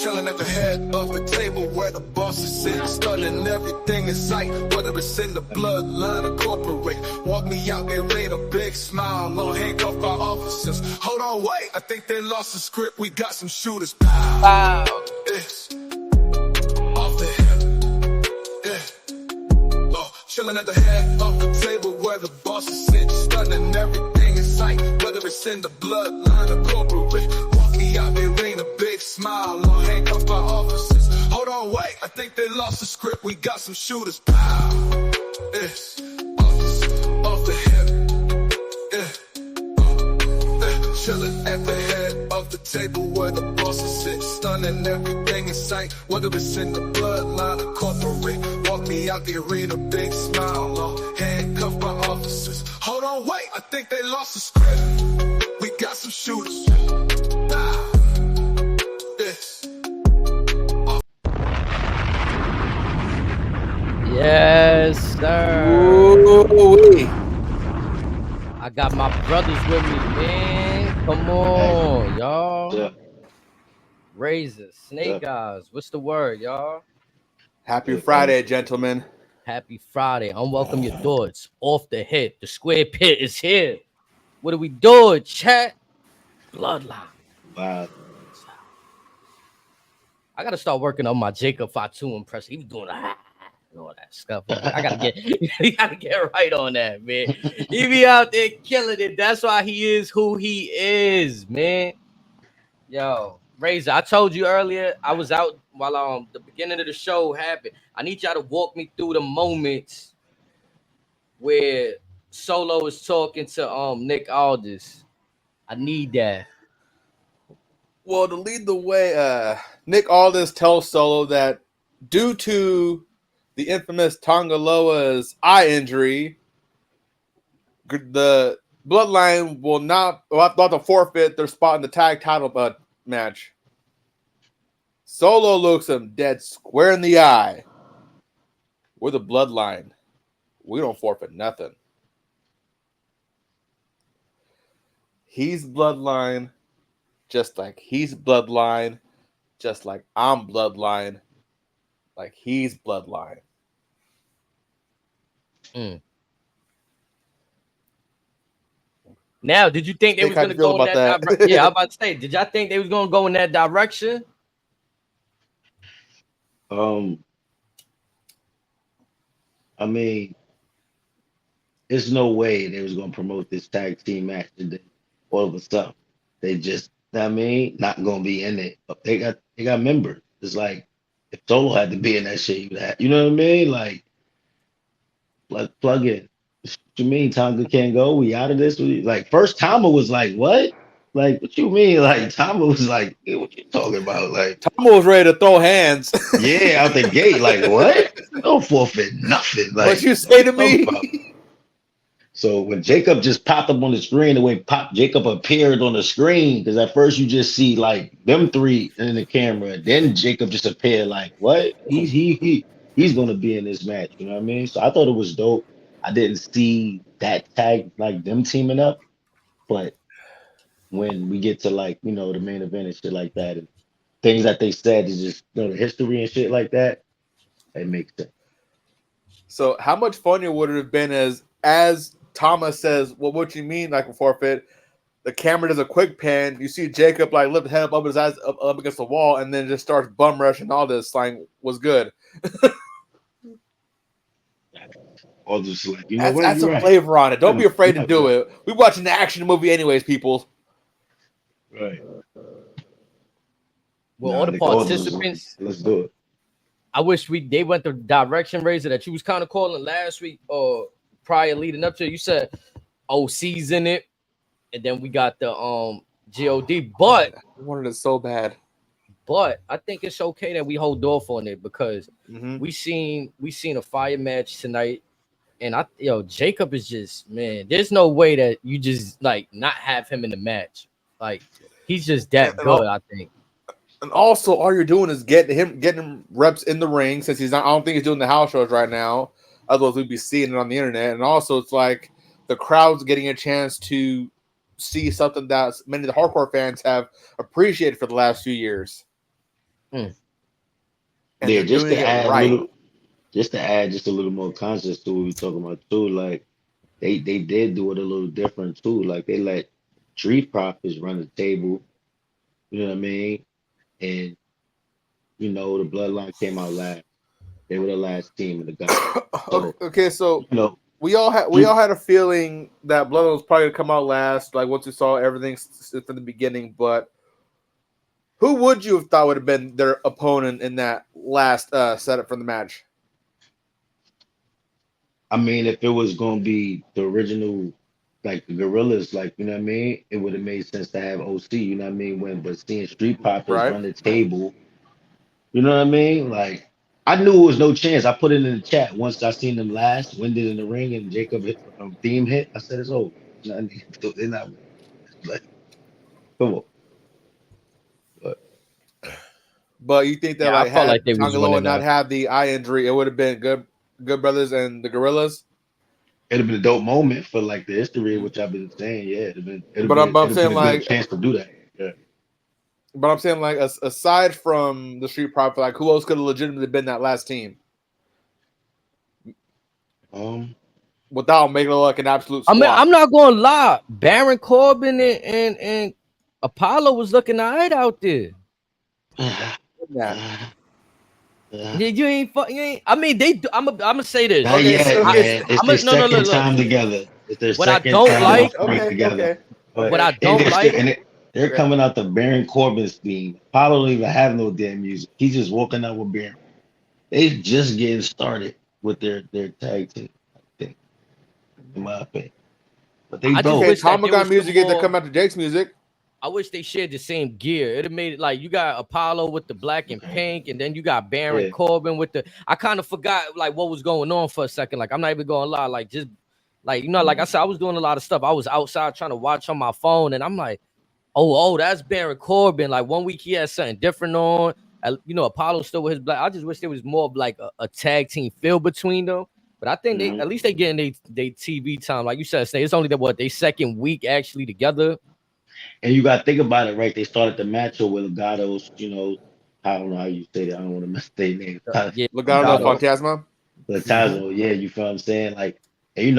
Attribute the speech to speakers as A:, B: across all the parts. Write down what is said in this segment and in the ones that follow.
A: Chilling at the head of the table where the boss is sitting, studying everything in sight, whether it's in the bloodline or corporate. Walk me out there, made a big smile, on handcuff by officers. Hold on, wait, I think they lost the script. We got some shooters. Wow. It's off the hip. Yeah. Oh, chilling at the head of the table where the boss is sitting, studying everything in sight, whether it's in the bloodline or corporate. Out there ain't a big smile, on handcuffed by officers. Hold on, wait, I think they lost the script. We got some shooters. Pow. It's off the hip. Yeah. Chilling at the head of the table where the bosses sit, stunning everything in sight, whether it's in the bloodline or corporate. Walk me out the arena, big smile, on handcuffed by officers. Hold on, wait, I think they lost the script. We got some shooters.
B: Yes, sir.
C: Ooh-wee.
B: I got my brothers with me, man. Come on, y'all.
D: Yeah.
B: Razor, Snake Eyes. What's the word, y'all?
C: Happy Friday, gentlemen.
B: Happy Friday. Unwelcome your thoughts. Off the hip. The square pit is here. What are we doing, chat? Bloodline.
D: Wow.
B: I gotta start working on my Jacob Fatu impression. He was doing all that stuff. I gotta get right on that, man. He be out there killing it. That's why he is who he is, man. Yo, Razor, I told you earlier, I was out while the beginning of the show happened. I need y'all to walk me through the moments where Solo is talking to Nick Aldis. I need that.
C: Well, to lead the way, Nick Aldis tells Solo that due to the infamous Tongaloa's eye injury, the Bloodline will have to forfeit their spot in the tag title match. Solo looks him dead square in the eye. We're the Bloodline. We don't forfeit nothing. He's Bloodline, just like he's Bloodline, just like I'm Bloodline, like he's Bloodline.
B: Now, did you think they was going to go in that direction? Yeah, I'm about to say, did y'all think they was going to go in that direction?
D: I mean, there's no way they was going to promote this tag team match today. All of a sudden, they just, not going to be in it. They got members. It's like if Solo had to be in that shit, you know what I mean? Like plug in. What you mean Tonga can't go? We out of this? Like first Tama was like, what? Like what you mean? Like Tama was like, hey, what you talking about? Like
C: Tama was ready to throw hands.
D: Yeah, out the gate. Like what? Don't forfeit nothing. Like
C: what you say to me?
D: So when Jacob just popped up on the screen, the way Jacob appeared on the screen, because at first you just see like them three in the camera, then Jacob just appeared. Like what? He's gonna be in this match. You know what I mean? So I thought it was dope. I didn't see that tag like them teaming up, but when we get to like the main event and shit like that, and things that they said is just the history and shit like that, it makes sense.
C: So how much funnier would it have been as Thomas says, well, what you mean like a forfeit? The camera does a quick pan. You see Jacob like lift his head up his eyes up against the wall, and then just starts bum rushing. All this like was good.
D: All just like
C: that's some flavor on it. Don't be afraid to do it. We watching the action movie anyways, people.
D: Right.
B: Well, all the participants.
D: Let's do it.
B: I wish they went the direction, Razor, that you was kind of calling last week or prior leading up to it. You said OC's in it, and then we got the GOD. But
C: I wanted it so bad.
B: But I think it's okay that we hold off on it because we seen a fire match tonight, and Jacob is just, man. There's no way that you just like not have him in the match. Like he's just that good, I think.
C: And also, all you're doing is getting him reps in the ring since he's not. I don't think he's doing the house shows right now. Otherwise, we'd be seeing it on the internet. And also, it's like the crowd's getting a chance to see something that many of the hardcore fans have appreciated for the last few years.
B: Mm.
C: And
D: Yeah,
C: they're doing it right.
D: just to add just a little more context to what we're talking about too. Like they did do it a little different too. Like they let Street Profits run the table. You know what I mean? And you know the Bloodline came out last. They were the last team in the guy. So
C: Okay, so
D: you know,
C: we all had a feeling that Bloodline was probably gonna come out last, like once we saw everything from the beginning. But who would you have thought would have been their opponent in that last setup for the match?
D: I mean, if it was gonna be the original, like the Gorillas, like you know what I mean, it would have made sense to have OC. You know what I mean? But seeing Street Profits
C: Right.
D: run the table, you know what I mean? Like I knew it was no chance. I put it in the chat once I seen them last, winded in the ring, and Jacob hit theme hit. I said it's over. They're not like, come on.
C: But you think that
B: Yeah, I
C: like
B: felt like
C: had
B: they was
C: Tongaloa
B: winning
C: not
B: that.
C: had the eye injury, it would have been Good Brothers and the Gorillas.
D: It'd have been a dope moment for like the history, which I've been saying. Yeah,
C: But I'm
D: it'd have
C: saying
D: been a good
C: like,
D: chance to do that. Yeah.
C: Aside from the Street Profit, like who else could have legitimately been that last team without making it look like an absolute
B: I mean,
C: squat?
B: I'm not gonna lie. Baron Corbin and Apollo was looking alright out there.
C: Yeah.
B: You ain't. I mean, they. I'm gonna say this.
D: Not yet, man. It's their
B: No.
D: second
B: Look.
D: time together. It's their
B: What I
D: second
B: don't
D: time
B: like.
D: working together. But
B: What I
D: and
B: don't like.
D: they're coming out the Baron Corbin's theme. Apollo don't even have no damn music. He's just walking out with Baron. They just getting started with their tag team, I think, in my opinion. But they
B: I just
D: dope.
C: Okay,
B: wish that
C: Tama
B: there
C: got
B: was some
C: music to
B: more.
C: come after Jake's music.
B: I wish they shared the same gear. It'd have made it like you got Apollo with the black and pink, and then you got Baron Corbin with the. I kind of forgot like what was going on for a second. Like I'm not even gonna lie. Like just like like I said, I was doing a lot of stuff. I was outside trying to watch on my phone, and I'm like, oh, that's Baron Corbin. Like 1 week he had something different on. Apollo still with his black. I just wish there was more of like a tag team feel between them. But I think they at least they getting they TV time. Like you said, it's only they second week actually together.
D: And you got to think about it, right? They started the match with Legato's, I don't know how you say that. I don't want to mess their name.
B: Yeah,
C: Legado Fantasma.
D: Latazo, yeah, you feel what I'm saying? Like, and,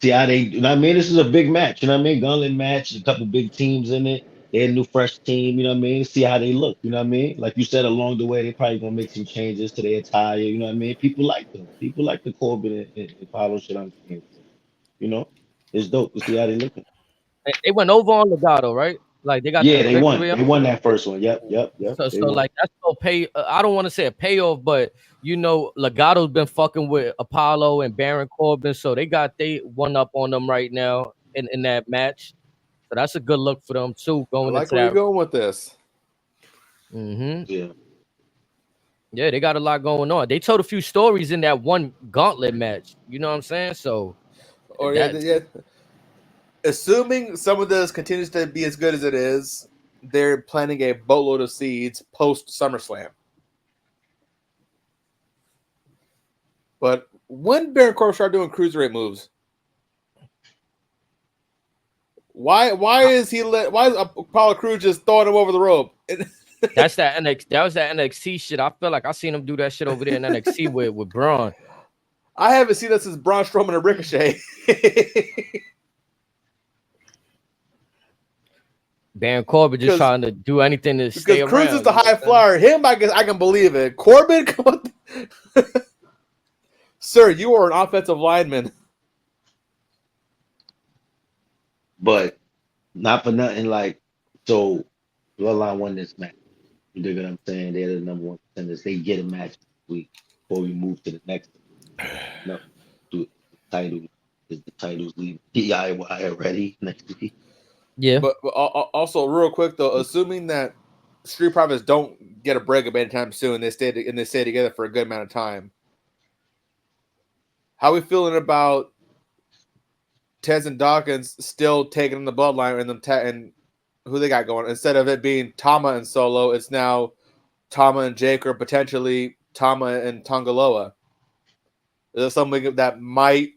D: see how they, you know what I mean? This is a big match, you know what I mean? Gauntlet match, a couple big teams in it. They had a new fresh team, you know what I mean? See how they look, you know what I mean? Like you said, along the way, they probably gonna make some changes to their attire, you know what I mean? People like them. People like the Corbin and Apollo shit on the team. You know, it's dope to see how they looking.
B: They went over on Legato, right? Like they got
D: Yeah,
B: the
D: they won.
B: victory.
D: They won that first one. Yep.
B: So like that's no pay. I don't want to say a payoff, but Legato's been fucking with Apollo and Baron Corbin, so they one up on them right now in that match. So that's a good look for them too.
C: I
B: Going
C: like
B: into
C: where
B: that.
C: you're going with this.
B: Yeah. Yeah, they got a lot going on. They told a few stories in that one gauntlet match. You know what I'm saying? So,
C: yeah. Assuming some of this continues to be as good as it is, they're planting a boatload of seeds post SummerSlam. But when Baron Corbin started doing cruiserweight moves, why is Apollo Crews just throwing him over the rope?
B: That was that NXT shit. I feel like I seen him do that shit over there in NXT with Braun.
C: I haven't seen that since Braun Strowman and Ricochet.
B: Baron Corbin just trying to do anything to stay around.
C: Cruz is the high flyer. Him, I guess I can believe it. Corbin, come on. Sir, you are an offensive lineman.
D: But not for nothing, like, so Bloodline won this match. You dig what I'm saying? They're the number one contenders. They get a match this week before we move to the next. No, the titles leave DIY already next week.
B: Yeah.
C: But also, real quick though, assuming that Street Profits don't get a breakup anytime soon, they stay together for a good amount of time. How are we feeling about Tez and Dawkins still taking the bloodline and who they got going? Instead of it being Tama and Solo, it's now Tama and Jake, or potentially Tama and Tongaloa. Is that something that might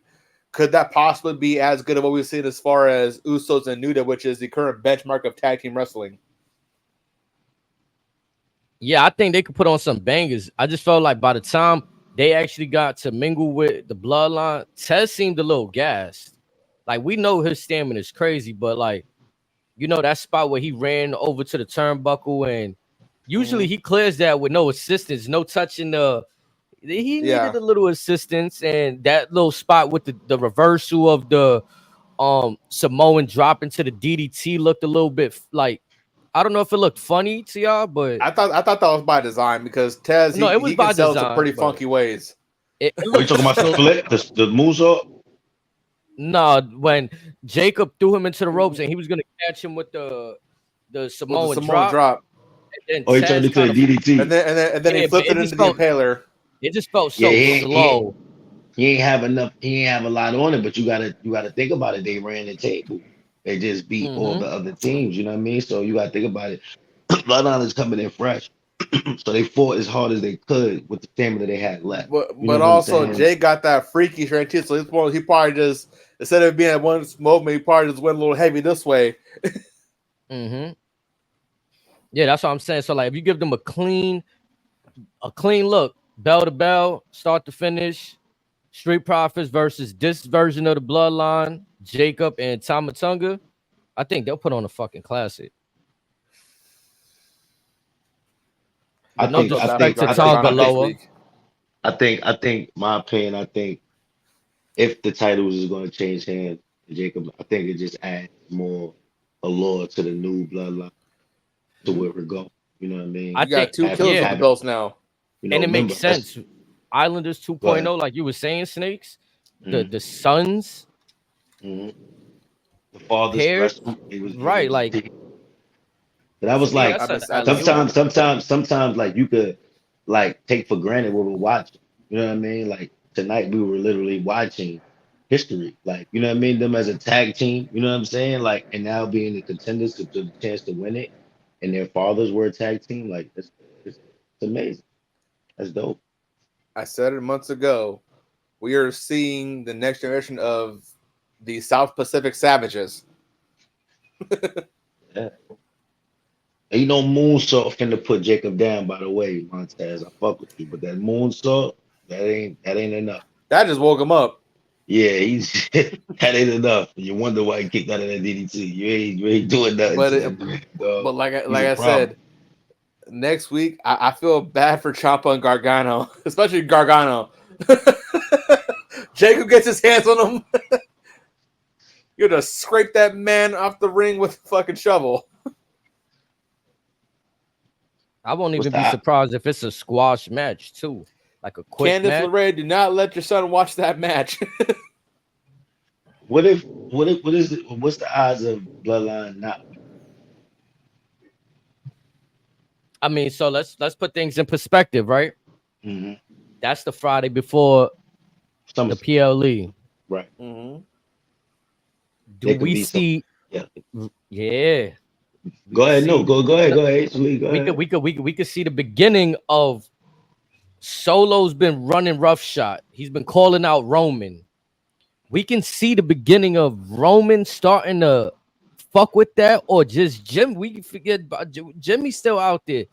C: could that possibly be as good of what we've seen as far as Usos and New Day, which is the current benchmark of tag team wrestling?
B: Yeah, I think they could put on some bangers. I just felt like by the time they actually got to mingle with the Bloodline, Tez seemed a little gassed. Like, we know his stamina is crazy, but like, you know, that spot where he ran over to the turnbuckle, and usually he clears that with no assistance, no touching the. He needed a little assistance, and that little spot with the reversal of the Samoan drop into the DDT looked a little bit like, I don't know if it looked funny to y'all, but
C: I thought that was by design because Tez
B: no, it was
C: he
B: by
C: can sell
B: design,
C: some pretty funky ways.
B: It
D: Are you talking about the flip, the moonsault?
B: No, when Jacob threw him into the ropes and he was gonna catch him with the Samoan drop. And
D: Oh, he turned into a DDT,
C: and then he flipped it into the impaler.
B: It just felt so slow.
D: He ain't have enough. He ain't have a lot on it, but you gotta think about it. They ran the table. They just beat all the other teams. You know what I mean? So you gotta think about it. Bloodline is coming in fresh, so they fought as hard as they could with the stamina they had left.
C: But also, Jay got that freaky strength too. So he probably just, instead of being at one moment, he probably just went a little heavy this way.
B: Yeah, that's what I'm saying. So like, if you give them a clean look, bell to bell, start to finish, Street Profits versus this version of the Bloodline, Jacob and Tama Tonga, I think they'll put on a fucking classic. I think my opinion, I think if the titles is going to change hands, Jacob, I think it just adds more allure to the new Bloodline, to where we're going. You know what I mean?
C: You got two killers with the belts now.
B: You know, and it makes sense. Islanders 2.0, like you were saying, Snakes, the sons,
D: the father's
B: right, like.
D: But I was like, sometimes, like you could like take for granted what we're watching. You know what I mean? Like tonight, we were literally watching history. Like, you know what I mean? Them as a tag team. You know what I'm saying? Like, and now being the contenders to the chance to win it, and their fathers were a tag team. Like, it's amazing. That's dope.
C: I said it months ago. We are seeing the next generation of the South Pacific Savages.
D: Yeah. Ain't no moonsault finna put Jacob down, by the way, Montez. I fuck with you, but that moonsault, that ain't enough.
C: That just woke him up.
D: Yeah, that ain't enough. You wonder why he kicked out of that DDT. You ain't doing nothing.
C: But like I said, next week I feel bad for Ciampa and Gargano, especially Gargano. Jacob gets his hands on him. You're gonna scrape that man off the ring with a fucking shovel.
B: I won't even be surprised if it's a squash match too, like a quick match.
C: Candice LeRae, do not let your son watch that match.
D: What's the odds of Bloodline not?
B: I mean, so let's put things in perspective, right?
D: Mm-hmm.
B: That's the Friday before the PLE,
D: right?
B: Mm-hmm. Do we see? Yeah.
D: Go ahead. No, go ahead.
B: We could see the beginning of Solo's been running roughshod. He's been calling out Roman. We can see the beginning of Roman starting to fuck with that, or just Jim. We can forget about Jimmy's still out there.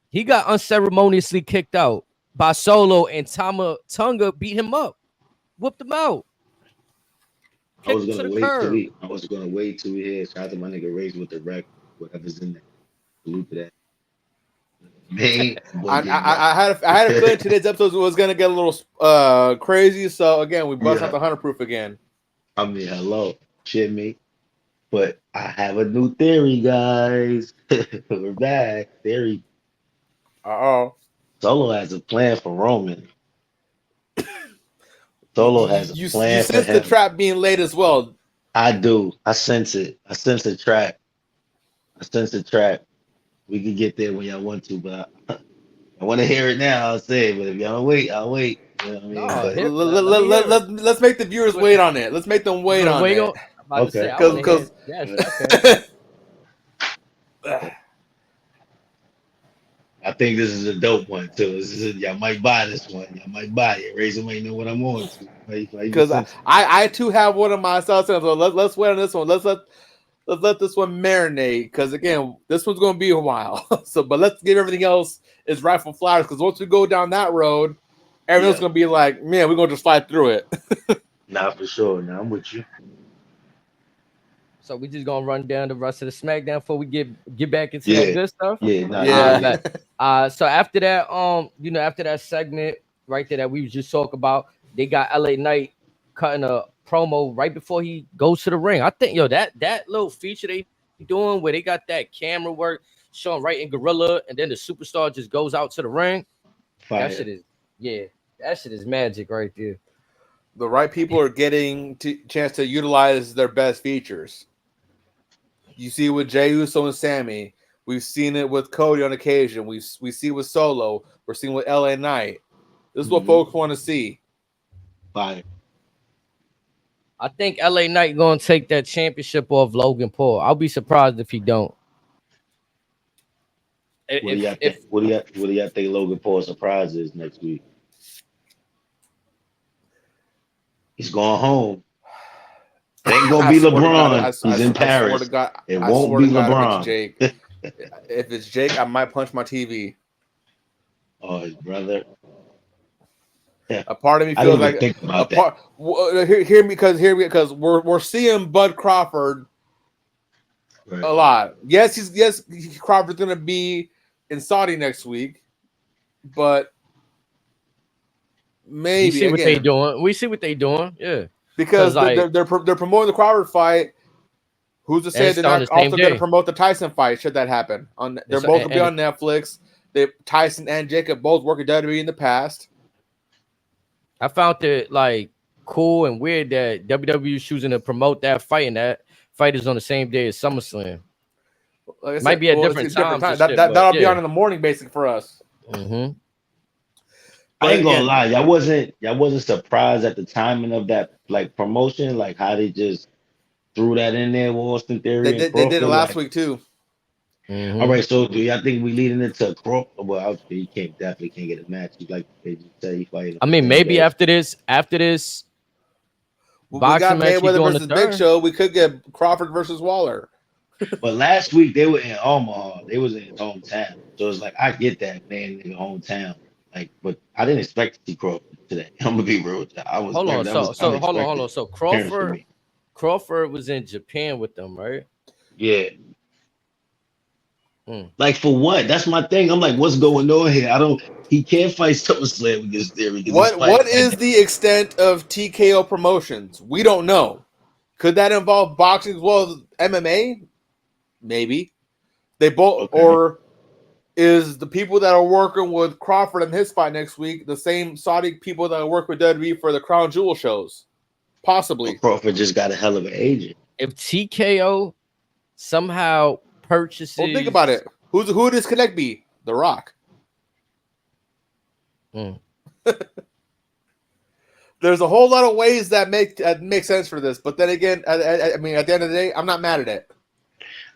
B: He got unceremoniously kicked out by Solo, and Tama Tonga beat him up, whooped him out.
D: I was gonna wait till we hear. Shout out to my nigga Raised with the record, whatever's in there. Salute to that. Man,
C: I had a feeling today's episode was gonna get a little crazy. So again, we bust out the 100 proof again.
D: I mean, hello, shit me. But I have a new theory, guys. We're back. Theory. Solo has a plan for Roman. Solo has a plan for him. You sense
C: the trap being laid as well.
D: I do. I sense it. I sense the trap. We can get there when y'all want to, but I want to hear it now. I'll say it, but if y'all don't wait, I'll wait. You know what I
C: mean? Let's make the viewers wait on it. Let's make them wait on it.
D: Okay.
C: Because
D: I think this is a dope one too. Y'all might buy this one. Y'all might buy it. Razor might know what I'm on to.
C: Because I too have one of my myself. So let's wait on this one. Let's let this one marinate. Because again, this one's going to be a while. But let's give everything else its rightful flowers. Because once we go down that road, everyone's going to be like, man, we're going to just fly through it.
D: Nah, for sure. Nah, I'm with you.
B: So we just gonna run down the rest of the SmackDown before we get back into that good stuff. So after that, after that segment right there that we was just talking about, they got LA Knight cutting a promo right before he goes to the ring. I think that little feature they doing where they got that camera work showing right in Gorilla, and then the superstar just goes out to the ring.
D: Fire.
B: That shit is magic right there.
C: The right people are getting chance to utilize their best features. You see it with Jey Uso and Sammy. We've seen it with Cody on occasion. We see it with Solo. We're seeing it with LA Knight. This is what folks want to see.
D: Fire.
B: I think LA Knight gonna take that championship off Logan Paul. I'll be surprised if he don't.
D: What do y'all think Logan Paul's surprise is next week? He's going home. It ain't gonna be LeBron. He's in Paris. It won't be LeBron.
C: Jake. If it's Jake, I might punch my TV.
D: Oh, his brother. Yeah.
C: A part of me feels like hear me because we're seeing Bud Crawford a lot. Yes, Crawford's gonna be in Saudi next week, but maybe
B: we see what they doing. We see what they doing. Yeah.
C: Because they're promoting the Crawford fight. Who's to say they're not also going to promote the Tyson fight? Should that happen? They're both going to be on Netflix. Tyson and Jacob both worked at WWE in the past.
B: I found it like cool and weird that WWE is choosing to promote that fight, and that fight is on the same day as SummerSlam. Like might be a different time.
C: That'll be on in the morning, basically for us.
B: Mm-hmm.
D: I ain't gonna lie, y'all wasn't surprised at the timing of that like promotion, like how they just threw that in there with Austin Theory.
C: They did it last week too.
D: Mm-hmm. All right, so do y'all think we leading into Crawford? Well, you definitely can't get a match. You like they just say you fight.
B: I mean, maybe after this
C: we got Mayweather versus Big Show. We could get Crawford versus Waller.
D: But last week they were in Omaha. They was in his hometown, so it's like I get that, man, in your hometown. Like, but I didn't expect to see Crawford today. I'm gonna be real. Hold
B: on. So Crawford was in Japan with them, right?
D: Yeah. Like for what? That's my thing. I'm like, what's going on here? He can't fight SummerSlam against Theory.
C: What is the extent of TKO promotions? We don't know. Could that involve boxing as well as MMA? Maybe. They both or is the people that are working with Crawford in his fight next week the same Saudi people that work with WWE for the Crown Jewel shows? Possibly.
D: Well, Crawford just got a hell of an agent.
B: If TKO somehow purchases...
C: Well, think about it. Who would this connect be? The Rock. There's a whole lot of ways that make sense for this. But then again, I mean, at the end of the day, I'm not mad at it.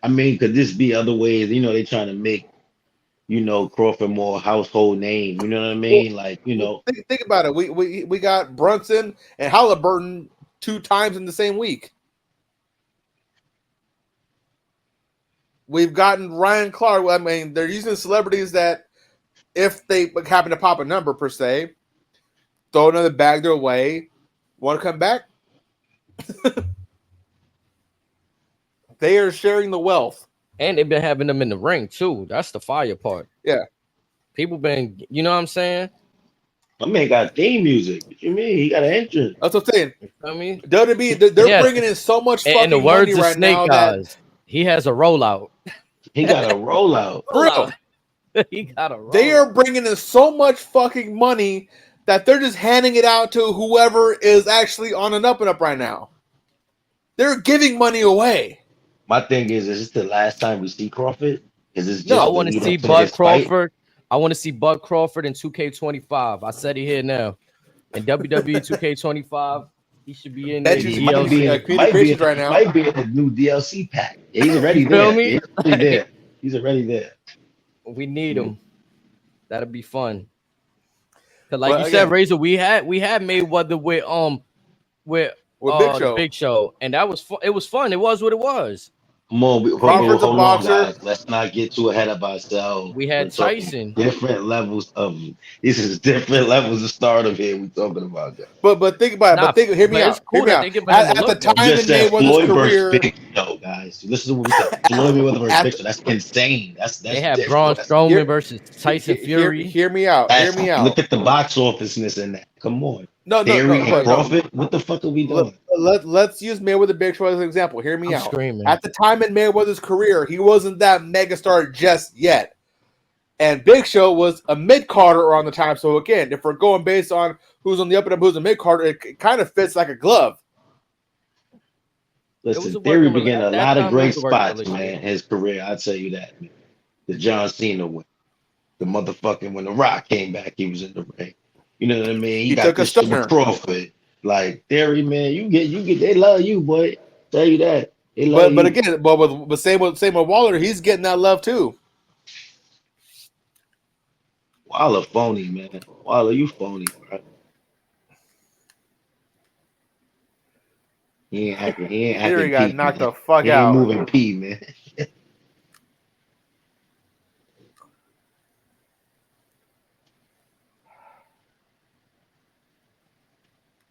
D: I mean, could this be other ways? They're trying to make Crawford more household name. You know what I mean?
C: Think about it. We got Brunson and Halliburton 2 times in the same week. We've gotten Ryan Clark. I mean, they're using celebrities that, if they happen to pop a number per se, throw another bag their way, want to come back. They are sharing the wealth.
B: And they've been having them in the ring too. That's the fire part.
C: Yeah.
B: People been, you know what I'm saying?
D: My man got theme music. What you mean? He got an entrance.
C: That's what I'm saying.
B: I mean,
C: WWE, they're bringing in so much fucking
B: the words
C: money
B: of
C: right
B: Snake
C: now
B: Eyes, he has a rollout.
D: He got a rollout.
C: Bro,
B: he got a rollout.
C: They are bringing in so much fucking money that they're just handing it out to whoever is actually on an up and up right now. They're giving money away.
D: My thing is this the last time we see Crawford?
B: I want to see Bud Crawford. I want to see Bud Crawford in 2K25. I said it here now. In WWE 2K25, he should be in there.
D: Might be in the new DLC pack. Yeah, he's already there. He's already there.
B: We need him. That'll be fun. Cause like
C: But
B: you
C: again,
B: said, Razor, we had Mayweather with
C: Big
B: the
C: Show.
B: Big Show, and that was it was fun. It was what it was.
D: Come on,
C: Crawford's a
D: hold on,
C: boxer.
D: guys. Let's not get too ahead of ourselves.
B: We
D: We're
B: had
D: talking
B: Tyson.
D: different levels of this is different levels of stardom here. We talking about that.
C: But think about it.
B: Nah,
C: Hear me
B: but it's
C: out.
B: cool
C: Hear me
B: that
C: out.
B: they giving him a
C: At the
B: look though.
D: You
C: time in
D: just said
C: Mayweather's
D: Floyd versus
C: career,
D: Big Show, guys. Listen to what we said. Floyd Mayweather versus
C: at
D: Big Show. That's insane. That's
B: They had Braun
D: different.
B: Strowman versus Tyson Fury.
C: hear me out. Hear me out.
D: Look at the box officeness in that. Come on.
C: No,
D: Theory and
C: but no.
D: Crawford. What the fuck are we doing?
C: Let's use Mayweather Big Show as an example. Hear me
B: I'm
C: out.
B: screaming.
C: At the time in Mayweather's career, he wasn't that megastar just yet. And Big Show was a mid-carder around the time. So again, if we're going based on who's on the up and up, who's a mid-carder, it kind of fits like a glove.
D: Listen, Theory began a lot of great spots, man, in his career. I'll tell you that, man. The John Cena win. The motherfucking when The Rock came back, he was in the ring. You know what I mean?
C: He took a
D: this shit
C: stunner.
D: with Crawford. Like, Theory, man, you get they love you, boy. Tell you that. They love
C: But
D: you.
C: again, but same with Waller, he's getting that love too.
D: Waller phony, man. Waller, you phony, bro. He ain't acting.
C: Theory got
D: P,
C: knocked
D: man.
C: the fuck
D: He
C: out.
D: ain't moving P, man.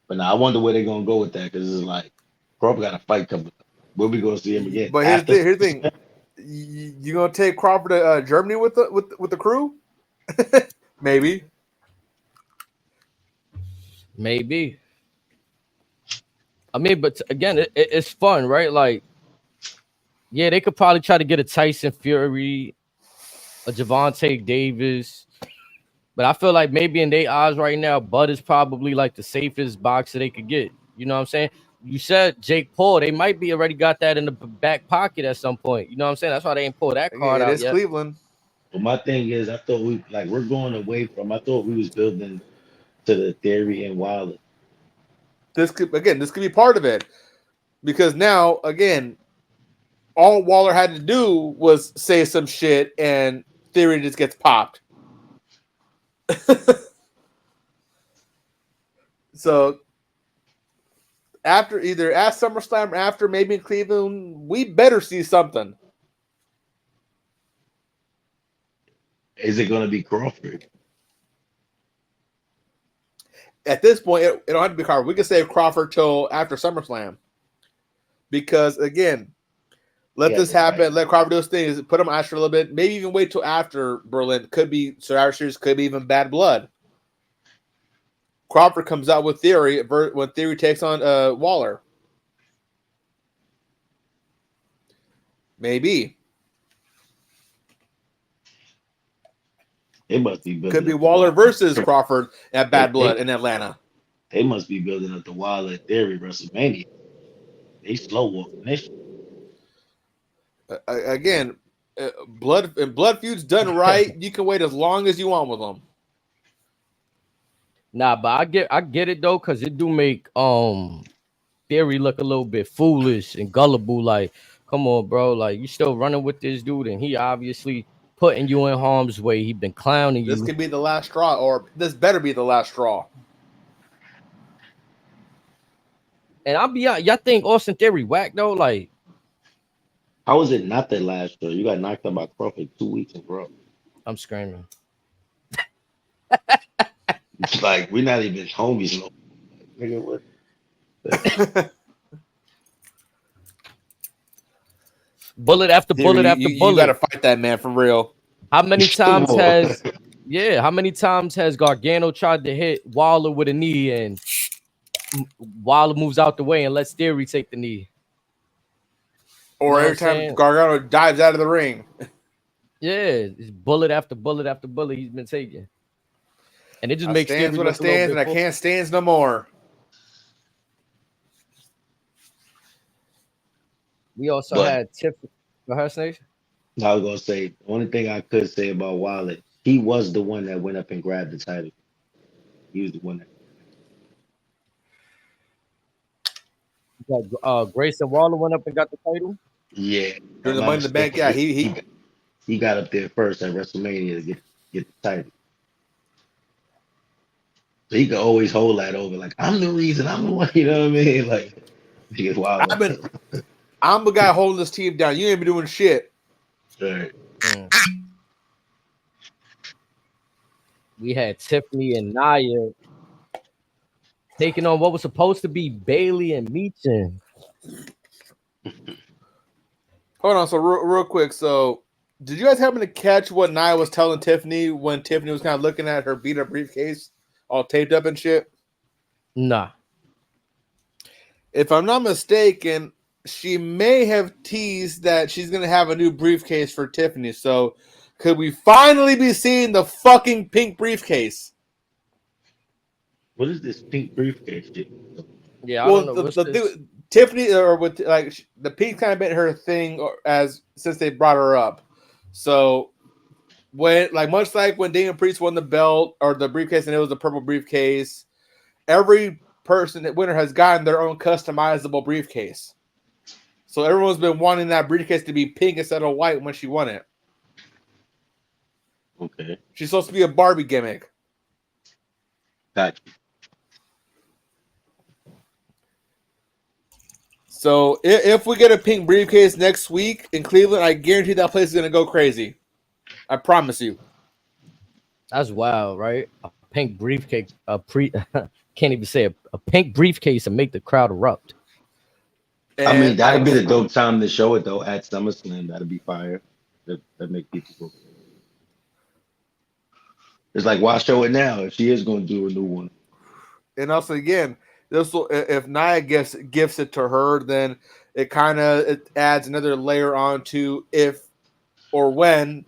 D: But now I wonder where they're gonna go with that because it's like Crawford got a fight coming up. When we gonna see him again?
C: But here's the thing: you gonna take Crawford to Germany with the crew? Maybe.
B: I mean, but again, it's fun, right? Like, yeah, they could probably try to get a Tyson Fury, a Javante Davis, but I feel like maybe in their eyes right now, Bud is probably like the safest boxer they could get. You know what I'm saying? You said Jake Paul, they might be already got that in the back pocket at some point. You know what I'm saying? That's why they ain't pulled that card out yet.
C: Cleveland.
D: But my thing is, I thought we're going away from. I thought we was building to the Theory and Wilder.
C: This could be part of it, because now again, all Waller had to do was say some shit, and Theory just gets popped. So after either at SummerSlam or after maybe in Cleveland, we better see something.
D: Is it going to be Crawford?
C: At this point, it don't have to be Crawford. We can save Crawford till after SummerSlam, because again, let this happen. Right. Let Crawford do his thing. Put him on ice for a little bit. Maybe even wait till after Berlin. Could be Survivor Series. Could be even Bad Blood. Crawford comes out with Theory when Theory takes on Waller. Maybe.
D: They must be building.
C: Could be Waller versus Crawford at Bad Blood in Atlanta.
D: They must be building up the Waller Theory WrestleMania. They slow walking this.
C: Again, blood feuds done right. You can wait as long as you want with them.
B: Nah, but I get it though, because it do make Theory look a little bit foolish and gullible. Like, come on, bro, like you still running with this dude, and he obviously putting you in harm's way. He been clowning you.
C: This could be the last straw, or this better be the last straw.
B: And I'll be honest, y'all think Austin Theory whack though? Like,
D: how is it not the last straw? You got knocked out by Crawford 2 weeks in a row.
B: I'm screaming.
D: It's like we're not even homies no. Nigga, what?
B: Bullet after bullet after bullet.
C: You gotta fight that man for real.
B: How many times has Gargano tried to hit Waller with a knee, and Waller moves out the way and lets Theory take the knee?
C: Or every time Gargano dives out of the ring.
B: Yeah, it's bullet after bullet after bullet he's been taking. And it just makes
C: stands when I stands, and I can't stands no more.
B: We also had Tiff. Go ahead, Snake.
D: I was gonna say the only thing I could say about Wilder, he was the one that went up and grabbed the title. He was the one
B: that Grayson Waller went up and got the title.
D: Yeah,
C: during the Money in the Bank. Yeah,
D: he got up there first at WrestleMania to get the title. So he could always hold that over. Like, I'm the reason. I'm the one. You know what I mean? Like, niggas wild.
C: I'm the guy holding this team down. You ain't been doing shit.
D: Right.
B: We had Tiffany and Nia taking on what was supposed to be Bailey and Meechin.
C: Hold on. So real quick. So did you guys happen to catch what Nia was telling Tiffany when Tiffany was kind of looking at her beat up briefcase, all taped up and shit?
B: Nah.
C: If I'm not mistaken, she may have teased that she's gonna have a new briefcase for Tiffany. So could we finally be seeing the fucking pink briefcase?
D: What is this pink briefcase shit?
B: Yeah, I don't know.
C: Tiffany or with like the pink kind of been her thing as since they brought her up. So when like much like when Damian Priest won the belt or the briefcase and it was a purple briefcase, every person that winner has gotten their own customizable briefcase. So everyone's been wanting that briefcase to be pink instead of white when she won it.
D: Okay.
C: She's supposed to be a Barbie gimmick.
D: Gotcha.
C: So if we get a pink briefcase next week in Cleveland, I guarantee that place is going to go crazy. I promise you.
B: That's wild, right? A pink briefcase, can't even say a pink briefcase and make the crowd erupt.
C: And
D: I mean, that'd be the dope time to show it though at SummerSlam. That'd be fire. That make people go. It's like, why show it now if she is going to do a new one?
C: And also, again, this will if Nia gifts it to her, then it kind of adds another layer onto if or when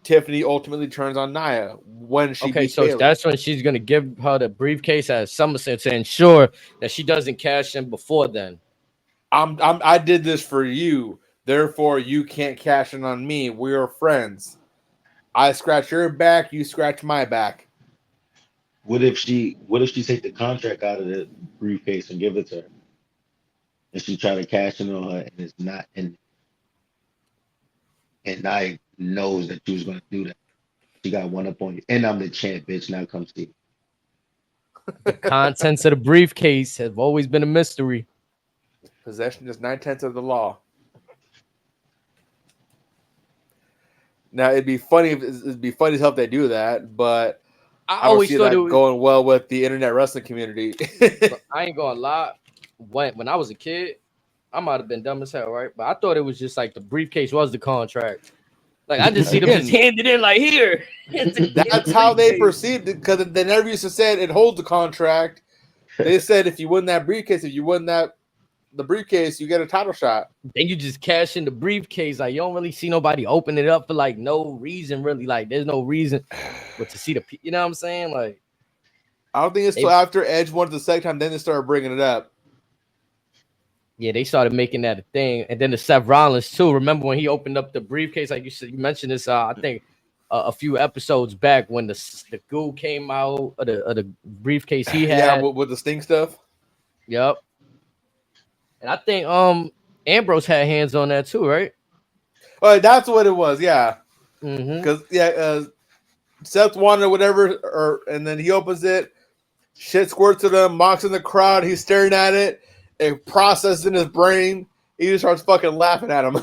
C: Tiffany ultimately turns on Nia. When she
B: okay, so
C: Bayley.
B: that's when she's gonna give her the briefcase at SummerSlam to ensure that she doesn't cash in before then.
C: I did this for you, therefore you can't cash in on me. We're friends. I scratch your back, you scratch my back.
D: What if she take the contract out of the briefcase and give it to her? And she try to cash in on her and it's not in, and I knows that you was gonna do that. She got one up on you. And I'm the champ, bitch. Now come see.
B: The contents of the briefcase have always been a mystery.
C: Possession is 9/10 of the law. Now it'd be funny as hell if they do that, but
B: I
C: I don't
B: always
C: see
B: thought
C: that
B: it was,
C: going well with the internet wrestling community.
B: I ain't gonna lie. When I was a kid, I might have been dumb as hell, right? But I thought it was just like the briefcase was the contract. Like I just see them just hand it in, like here.
C: That's how they perceived it because they never used to say it holds the contract. They said if you win that briefcase, the briefcase, you get a title shot.
B: Then you just cash in the briefcase. Like you don't really see nobody open it up for like no reason, really. Like there's no reason, but to see you know what I'm saying? Like
C: I don't think it's till after Edge won the second time, then they started bringing it up.
B: Yeah, they started making that a thing, and then the Seth Rollins too. Remember when he opened up the briefcase? Like you said, you mentioned this. I think a few episodes back when the goo came out of the briefcase he had.
C: Yeah, with the Sting stuff.
B: Yep. And I think Ambrose had hands on that too, right?
C: Oh, that's what it was. Yeah,
B: because
C: Seth wanted whatever, and then he opens it. Shit squirts at him. Mox in the crowd. He's staring at it. It processes in his brain. He just starts fucking laughing at him.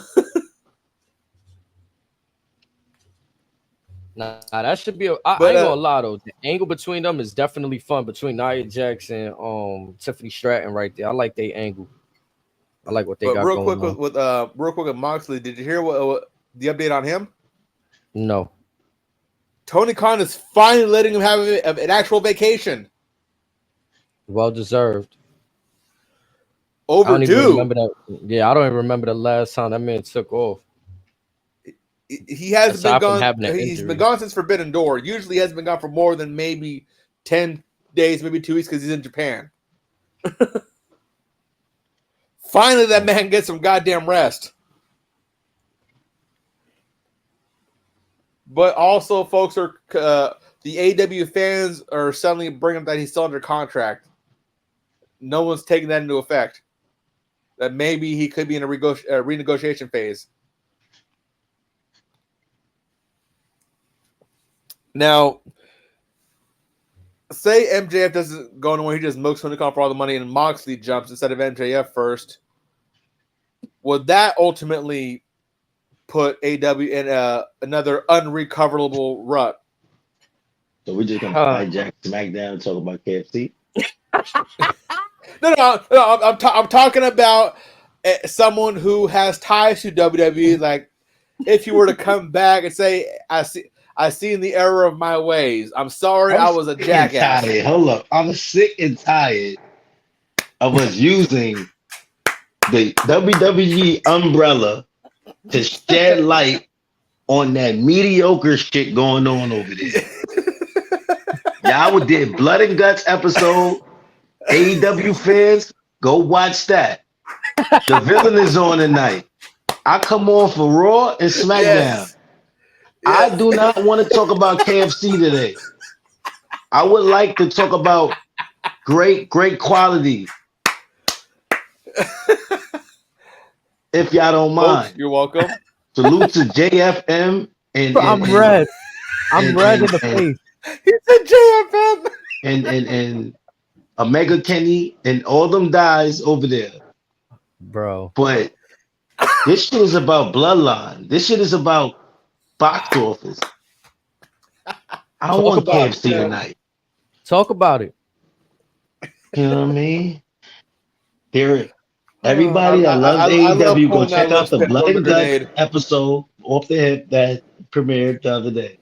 B: Nah, that should be. I ain't gonna lie though. The angle between them is definitely fun between Nia Jax and Tiffany Stratton right there. I like their angle. I like what they got
C: real
B: going
C: quick
B: on.
C: Real quick with Moxley, did you hear what the update on him?
B: No.
C: Tony Khan is finally letting him have an actual vacation.
B: Well deserved.
C: Overdue.
B: I don't even remember that. Yeah, I don't even remember the last time that man took off.
C: He hasn't been gone.
B: He's
C: been gone since Forbidden Door. Usually, he hasn't been gone for more than maybe 10 days, maybe 2 weeks, because he's in Japan. Finally, that man gets some goddamn rest. But also, folks are the AW fans are suddenly bringing up that he's still under contract. No one's taking that into effect. That maybe he could be in a renegotiation phase. Now, say MJF doesn't go anywhere, he just milks Tony Khan for all the money, and Moxley jumps instead of MJF first. Would that ultimately put AW in another unrecoverable rut?
D: So we're just gonna hijack SmackDown and talk about KFC.
C: No. I'm talking about someone who has ties to WWE. Like, if you were to come back and say, I seen the error of my ways. I'm sorry, I was a jackass.
D: Hold up, I'm sick and tired of us using the WWE umbrella to shed light on that mediocre shit going on over there. Y'all did Blood and Guts episode. AEW fans, go watch that. The villain is on tonight. I come on for Raw and SmackDown. Yes. I do not want to talk about KFC today. I would like to talk about great quality. If y'all don't mind.
C: You're welcome.
D: Salute to JFM and
B: I'm red. I'm red in the face.
C: He said JFM.
D: And Omega Kenny and all them guys over there.
B: Bro.
D: But this shit is about Bloodline. This shit is about box office. I don't want KFC tonight.
B: Talk about it.
D: You know what I mean? Everybody that loves AEW, go check out the Blood and Guts episode Off the Hip that premiered the other day.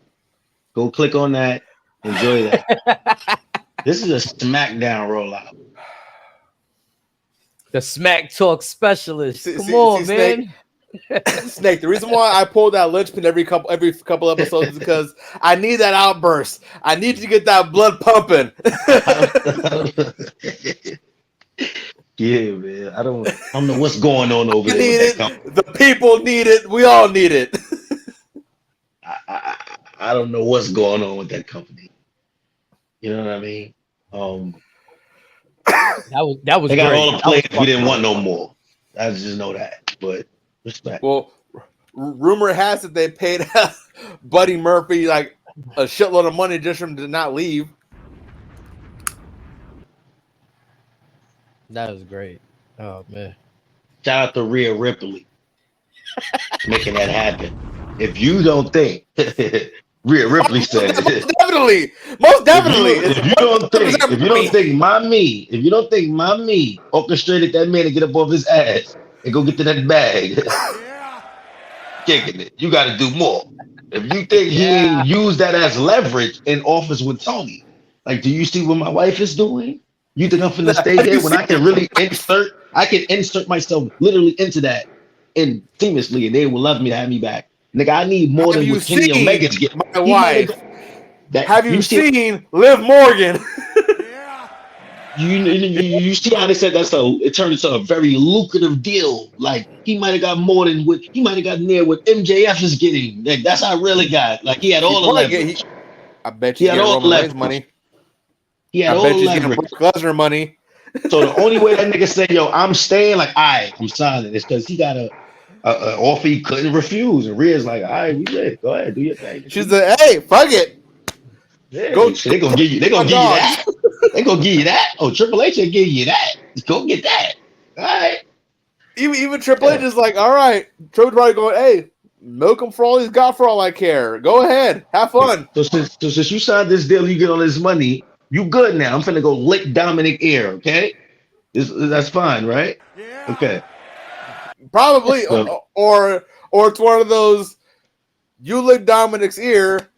D: Go click on that. Enjoy that. This is a SmackDown rollout.
B: The Smack Talk specialist. Come on, man.
C: Snake. The reason why I pulled that linchpin every couple episodes is because I need that outburst. I need to get that blood pumping.
D: Yeah, man. I don't know what's going on over there.
C: The people need it. We all need it.
D: I don't know what's going on with that company. You know what I mean?
B: That was
D: they got
B: great.
D: all the players we didn't want no more. I just know that. But respect.
C: Well, rumor has it they paid Buddy Murphy like a shitload of money just for him to not leave.
B: That was great. Oh man!
C: Shout
D: out to Rhea Ripley making that happen. If you don't think Rhea Ripley said
C: most definitely.
D: If you don't think Mommy orchestrated that man to get up off his ass and go get to that bag, kicking it, you got to do more. If you think he used that as leverage in office with Tony, like, do you see what my wife is doing? You think I'm finna stay here when I can really insert myself literally into that and seamlessly, and they will love me to have me back. Nigga, I need more than what Kenny Omega's get.
C: My wife. Have you seen Liv Morgan?
D: You see how they said it turned into a very lucrative deal. Like, he might have got more than what he might have got near what MJF is getting. Like, that's how I really got. Like, he had all the leverage.
C: I bet you he had all the leverage money.
D: He had all the leverage.
C: Lesnar money.
D: So the only way that nigga said, "Yo, I'm staying," like, I'm signing, is because he got a offer he couldn't refuse. And Rhea's like, "All right, we good. Go ahead, do your thing."
C: She's like, "Hey, fuck it.
D: Yeah, they gonna give you. They gonna give you that. They gonna give you that. Oh, Triple H will give you that. Go get that. All right."
C: Even Triple H is like, "All right." Triple's probably going, "Hey, milk him for all he's got, for all I care. Go ahead, have fun."
D: So since you signed this deal, you get all this money. You good now? I'm finna go lick Dominic ear. Okay, that's fine, right?
C: Yeah.
D: Okay.
C: Probably, or it's one of those. You lick Dominic's ear.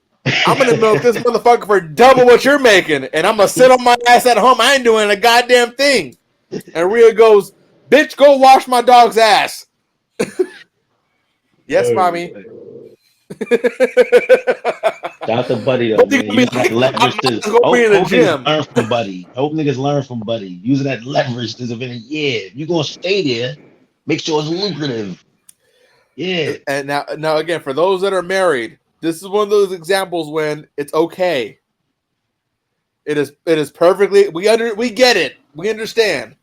C: I'm gonna milk this motherfucker for double what you're making, and I'm gonna sit on my ass at home. I ain't doing a goddamn thing. And Rhea goes, "Bitch, go wash my dog's ass." Yes, mommy.
D: Shout out to Buddy though, man. Use that leverage to hope niggas learn from Buddy. I hope niggas learn from Buddy. Using that leverage to if you're gonna stay there, make sure it's lucrative. Yeah.
C: And now again, for those that are married, this is one of those examples when it's okay. It is perfectly. We get it. We understand.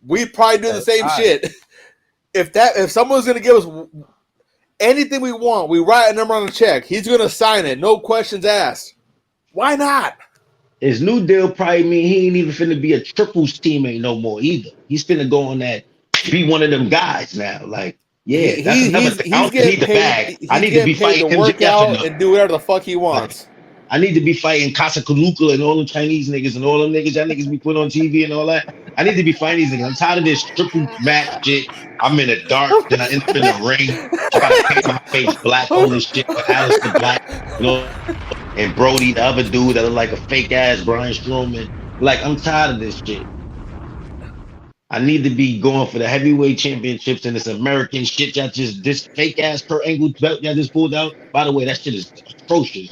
C: We probably do the same shit. If someone's gonna give us anything we want, we write a number on the check. He's gonna sign it. No questions asked. Why not?
D: His new deal probably mean he ain't even finna be a triples teammate no more either. He's finna go on that, be one of them guys now. Like, yeah, that's another thing. I
C: He's
D: don't just need
C: getting
D: the
C: paid.
D: bag. I
C: He's
D: need to
C: getting
D: be
C: paid
D: fighting
C: to work
D: MJF and
C: out and do whatever the fuck he wants.
D: I need to be fighting Casa Kaluka and all them Chinese niggas and all them niggas that niggas be put on TV and all that. I need to be fighting these niggas. I'm tired of this triple match shit. I'm in the dark, then I end up in the ring. I gotta paint my face black, all this shit with Alistair Black, you know, and Brody, the other dude that look like a fake ass Brian Strowman. Like, I'm tired of this shit. I need to be going for the heavyweight championships and this American shit. This fake ass Kurt Angle belt y'all just pulled out. By the way, that shit is atrocious.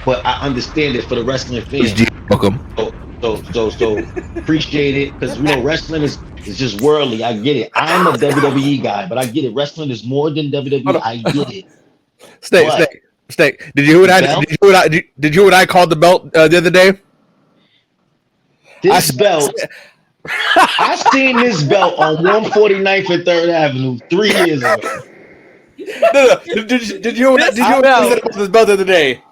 D: But I understand it for the wrestling fans.
C: Welcome.
D: So appreciate it, because wrestling is just worldly. I get it. I'm a WWE guy, but I get it. Wrestling is more than WWE. I get it.
C: Snake. Did you hear what I called the belt the other day?
D: This belt. I seen this belt on 149th and 3rd Avenue 3 years ago.
C: No. Did you hear what I said about this belt the other day?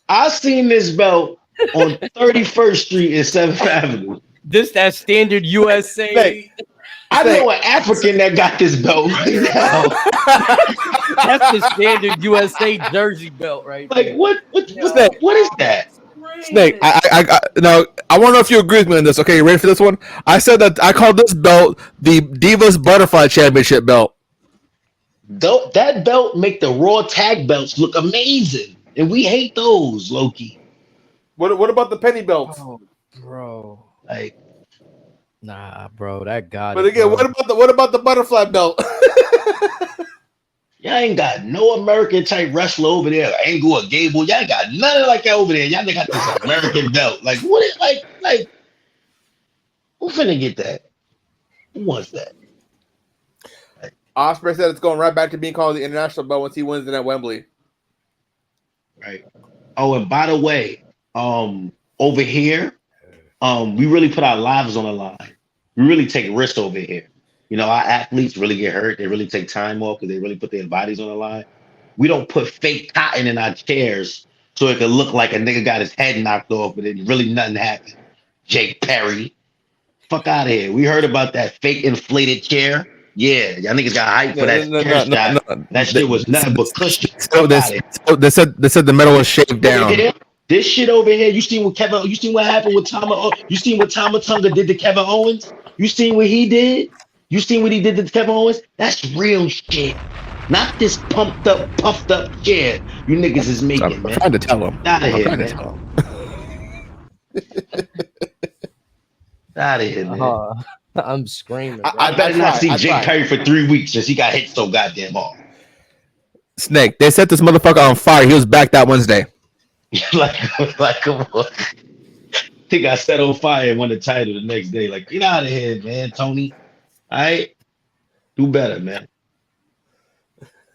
D: I seen this belt on 31st Street and 7th Avenue.
B: This that standard USA.
C: Snake.
D: I know an African that got this belt right now.
B: That's the standard USA jersey belt, right?
D: Like,
B: there.
D: what is that?
C: Snake, I want to know if you agree with me on this. Okay, you ready for this one? I said that I called this belt the Divas Butterfly Championship belt.
D: That belt make the Raw tag belts look amazing, and we hate those, Loki.
C: What about the penny belts?
B: Oh, bro.
D: Like,
B: nah, bro, that got
C: but
B: it.
C: again,
B: bro.
C: what about the butterfly belt?
D: y'all ain't got no American type wrestler over there. Angle or Gable. Y'all ain't got nothing like that over there. Y'all got this American belt. Like, what is like who finna get that? Who wants that?
C: Ospreay said it's going right back to being called the international belt once he wins it at Wembley.
D: Right. Oh, and by the way, over here, we really put our lives on the line. We really take risks over here. You know, our athletes really get hurt. They really take time off because they really put their bodies on the line. We don't put fake cotton in our chairs so it could look like a nigga got his head knocked off, but it really nothing happened. Jake Perry. Fuck out of here. We heard about that fake inflated chair. Yeah, y'all niggas got hype for that. No. That shit was nothing but cushion.
C: They said the metal was shaved down.
D: This shit over here, you seen what happened with Tama? You seen what Tama Tonga did to Kevin Owens? You seen what he did? You seen what he did to Kevin Owens? That's real shit. Not this puffed up chair you niggas is making, man.
C: I'm trying to tell him.
D: Out of here, man. Out of here, man.
B: I'm screaming.
D: I better not see Jake Perry for 3 weeks since he got hit so goddamn hard.
C: Snake, they set this motherfucker on fire. He was back that Wednesday.
D: like, come on. He got set on fire and won the title the next day. Like, get out of here, man, Tony. All right? Do better, man.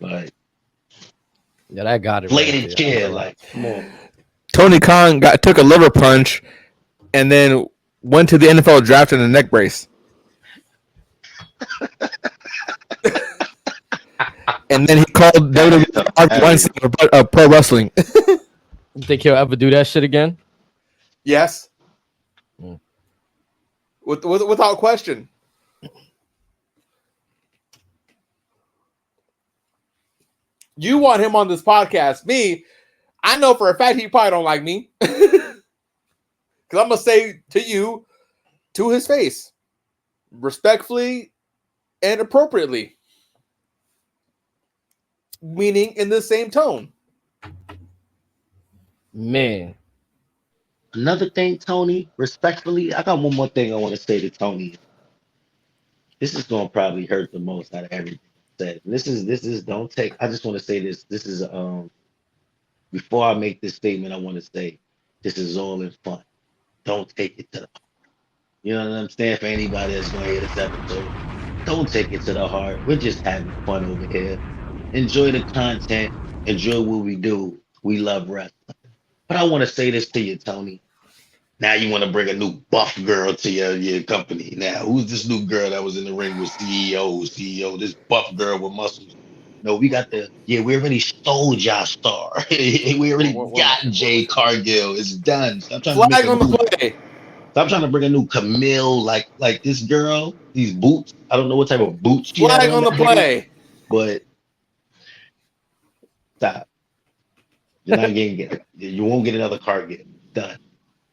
D: Like,
B: yeah, that got it.
D: Bladed right chair, like, come on.
C: Tony Khan took a liver punch and then went to the NFL draft in a neck brace. And then he called WWE pro wrestling.
B: You think he'll ever do that shit again?
C: Yes. Without question. You want him on this podcast. Me, I know for a fact he probably don't like me. Because I'm going to say to you, to his face, respectfully and appropriately. Meaning in the same tone.
D: Man. Another thing, Tony, respectfully, I got one more thing I want to say to Tony. This is going to probably hurt the most out of everything said. This is don't take, I just want to say this. This is, before I make this statement, I want to say this is all in fun. Don't take it to the heart. You know what I'm saying? For anybody that's going to hear this episode, don't take it to the heart. We're just having fun over here. Enjoy the content. Enjoy what we do. We love wrestling. But I want to say this to you, Tony. Now you want to bring a new buff girl to your company. Now, who's this new girl that was in the ring with CEO, this buff girl with muscles? No, we got we already stole Josh Star. We already got Jay Cargill. It's done. Stop trying to make
C: Flag on the play.
D: Stop trying to bring a new Camille, like this girl, these boots. I don't know what type of boots she had
C: Flag on the
D: that day,
C: play.
D: but stop. You're not you won't get another Cargill. Done.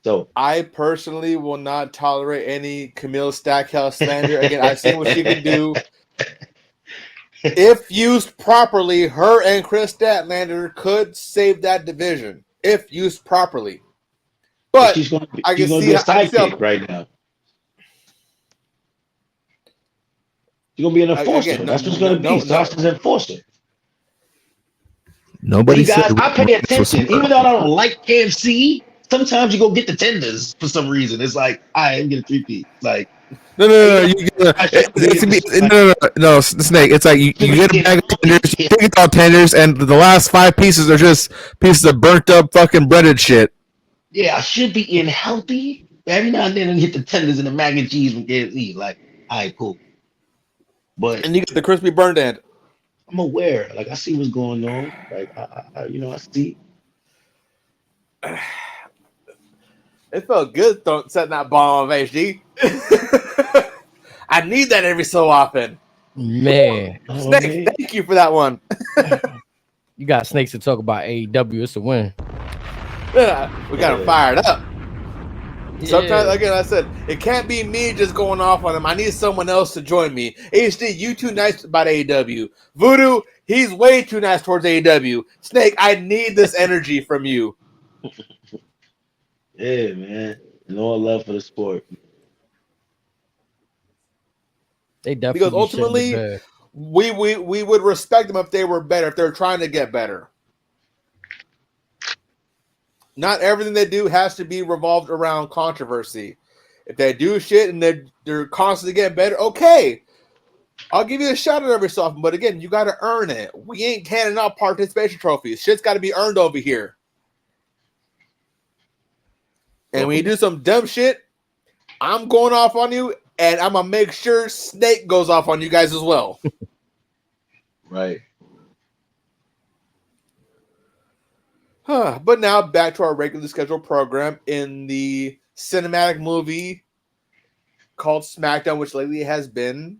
D: So
C: I personally will not tolerate any Camille Stackhouse slander. Again, I've seen what she can do. If used properly, her and Chris Statlander could save that division if used properly. But
D: she's going to be,
C: I can see
D: a sidekick right now. She's going to be an enforcer. That's what's going to be. Sasha's enforcer.
E: Nobody
D: guys, I pay attention. Even though I don't like KFC, sometimes you go get the tenders for some reason. It's like, I'm going to 3P. Like,
E: no, Snake. It's like you get a bag of tenders, you think it's all tenders, and the last 5 pieces are just pieces of burnt up fucking breaded shit.
D: Yeah, I should be eating healthy. Every now and then I get the tenders and the mac and cheese from KFC. Like, all right, cool. But
C: and you get the crispy burnt end.
D: I'm aware. Like, I see what's going on. Like, I see.
C: It felt good setting that bomb on HD. I need that every so often.
B: Man.
C: Snake, thank you for that one.
B: You got Snakes to talk about AEW. It's a win.
C: We got him fired up. Sometimes, again, I said, it can't be me just going off on him. I need someone else to join me. HD, you too nice about AEW. Voodoo, he's way too nice towards AEW. Snake, I need this energy from you.
D: Yeah, man. And all love for the sport.
B: They definitely
C: because ultimately, we would respect them if they were better, if they're trying to get better. Not everything they do has to be revolved around controversy. If they do shit and they're constantly getting better, okay. I'll give you a shout out every so often, but again, you got to earn it. We ain't handing out participation trophies. Shit's got to be earned over here. And when you do some dumb shit, I'm going off on you, and I'm going to make sure Snake goes off on you guys as well.
D: Right.
C: But now back to our regularly scheduled program in the cinematic movie called SmackDown, which lately has been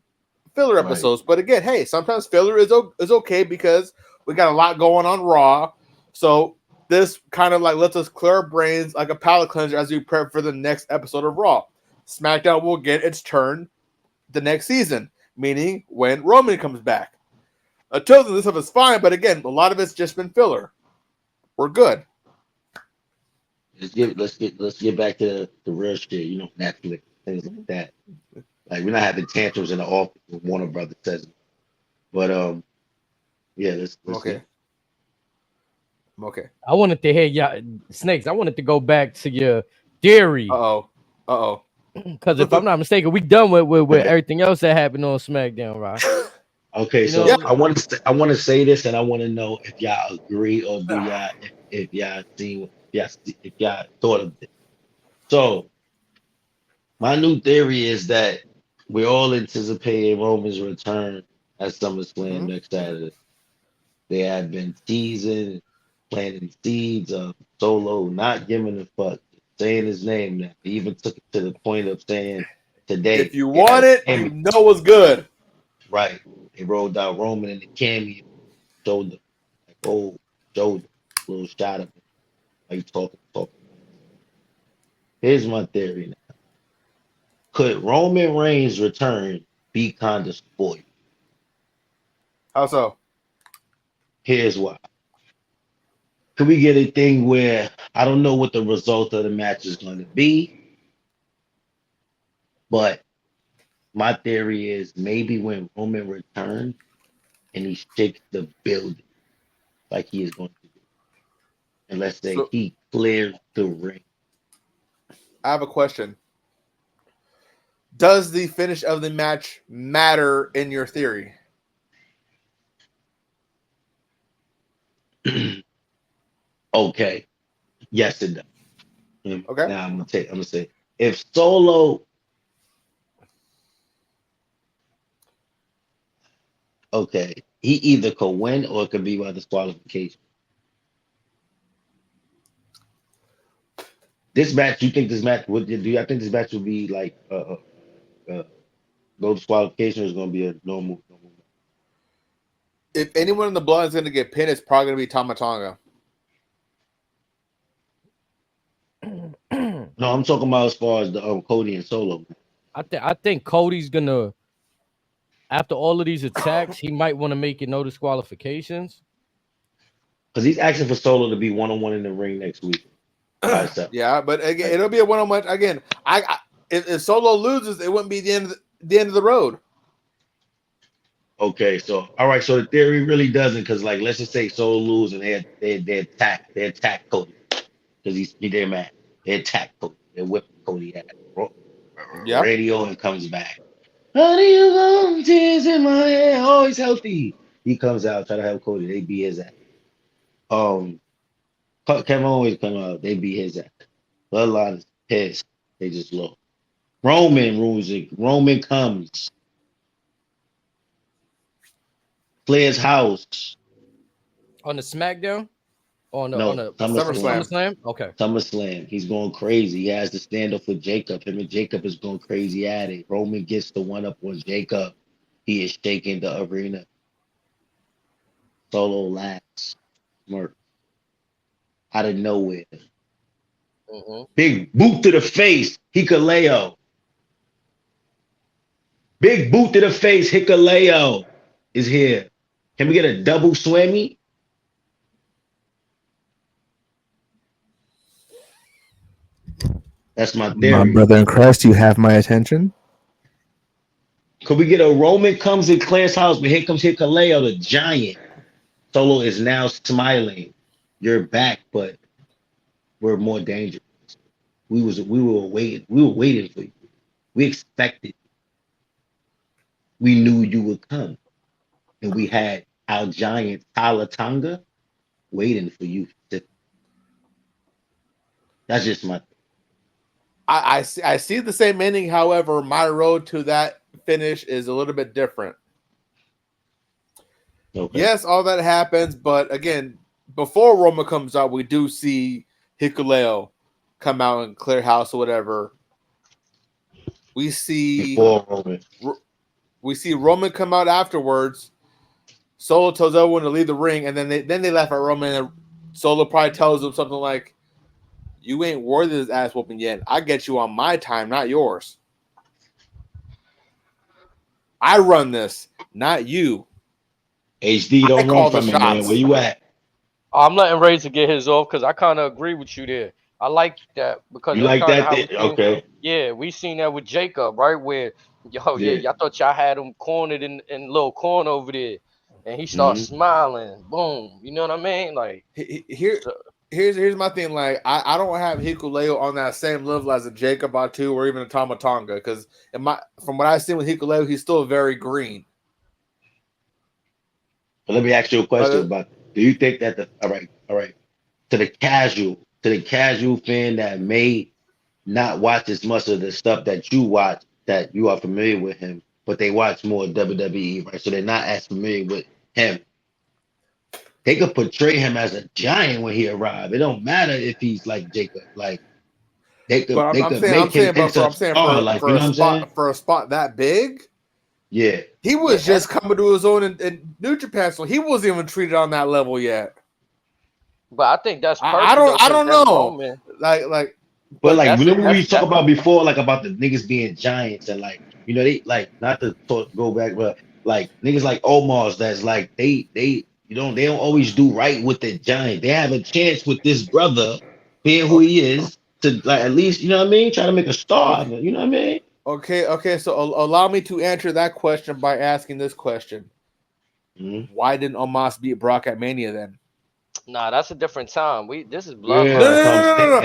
C: filler episodes. Right. But again, hey, sometimes filler is okay because we got a lot going on Raw. So this kind of like lets us clear our brains like a palate cleanser as we prep for the next episode of Raw. SmackDown will get its turn the next season, meaning when Roman comes back. Until then, this stuff is fine, but again, a lot of it's just been filler. We're good.
D: Let's get back to the real shit, Netflix, things like that. Like, we're not having tantrums in the office with Warner Brothers says. But yeah, let's
C: okay. Okay.
B: I wanted to hear y'all Snakes. I wanted to go back to your theory. Because if I'm not mistaken, we done with everything else that happened on SmackDown, right?
D: Okay, so I want to say this, and I want to know if y'all agree or do y'all if y'all seen if y'all thought of it. So my new theory is that we're all anticipating Roman's return at SummerSlam next Saturday. They have been teasing, planting seeds of Solo not giving a fuck, saying his name now. He even took it to the point of saying today,
C: if you want it, you know what's good.
D: Right. They rolled out Roman in the cameo, shoulder, like shoulder, little shot of it. Are you talking? Here's my theory now. Could Roman Reigns' return be kind of spoiled?
C: How so?
D: Here's why. Could we get a thing where I don't know what the result of the match is going to be, but my theory is maybe when Roman returns and he shakes the building like he is going to do, and let's say he clears the ring.
C: I have a question. Does the finish of the match matter in your theory?
D: Okay. Yes, it does.
C: Okay.
D: Now I'm gonna say if Solo. Okay. he either could win or it could be by disqualification. This match, you think this match would do? You, I think this match will be like no disqualification, or is going to be a normal.
C: If anyone in the blood is going to get pinned, it's probably going to be Tama Tonga.
D: No, I'm talking about as far as the Cody and Solo.
B: I think Cody's gonna, after all of these attacks, he might want to make it no disqualifications.
D: Because he's asking for Solo to be one-on-one in the ring next week.
C: Yeah, but again, it'll be a one-on-one. Again, if Solo loses, it wouldn't be the end of the road.
D: Okay, so all right, so the theory really doesn't, because like let's just say Solo lose and they attack Cody because he's their man. They attack Cody. They whip Cody at radio and comes back. How do you go? Tears in my head. Oh, he's healthy. He comes out, try to help Cody. They beat his ass. Kevin always come out. They beat his ass. Bloodline is pissed. They just lost. Roman rules it. Roman comes. Flair's house.
B: On the SmackDown? On the
C: SummerSlam.
B: Okay.
D: SummerSlam. He's going crazy. He has to stand up for Jacob. Him and Jacob is going crazy at it. Roman gets the one up on Jacob. He is shaking the arena. Solo laughs. Smirk. Out of nowhere. Big boot to the face. Hikuleo. Big boot to the face. Hikuleo is here. Can we get a double swimmy? That's my theory.
E: My brother in Christ, you have my attention.
D: Could we get a Roman comes in Claire's house, but here comes Hikuleo, the giant. Solo is now smiling. You're back, but we're more dangerous. We were waiting for you. We expected. We knew you would come. And we had our giant Tala Tonga waiting for you. That's just my.
C: I see the same ending. However, my road to that finish is a little bit different.
D: Okay.
C: Yes, all that happens, but again, before Roma comes out, we do see Hikuleo come out and clear house or whatever. We see Roman come out afterwards. Solo tells everyone to leave the ring, and then they laugh at Roman, and Solo probably tells him something like, "You ain't worthy of this ass whooping yet. I get you on my time, not yours. I run this, not you."
D: HD, don't run from me, man. Where you at?
B: I'm letting Razor get his off because I kind of agree with you there. I like that because
D: you like that. Okay.
B: Yeah, we seen that with Jacob, right? Where y'all thought y'all had him cornered in a little corner over there, and he starts smiling. Boom, you know what I mean? Like
C: here's my thing. Like I don't have Hikuleo on that same level as a Jacob Batu or even a Tama Tonga because from what I've seen with Hikuleo, he's still very green.
D: But let me ask you a question about. Do you think that all right, to the casual fan that may not watch as much of the stuff that you watch, that you are familiar with him, but they watch more WWE, right? So they're not as familiar with him. They could portray him as a giant when he arrived. It don't matter if he's like Jacob. Like they could make him into a star. Like, you know what I'm saying?
C: For a spot that big.
D: Yeah,
C: he was just coming to his own in New Japan, so he wasn't even treated on that level yet.
B: But I think that's perfect.
C: I don't know. Like,
D: but like remember we talked about before, like about the niggas being giants and like they like not to go back, but like niggas like Omar's that's like they don't always do right with the giant. They have a chance with this brother being who he is to like at least what I mean, try to make a star. You know what I mean?
C: Okay. So allow me to answer that question by asking this question: Why didn't Omos beat Brock at Mania then?
B: Nah, that's a different time. This is blood.
C: No.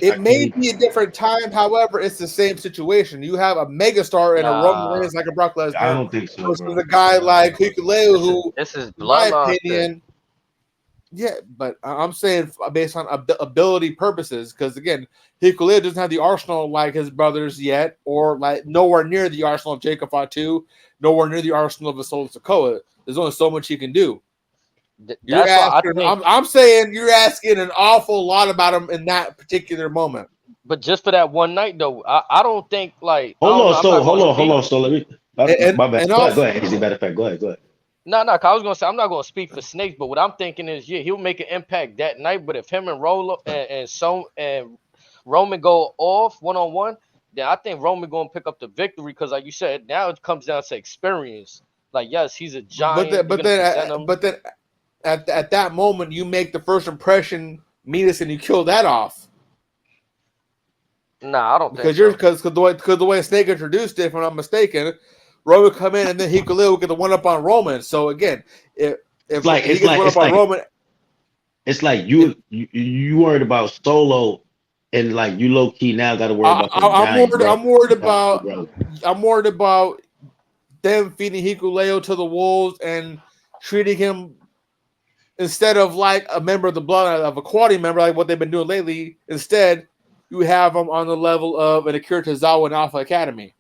C: It may be a different time. However, it's the same situation. You have a megastar and a Roman Reigns like a Brock Lesnar.
D: I don't think so.
C: Versus a guy like Hikuleo, who,
B: this is
C: in my opinion. Yeah, but I'm saying based on ability purposes, because again, Hikuleo doesn't have the arsenal like his brothers yet, or like nowhere near the arsenal of Jacob Fatu. nowhere near the arsenal of a Solo Sikoa. There's only so much he can do.
B: That's why I think.
C: I'm saying you're asking an awful lot about him in that particular moment.
B: But just for that one night, though, I don't think like.
D: Hold on. So let me. My bad. Go ahead. Easy. Matter of fact, go ahead.
B: No. I was gonna say I'm not gonna speak for Snakes, but what I'm thinking is, yeah, he'll make an impact that night. But if him and Roman go off 1-on-1, then I think Roman gonna pick up the victory because, like you said, now it comes down to experience. Like, yes, he's a giant.
C: But then at that moment, you make the first impression meanest and you kill that off.
B: Nah, I don't think
C: because the way Snake introduced it, if I'm not mistaken, Roman would come in and then Hikuleo would get the one up on Roman. So again, if he gets one up on Roman,
D: it's like you worried about Solo, and like you low key now got to worry about.
C: I'm worried about them feeding Hikuleo to the wolves and treating him instead of like a member of the bloodline, of a quality member, like what they've been doing lately. Instead, you have him on the level of an Akira Tozawa in Alpha Academy.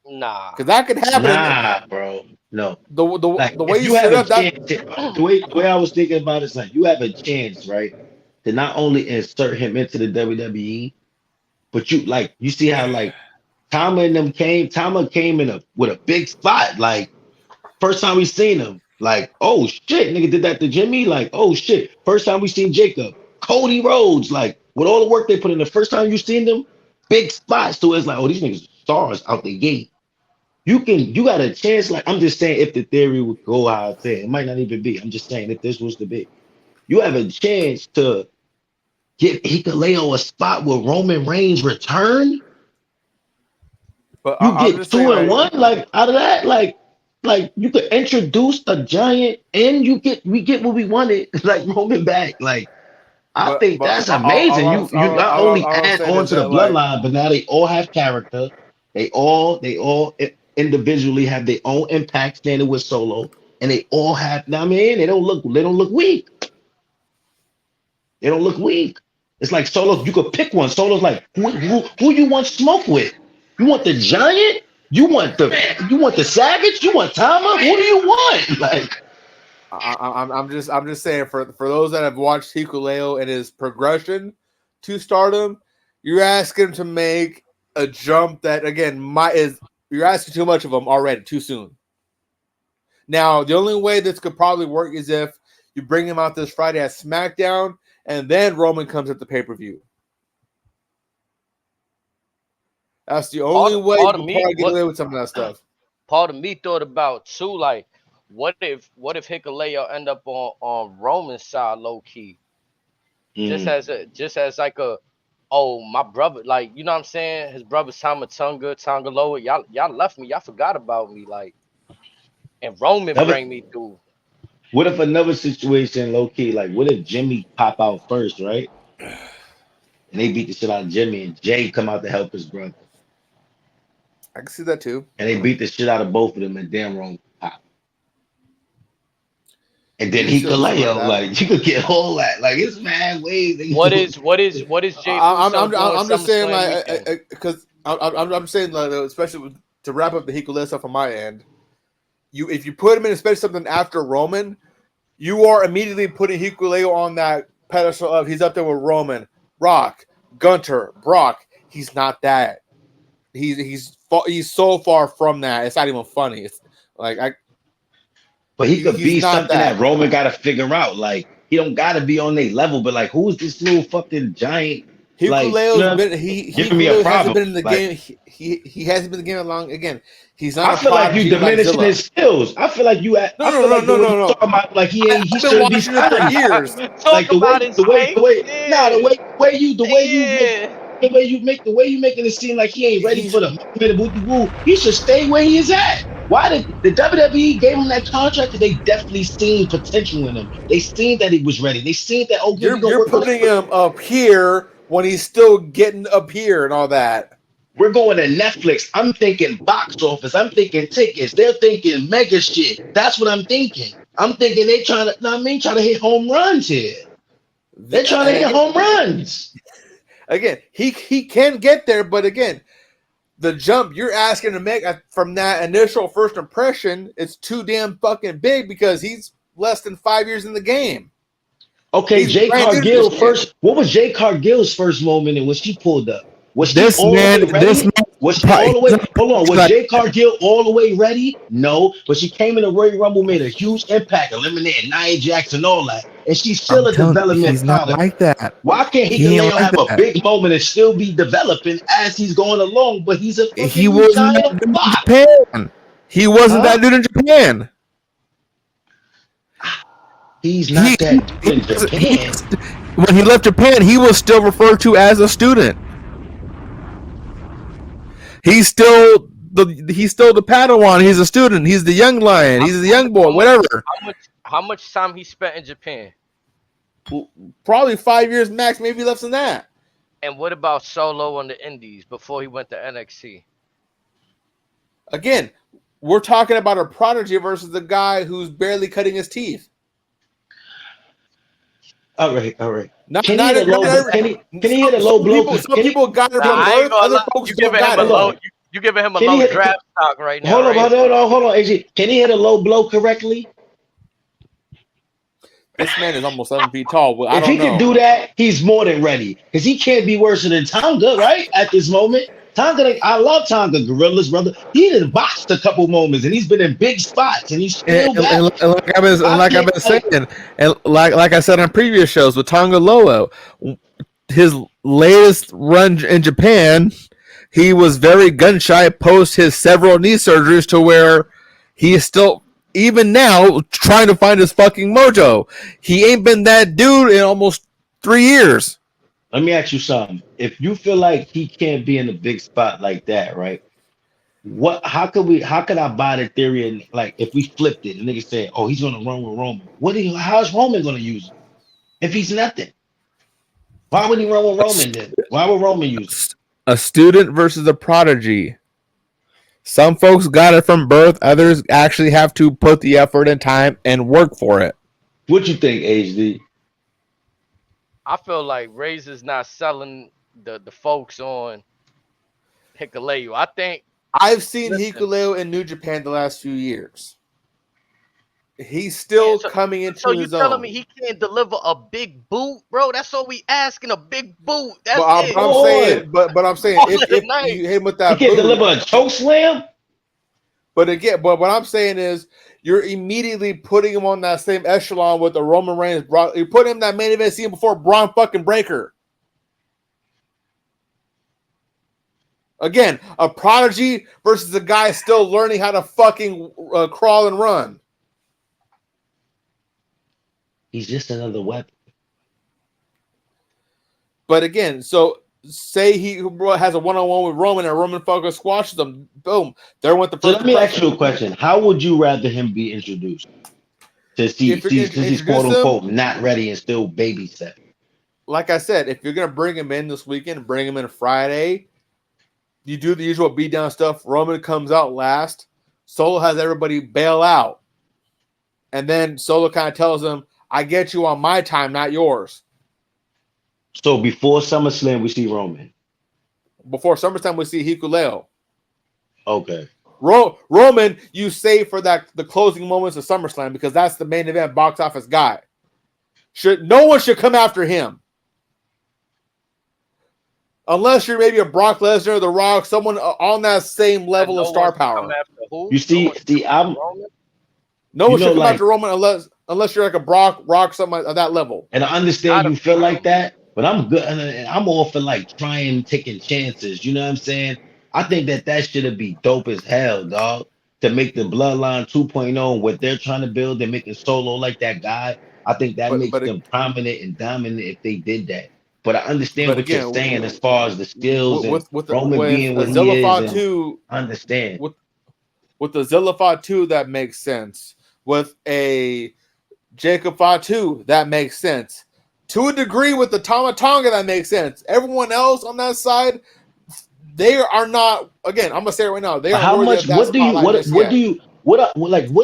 B: Nah,
C: because that could happen.
D: Nah, bro. No.
C: The way you set up
D: the way I was thinking about it is like you have a chance, right, to not only insert him into the WWE, but you see how like Tama and them came. Tama came with a big spot. Like first time we seen him, like oh shit, nigga did that to Jimmy. Like oh shit, first time we seen Jacob, Cody Rhodes. Like with all the work they put in, the first time you seen them, big spots. So it's like oh these niggas stars out the gate. You got a chance. Like I'm just saying, if the theory would go how I say, it might not even be. I'm just saying if this was to be, you have a chance to get Hikuleo a spot where Roman Reigns return.
C: But
D: you get 2-1, like out of that, like you could introduce a giant and we get what we wanted, like Roman back. Like I think that's amazing. You not only add on to the bloodline, but now they all have character. They all individually have their own impact standing with Solo, and they all have. I mean, they don't look weak. They don't look weak. It's like Solo. You could pick one. Solo's like who you want smoke with? You want the giant? You want the savage? You want Tama? Who do you want? Like,
C: I'm just saying for those that have watched Hikuleo and his progression to stardom, you're asking him to make a jump that again you're asking too much of him already too soon. Now the only way this could probably work is if you bring him out this Friday at SmackDown and then Roman comes at the pay-per-view. That's the only way you can probably get away with some of that stuff.
B: Part of me thought about too, like, what if Hikuleo end up on Roman's side low key, just as like a my brother, like you know what I'm saying, his brother's Tonga Loa, y'all left me, y'all forgot about me, like, and Roman bring me through.
D: What if another situation low key, like what if Jimmy pop out first, right? And they beat the shit out of Jimmy and Jay come out to help his brother.
C: I can see that too.
D: And they beat the shit out of both of them and damn Roman pop. And then Hikuleo, like you could get all that. Like it's mad ways.
B: What is Jay?
C: I'm just saying, like, because I'm saying, like, especially to wrap up the Hikuleo stuff on my end. If you put him in, especially something after Roman, you are immediately putting Hikuleo on that pedestal of he's up there with Roman, Rock, Gunter, Brock. He's not that. He's so far from that. It's not even funny. It's like
D: But he could be something that Roman got to figure out. Like he don't got to be on their level. But like, who's this little fucking giant?
C: Hikuleo's been
D: giving me a problem.
C: Hasn't been in the game. He hasn't been in the game long. Again, he's not.
D: I feel like you diminishing his skills. I feel like you. No. Talking about like he shouldn't be
C: for years.
D: Like the way you making it seem like he ain't ready for the he should stay where he is at. Why did the WWE gave him that contract? Because they definitely seen potential in him. They seen that he was ready. They seen that. Oh,
C: you're putting him up here when he's still getting up here and all that.
D: We're going to Netflix. I'm thinking box office. I'm thinking tickets. They're thinking mega shit. That's what I'm thinking. I'm thinking they trying to hit home runs here. They're trying to hit home runs.
C: Again, he can get there, but again, the jump you're asking to make from that initial first impression is too damn fucking big because he's less than 5 years in the game.
D: Okay,
C: He's
D: Jay
C: brand new to
D: Cargill
C: this shit.
D: first. What was Jay Cargill's first moment and when she pulled up? Was she
E: This
D: all
E: man,
D: the way
E: this
D: ready?
E: man,
D: Was she all the way? Hold on. Was
E: like,
D: Jay Cargill all the way ready? No. But she came in the Royal Rumble, made a huge impact, eliminated Nia Jax and all that. And she's still
E: I'm
D: a
E: telling you,
D: development
E: he's not
D: product.
E: like that.
D: Why can't
E: He ain't
D: Hikuleo
E: like
D: have a
E: that.
D: big moment and still be developing as he's going along? But he's a
E: He
D: fucking
E: wasn't that
D: giant
E: dude in
D: box.
E: Japan. He wasn't
D: Huh?
E: that dude in Japan.
D: He's not that dude in Japan.
E: When he left Japan, he was still referred to as a student. He's still the Padawan. He's a student. He's the young lion. He's the young boy. Whatever.
B: How much time he spent in Japan?
C: Probably 5 years max, maybe less than that.
B: And what about Solo on the Indies before he went to NXT?
C: Again, we're talking about a prodigy versus the guy who's barely cutting his teeth.
D: All right. Can he
C: Not
D: hit a low? Can he hit a low blow?
C: Some people got it from
B: I ain't
C: birth.
B: gonna
C: Other
B: lie.
C: folks
B: You
C: don't
B: giving him
C: got
B: a
C: it.
B: low. You giving him a
D: Can he
B: low
D: hit-
B: draft stock right now.
D: Hold on,
B: right?
D: hold on, AJ. Can he hit a low blow correctly?
C: This man is almost 7 feet tall. Well, I
D: If
C: don't
D: he
C: know.
D: can do that, he's more than ready. Because he can't be worse than Tonga, right? At this moment. Tonga, I love Tonga Gorillas, brother. He done boxed a couple moments and he's been in big spots and he's still back.
E: And like I've been saying, and like I said on previous shows with Tonga Loa, his latest run in Japan, he was very gun shy post his several knee surgeries to where he is still, even now, trying to find his fucking mojo. He ain't been that dude in almost 3 years.
D: Let me ask you something. If you feel like he can't be in a big spot like that, right? How could I buy the theory and like if we flipped it and niggas said, oh, he's gonna run with Roman. How's Roman gonna use him? If he's nothing? Why would he run with Roman then? Why would Roman use him?
E: A student versus a prodigy. Some folks got it from birth. Others actually have to put the effort and time and work for it.
D: What you think, HD?
B: I feel like Razor's not selling the folks on Hikuleo. I think
C: I've seen Hikuleo in New Japan the last few years. He's still coming into
B: so
C: his
B: you
C: own.
B: telling me he can't deliver a big boot, bro? That's all we asking, a big boot. That's
C: But
B: it.
C: I'm saying, if you hit him with that,
D: He can't
C: boot,
D: deliver a choke slam.
C: But what I'm saying is, you're immediately putting him on that same echelon with the Roman Reigns. You put him in that main event scene before Braun fucking Breaker. Again, a prodigy versus a guy still learning how to fucking crawl and run.
D: He's just another weapon.
C: But again, so say he has a one-on-one with Roman and Roman fucking squashes him. Boom. There went the
D: So
C: first
D: let me ask
C: impression.
D: you a question. How would you rather him be introduced? Since he's quote unquote not ready and still babysitting.
C: Like I said, if you're gonna bring him in this weekend, bring him in Friday. You do the usual beatdown stuff. Roman comes out last. Solo has everybody bail out. And then Solo kind of tells him, I get you on my time, not yours.
D: So before SummerSlam, we see Roman.
C: Before SummerSlam, we see Hikuleo.
D: Okay.
C: Roman, you save for the closing moments of SummerSlam because that's the main event box office guy. No one should come after him. Unless you're maybe a Brock Lesnar, The Rock, someone on that same level of star power.
D: You see,
C: no one should come after Roman unless you're like a Brock, something at that level.
D: And I understand you feel like that, but I'm good. And I'm all for like taking chances. You know what I'm saying? I think that should be dope as hell, dog. To make the Bloodline 2.0 and what they're trying to build and make it Solo like that guy. I think that makes them prominent and dominant if they did that. But I understand what you're saying as far as the skills with Roman being what he is.
C: 2,
D: understand.
C: With the Zilla Fatu, that makes sense. With a Jacob Fatu, that makes sense. To a degree, with the Tama Tonga, that makes sense. Everyone else on that side, they are not. Again, I'm gonna say it right now. They are.
D: How much? What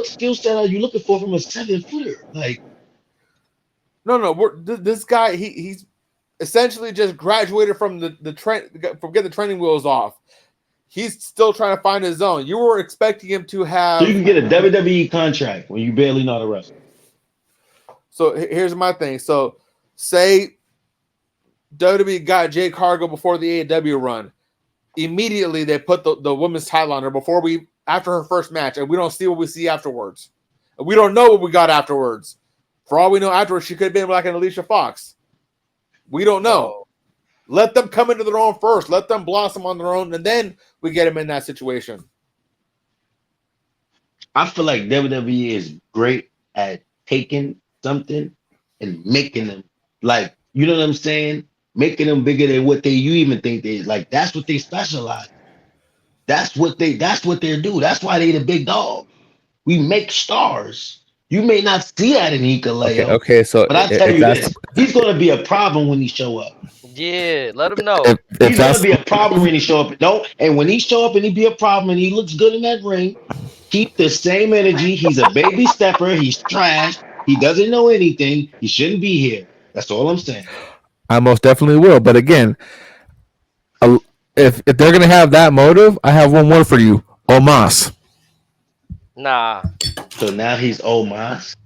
D: skill set are you looking for from a 7-footer? Like,
C: no. This guy, he's essentially just graduated from from getting the training wheels off. He's still trying to find his zone. You were expecting him to have.
D: So you can get a WWE contract when you barely know how to wrestle.
C: So here's my thing. So say WWE got Jade Cargill before the AEW run. Immediately they put the women's title on her after her first match, and we don't see what we see afterwards. And we don't know what we got afterwards. For all we know, afterwards she could have been like an Alicia Fox. We don't know. Let them come into their own first. Let them blossom on their own, and then we get them in that situation.
D: I feel like WWE is great at taking something and making them like, you know what I'm saying? Making them bigger than what you even think they like. That's what they specialize. That's what they do. That's why they the big dog. We make stars. You may not see that in Hikuleo.
E: Okay, so
D: but I tell you this, he's gonna be a problem when he show up.
B: Yeah, let him know.
D: He's gonna be a problem when he show up. And when he show up and he be a problem and he looks good in that ring, keep the same energy. He's a baby stepper. He's trash. He doesn't know anything. He shouldn't be here. That's all I'm saying.
E: I most definitely will. But again, if they're gonna have that motive, I have one word for you: Omos.
B: Nah.
D: So now he's Omos.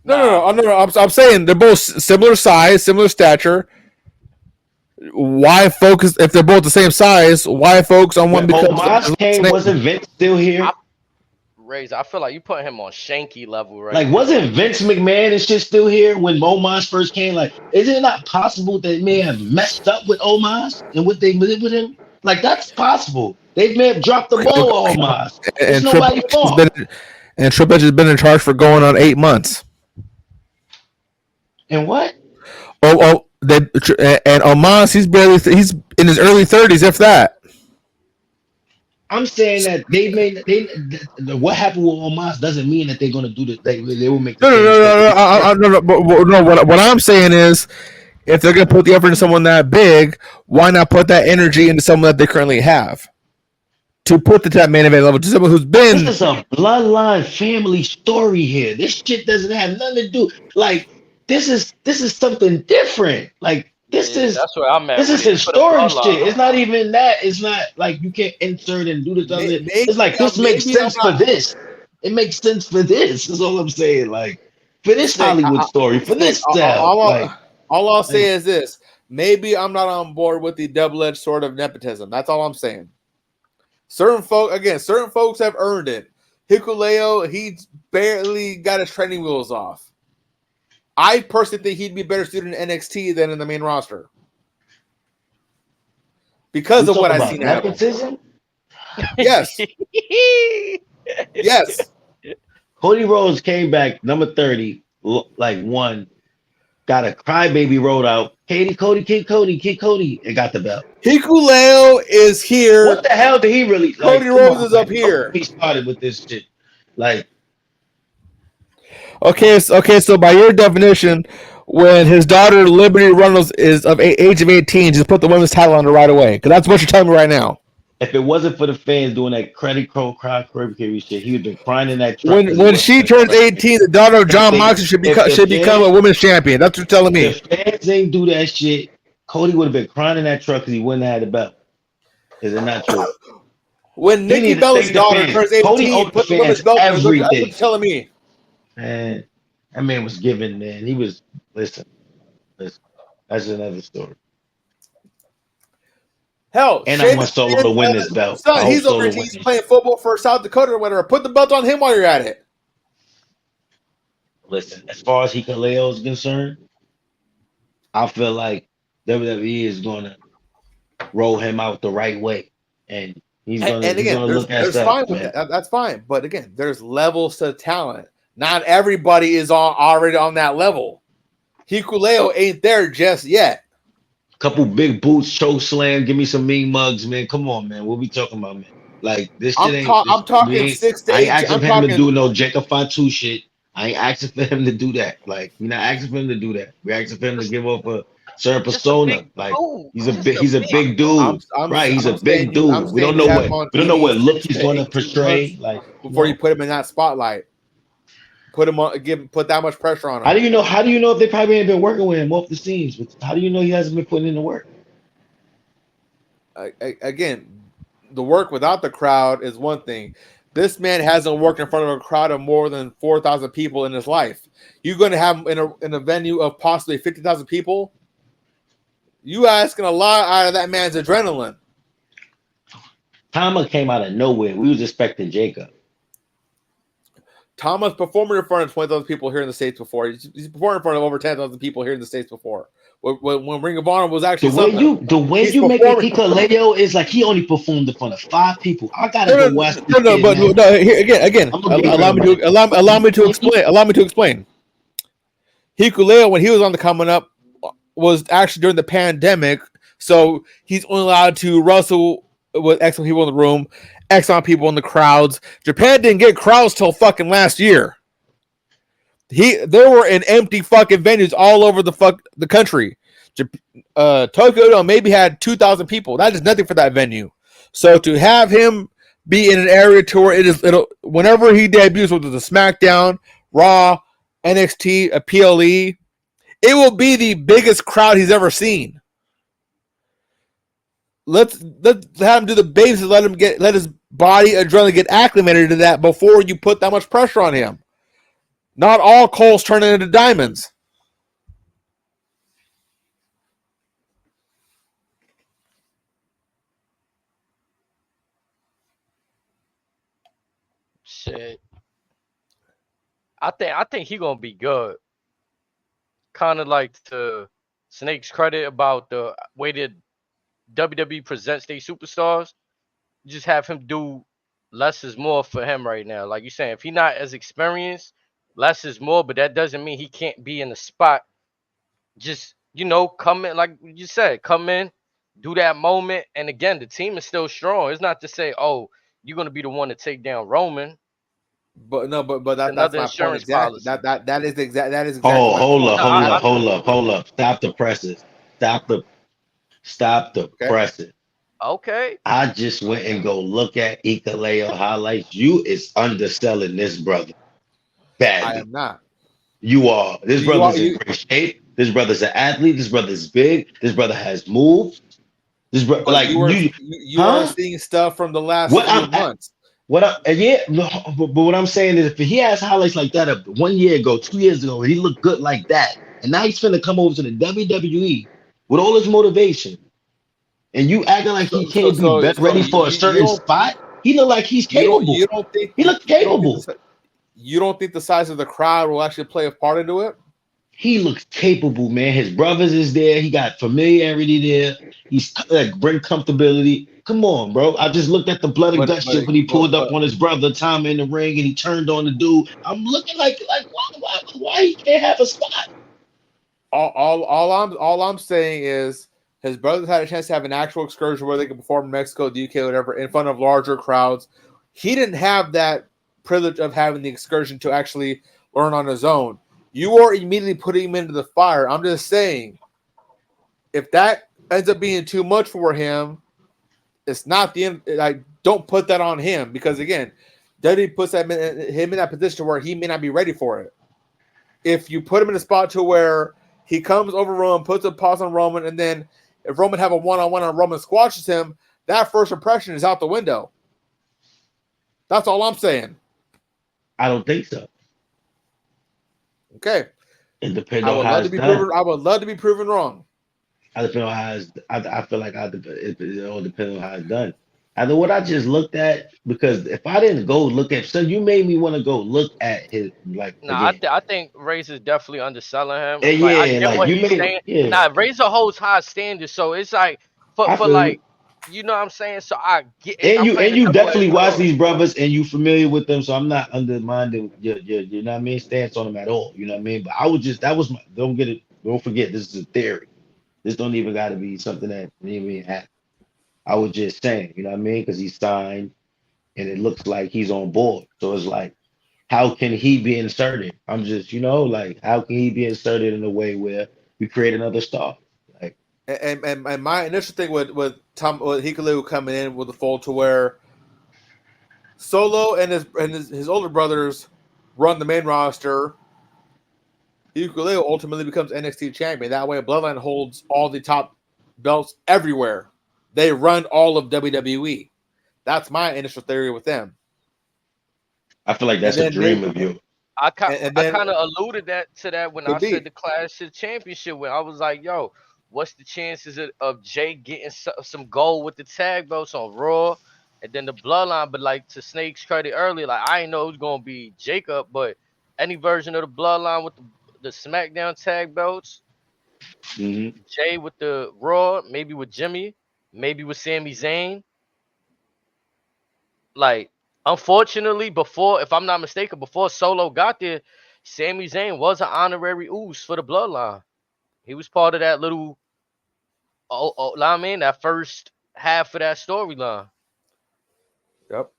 C: No.
E: I'm saying they're both similar size, similar stature. Why focus if they're both the same size? Why focus on one? Because
D: Omos came, wasn't Vince still here?
B: I feel like you put him on Shanky level, right?
D: Like, wasn't Vince McMahon and shit still here when Omos first came? Like, is it not possible that they may have messed up with Omos and what they did with him? Like, that's possible. They may have dropped the ball on Omos. It's nobody's fault.
E: And Triple H has been in charge for going on 8 months.
D: And what?
E: And Omos, he's in his early 30s, if that.
D: I'm saying that what happened with Omos doesn't mean that they're going to do this. They will make the
E: No. What I'm saying is, if they're going to put the effort into someone that big, why not put that energy into someone that they currently have? To put the main event level to someone who's been.
D: This is a bloodline family story here. This shit doesn't have nothing to do. Like, this is something different. Like, that's where I'm at. This is historic shit. It's not even that. It's not like you can't insert and do this. It's like this makes sense for this. It makes sense for this. Is all I'm saying. Like, for this Hollywood story, for this style.
C: All I'll say is this: maybe I'm not on board with the double-edged sword of nepotism. That's all I'm saying. Certain folks have earned it. Hikuleo, he barely got his training wheels off. I personally think he'd be better suited in NXT than in the main roster. Because of what I've seen happen. Yes. Yes.
D: Cody Rhodes came back, number 30, like one, got a crybaby rolled out. Kid Cody, and got the belt.
C: Hikuleo is here.
D: What the hell did he really?
C: Cody Rhodes is up here.
D: He started with this shit. Like,
E: Okay, so by your definition, when his daughter Liberty Runnels is of age of 18, just put the women's title on her right away. Because that's what you're telling me right now.
D: If it wasn't for the fans doing that credit cry shit, he would have been crying in that truck.
E: When she turns 18, the daughter of John Moxley should become a women's champion. That's what you're telling me.
D: If fans ain't do that shit, Cody would have been crying in that truck because he wouldn't have had the belt. Is it not true?
C: When Nikki Bella's daughter turns 18, put the women's belt on her. That's what you're telling me.
D: Man, that man was giving, man. He was, listen. That's another story.
C: Hell,
D: and I want Solo to win this belt.
C: He's over here. He's playing football for South Dakota or whatever. Put the belt on him while you're at it.
D: Listen, as far as Hikuleo is concerned, I feel like WWE is going to roll him out the right way. And he's going to look at
C: stuff. That's fine. But again, there's levels to talent. Not everybody is already on that level. Hikuleo ain't there just yet.
D: Couple big boots, choke slam, give me some mean mugs, man. Come on, man. What we talking about, man? Like, this shit ain't. I'm talking 6 to 8. I ain't asking for him to do no Jacob Fatu shit. I ain't asking for him to do that. Like, we're not asking for him to do that. We're asking for him to give up a certain persona. Like, he's a big dude. Right, he's a big dude. We don't know what look he's gonna portray. Like,
C: before you put him in that spotlight. Put him on, put that much pressure on him.
D: How do you know if they probably ain't been working with him off the scenes? How do you know he hasn't been putting in the work?
C: Again, the work without the crowd is one thing. This man hasn't worked in front of a crowd of more than 4,000 people in his life. You're going to have him in a venue of possibly 50,000 people. You asking a lot out of that man's adrenaline.
D: Tama came out of nowhere. We was expecting Jacob.
C: Thomas performed in front of 20,000 people here in the States before. He's performed in front of over 10,000 people here in the States before. When Ring of Honor was actually
D: the way you make it Hikuleo is like he only performed in front of 5 people. I gotta go watch this.
C: Here again. Allow me to explain. Hikuleo, when he was on the coming up, was actually during the pandemic, so he's only allowed to wrestle with X amount of people in the room, X amount of people in the crowds. Japan didn't get crowds till fucking last year. There were in empty fucking venues all over the country. Tokyo maybe had 2,000 people. That is nothing for that venue. So to have him be in an area to where whenever he debuts, whether it's a SmackDown, Raw, NXT, a PLE, it will be the biggest crowd he's ever seen. Let's have him do the basics. Let his body adrenaline get acclimated to that before you put that much pressure on him. Not all coals turn into diamonds.
B: Shit. I think he gonna be good. Kind of like to Snake's credit about the way that WWE presents their superstars. Just have him do less is more for him right now. Like you saying, if he's not as experienced, less is more, but that doesn't mean he can't be in the spot. Just, come in, like you said, come in, do that moment. And again, the team is still strong. It's not to say, oh, you're going to be the one to take down Roman.
C: But that's my point exactly. That is exactly.
D: Oh, hold up. Stop the presses. Stop the presses.
B: Okay.
D: I just went and go look at Hikuleo highlights. You is underselling this brother badly.
C: I am not.
D: You are. This brother's in great shape. This brother's an athlete. This brother's big. This brother has moves. This brother, like
C: you are seeing stuff from the last few months.
D: But what I'm saying is, if he has highlights like that 1 year ago, 2 years ago, he looked good like that, and now he's finna come over to the WWE with all his motivation, and you acting like he can't be ready for a certain spot. He look like he's capable.
C: You don't think
D: he looks capable?
C: You don't think the size of the crowd will actually play a part into it?
D: He looks capable, man. His brothers is there. He got familiarity there. He's like bring comfortability. Come on, bro. I just looked at the blood and guts shit when he pulled up on his brother Tom in the ring and he turned on the dude. I'm looking like why he can't have a spot?
C: All I'm saying is his brothers had a chance to have an actual excursion where they could perform in Mexico, the UK, whatever, in front of larger crowds. He didn't have that privilege of having the excursion to actually learn on his own. You are immediately putting him into the fire. I'm just saying, if that ends up being too much for him, it's not the end. Like, don't put that on him because again, WWE puts him in that position where he may not be ready for it. If you put him in a spot to where he comes over Roman, puts a pause on Roman, and then if Roman have a one-on-one and Roman squashes him, that first impression is out the window. That's all I'm saying.
D: I don't think so.
C: Okay.
D: It depends on how it's done.
C: I would love to be proven wrong.
D: I feel like it all depends on how it's done. Either what I just looked at, because if I didn't go look at, so you made me want to go look at his like.
B: Nah, I think Razor's definitely underselling him.
D: And
B: Nah, Razor holds high standards, so it's like for like. You know what I'm saying? So I get it.
D: And you definitely watch these brothers and you familiar with them, so I'm not undermining your you know what I mean, stance on them at all. You know what I mean? But I was just don't forget this is a theory. This don't even gotta be something that even happened. I was just saying, you know what I mean? Because he's signed and it looks like he's on board. So it's like, how can he be inserted? I'm just, how can he be inserted in a way where we create another star?
C: And my initial thing with Hikuleo coming in with the fold to where Solo and his older brothers run the main roster. Hikuleo ultimately becomes NXT champion. That way, Bloodline holds all the top belts everywhere. They run all of WWE. That's my initial theory with them.
D: I feel like that's a dream of yours.
B: I kind
C: then
B: of alluded to that when I
C: could be.
B: said the Clash of Championship, when I was like, yo, what's the chances of Jay getting some gold with the tag belts on Raw and then the Bloodline? But like, to Snake's credit earlier, like, I didn't know it was gonna be Jacob, but any version of the Bloodline with the SmackDown tag belts, Jay with the Raw, maybe with Jimmy, maybe with Sami Zayn. Like, unfortunately, before, if I'm not mistaken, before Solo got there, Sami Zayn was an honorary Uso for the Bloodline. He was part of that little, I mean, that first half of that storyline.
C: Yep.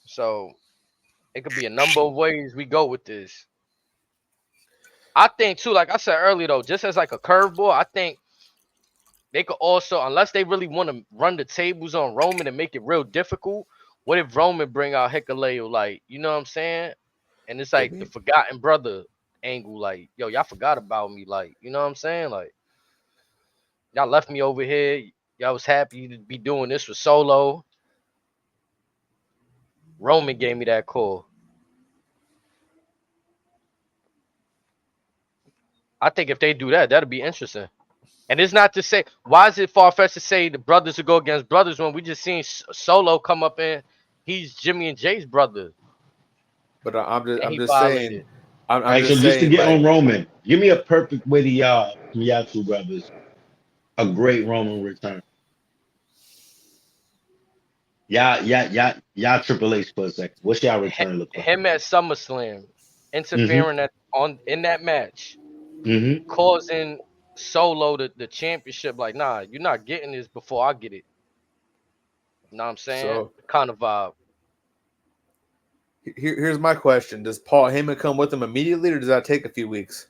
B: So it could be a number of ways we go with this. I think too, like I said earlier, though, just as like a curveball, I think they could also, unless they really want to run the tables on Roman and make it real difficult, what if Roman bring out Hikuleo, like, you know what I'm saying? And it's like the forgotten brother angle, like, yo, y'all forgot about me, like, you know what I'm saying? Like, y'all left me over here. Y'all was happy to be doing this with Solo. Roman gave me that call. I think if they do that, that'll be interesting. And it's not to say, why is it far-fetched to say the brothers will go against brothers when we just seen Solo come up in, he's Jimmy and Jay's brother.
C: But I'm just saying. I'm
D: just to get on Roman, give me a perfect way to y'all two brothers, a great Roman return. Y'all Triple H for a second. What's y'all return look like?
B: Him at SummerSlam, interfering in that match, causing Solo the championship. Like, nah, you're not getting this before I get it. You know what I'm saying? So, kind of vibe.
C: Here's my question: does Paul Heyman come with him immediately, or does that take a few weeks?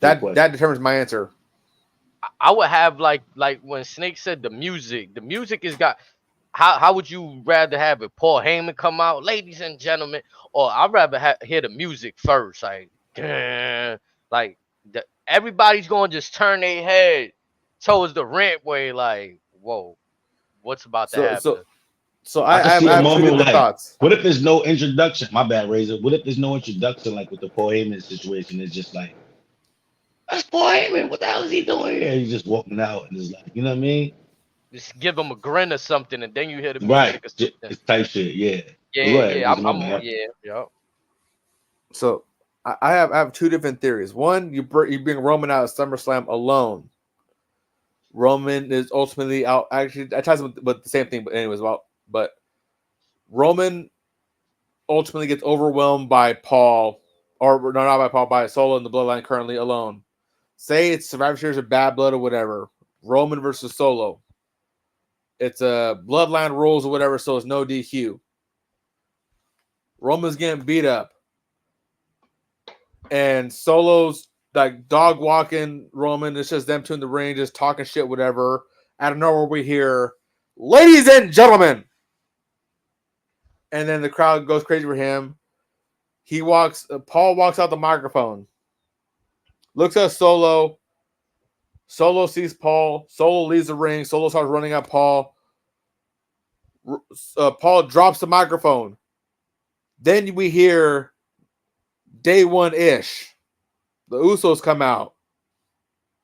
C: That determines my answer.
B: I would have like when Snake said the music is got. How would you rather have it? Paul Heyman come out, ladies and gentlemen, or I'd rather hear the music first, like everybody's gonna just turn their head towards the rampway, like, whoa, what's about to happen?
C: So I have two different thoughts.
D: What if there's no introduction? My bad, Razor. What if there's no introduction, like with the Paul Heyman situation? It's just like, that's Paul Heyman. What the hell is he doing here? He's just walking out and it's like, you know what I mean?
B: Just give him a grin or something, and then you hear the
D: music. Right, it's type shit. Yeah.
B: Yeah.
C: So I have two different theories. One, you bring Roman out of SummerSlam alone. Roman is ultimately out. Actually, I ties with the same thing, but anyways, but Roman ultimately gets overwhelmed by Paul, or not by Paul, by Solo in the Bloodline currently alone. Say it's Survivor Series or Bad Blood or whatever. Roman versus Solo. It's a Bloodline rules or whatever, so it's no DQ. Roman's getting beat up. And Solo's like dog walking Roman. It's just them two in the ring, just talking shit, whatever. Out of nowhere, we hear, ladies and gentlemen. And then the crowd goes crazy for him. Paul walks out the microphone. Looks at Solo. Solo sees Paul. Solo leaves the ring. Solo starts running at Paul. Paul drops the microphone. Then we hear day one-ish. The Usos come out.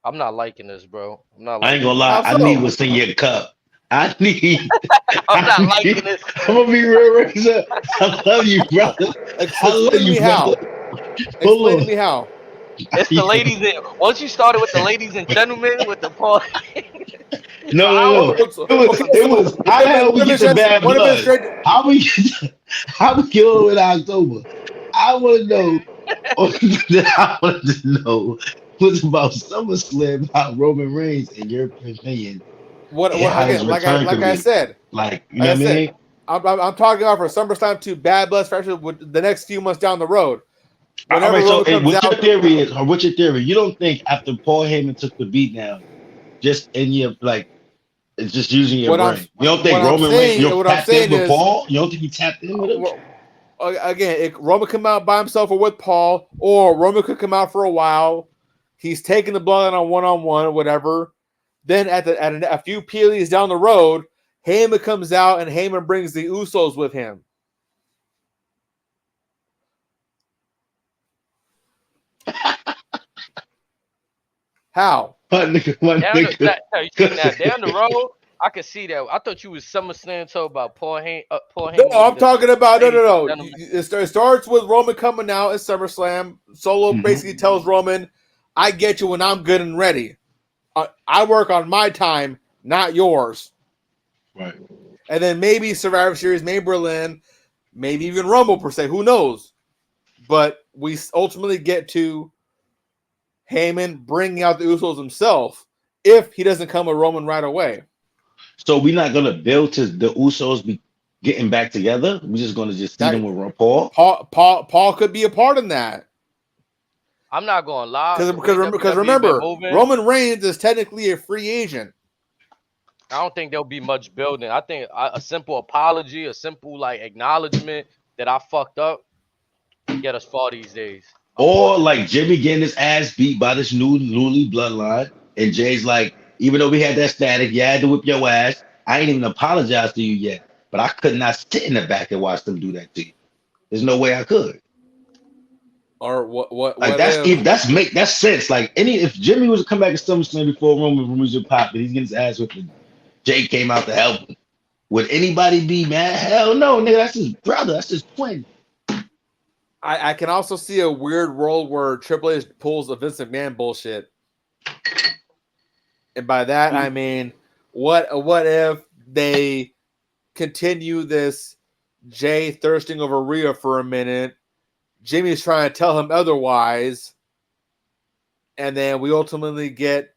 B: I'm not liking this, bro.
D: I ain't gonna lie. I need what's in your cup. I'm
B: not liking this.
D: I'm gonna be real. I love you, brother.
C: Explain to me how.
B: It's the ladies. Once you started with the ladies and gentlemen with the Paul.
D: No. It was. How we get the bad blood? How we get over in October? I want to know. I wanted to know what's about SummerSlam, how Roman Reigns, in your opinion.
C: Like I said,
D: like, you know what I mean?
C: I'm talking about for SummerSlam to Bad Blood special with the next few months down the road.
D: Whenever what's your theory? You don't think after Paul Heyman took the beat down, just in your like, it's just using your brain. You don't think Roman Reigns tapped in with Paul? You don't think he tapped in with him?
C: Again, Roman come out by himself or with Paul, or Roman could come out for a while. He's taking the bloodline on one-on-one or whatever. Then at a few PLEs down the road, Heyman comes out and Heyman brings the Usos with him. How?
D: My nigga.
B: Down the road, I could see that. I thought you was SummerSlam talking about Paul Heyman.
C: No, I'm talking about no. It starts with Roman coming out at SummerSlam. Solo basically tells Roman, "I get you when I'm good and ready. I work on my time, not yours."
D: Right.
C: And then maybe Survivor Series, maybe Berlin, maybe even Rumble per se. Who knows? But we ultimately get to Heyman bringing out the Usos himself if he doesn't come with Roman right away.
D: So we're not gonna build to the Usos be getting back together. We're just gonna just see them with Paul.
C: Paul could be a part in that.
B: I'm not gonna lie.
C: Because remember, Roman Reigns is technically a free agent.
B: I don't think there'll be much building. I think a simple apology, a simple like acknowledgement that I fucked up, get us far these days.
D: Or like Jimmy getting his ass beat by this newly bloodline, and Jay's like, even though we had that static, you had to whip your ass. I ain't even apologized to you yet, but I could not sit in the back and watch them do that to you. There's no way I could.
C: Or what?
D: Like that's sense. Like if Jimmy was to come back at SummerSlam before Roman was your pop, and he's getting his ass whipped, and Jay came out to help him, would anybody be mad? Hell no, nigga. That's his brother. That's his twin.
C: I can also see a weird world where Triple H pulls the Vince McMahon bullshit. And by that, I mean, what if they continue this Jay thirsting over Rhea for a minute, Jimmy's trying to tell him otherwise, and then we ultimately get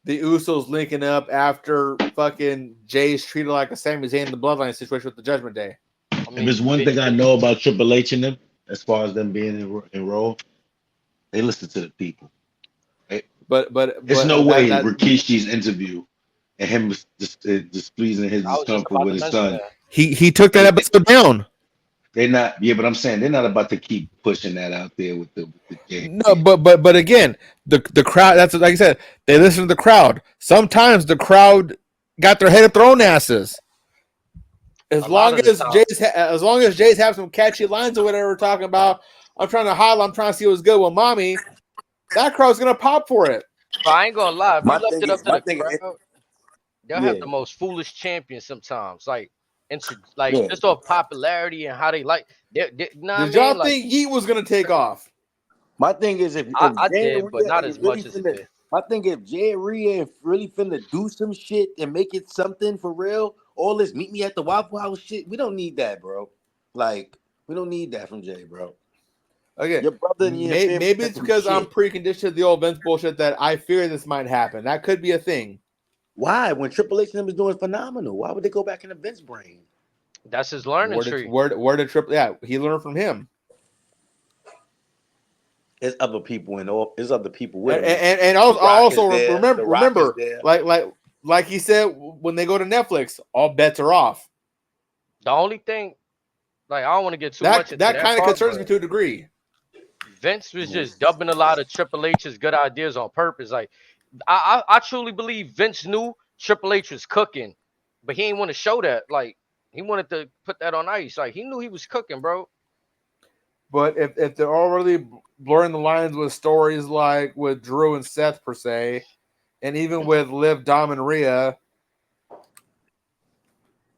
C: the Usos linking up after fucking Jay's treated like a Sami Zayn in the Bloodline situation with the Judgment Day.
D: If there's one thing I know about Triple H and them, as far as them being in Raw, they listen to the people. Right?
C: But
D: there's no way Rikishi's interview and him displeasing his discomfort with his son.
E: He took that episode down.
D: They're not, yeah, but I'm saying they're not about to keep pushing that out there with the game.
E: No, but again, the crowd. That's like I said. They listen to the crowd. Sometimes the crowd got their head up their own asses. As long as Jay's have some catchy lines or whatever we're talking about, I'm trying to holler, I'm trying to see what's good with mommy. That crowd's gonna pop for it.
B: But I ain't gonna lie. If you left it up to the crowd, they'll have the most foolish champions sometimes. Like, just off popularity and how they like. Did
C: y'all think he was gonna take off?
F: My thing is, if
B: I did, but not as much as it did.
F: I think if Jay and Rhea really finna do some shit and make it something for real, all this meet me at the Waffle House shit, we don't need that, bro. Like, we don't need that from Jay, bro.
C: Okay,
F: your brother and your
C: maybe it's because I'm preconditioned to the old Vince bullshit that I fear this might happen. That could be a thing.
F: Why? When Triple H and them is doing phenomenal, why would they go back in the Vince brain?
B: That's his learning tree.
C: Where did Triple? Yeah, he learned from him.
F: There's other people in all. There's other people with him.
C: And also remember, like he said, when they go to Netflix, all bets are off.
B: The only thing, like, I don't want to get too much into
C: that kind of concerns me to a degree.
B: Vince was just dubbing a lot of Triple H's good ideas on purpose. Like, I truly believe Vince knew Triple H was cooking, but he didn't want to show that. Like, he wanted to put that on ice. Like, he knew he was cooking, bro.
C: But if they're already blurring the lines with stories like with Drew and Seth per se, and even with Liv, Dom, and Rhea,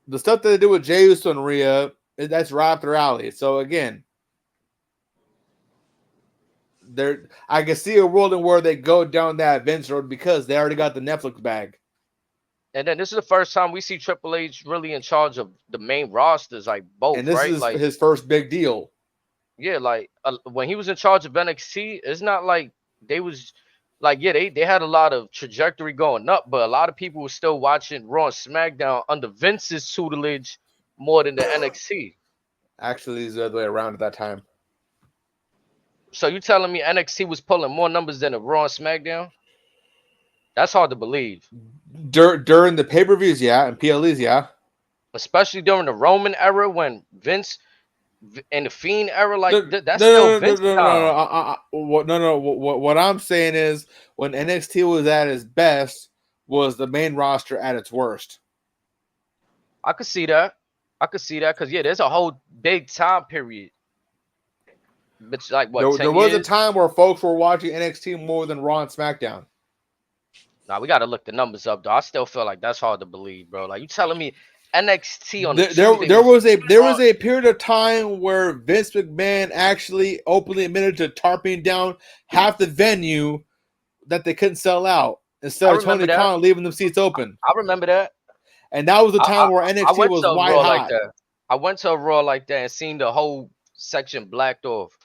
C: the stuff that they do with Jey Uso and Rhea, that's right up their alley. So again, I can see a world in where they go down that Vince road because they already got the Netflix bag.
B: And then this is the first time we see Triple H really in charge of the main rosters, like both.
C: And this is
B: like
C: his first big deal.
B: Yeah, like when he was in charge of NXT, it's not like they was like, yeah, they had a lot of trajectory going up, but a lot of people were still watching Raw and SmackDown under Vince's tutelage more than the NXT.
C: Actually, it's the other way around at that time.
B: So you telling me NXT was pulling more numbers than the Raw and SmackDown? That's hard to believe.
C: During the pay-per-views, yeah, and PLEs, yeah.
B: Especially during the Roman era when Vince in the Fiend era, like
C: No,
B: that's still Vince
C: no.
B: time.
C: What I'm saying is when NXT was at its best, was the main roster at its worst.
B: I could see that. Because yeah, there's a whole big time period. But like what, 10
C: There was a
B: years?
C: time where folks were watching NXT more than Raw and SmackDown.
B: Nah, we gotta look the numbers up though. I still feel like that's hard to believe, bro. Like you telling me NXT on the Tuesday
C: There was a period of time where Vince McMahon actually openly admitted to tarping down half the venue that they couldn't sell out instead of Tony Khan leaving them seats open.
B: I remember that.
C: And that was the time where NXT was white hot.
B: Like that. I went to a Raw like that and seen the whole section blacked off.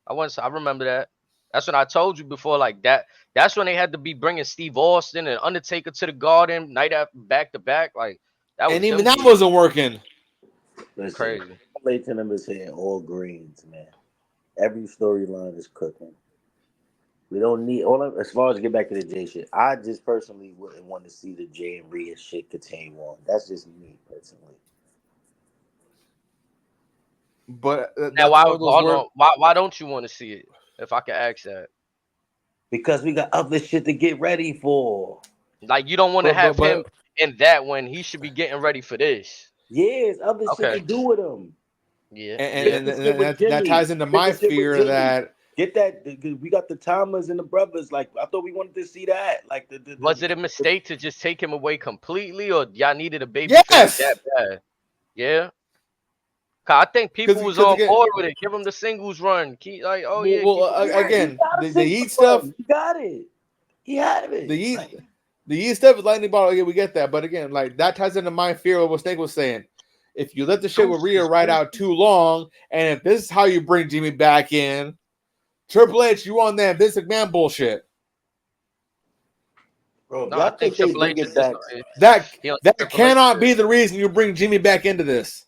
B: I remember that. That's when I told you before, like that. That's when they had to be bringing Steve Austin and Undertaker to the Garden night after back to back. Like that was,
C: and even that wasn't working.
F: Listen,
B: crazy.
F: Leighton them is hitting all greens, man. Every storyline is cooking. We don't need as far as get back to the Jay shit. I just personally wouldn't want to see the Jay and Rhea shit continue on. That's just me personally.
C: But
B: now, why don't you want to see it? If I could ask that,
F: because we got other shit to get ready for.
B: Like you don't want to have him in that when he should be getting ready for this.
F: Yes, other shit to do with him.
B: Yeah,
C: and that ties into my fear that.
F: Get that we got the Thomas and the brothers. Like I thought we wanted to see that. Like
B: was it a mistake to just take him away completely, or y'all needed a baby?
C: Yes.
B: That bad? Yeah. Cause I think people was on board with it. Give him the singles run. Keep like, oh yeah.
C: Well, again, the Yeet stuff.
F: You got it. He had it.
C: The Yeet stuff is lightning ball. Yeah, we get that. But again, like that ties into my fear of what Snake was saying. If you let the shit with Rhea ride out too long, and if this is how you bring Jimmy back in. Triple H, you on that Vince McMahon bullshit,
F: bro? No, I think Triple H is
C: that cannot be the reason you bring Jimmy back into this.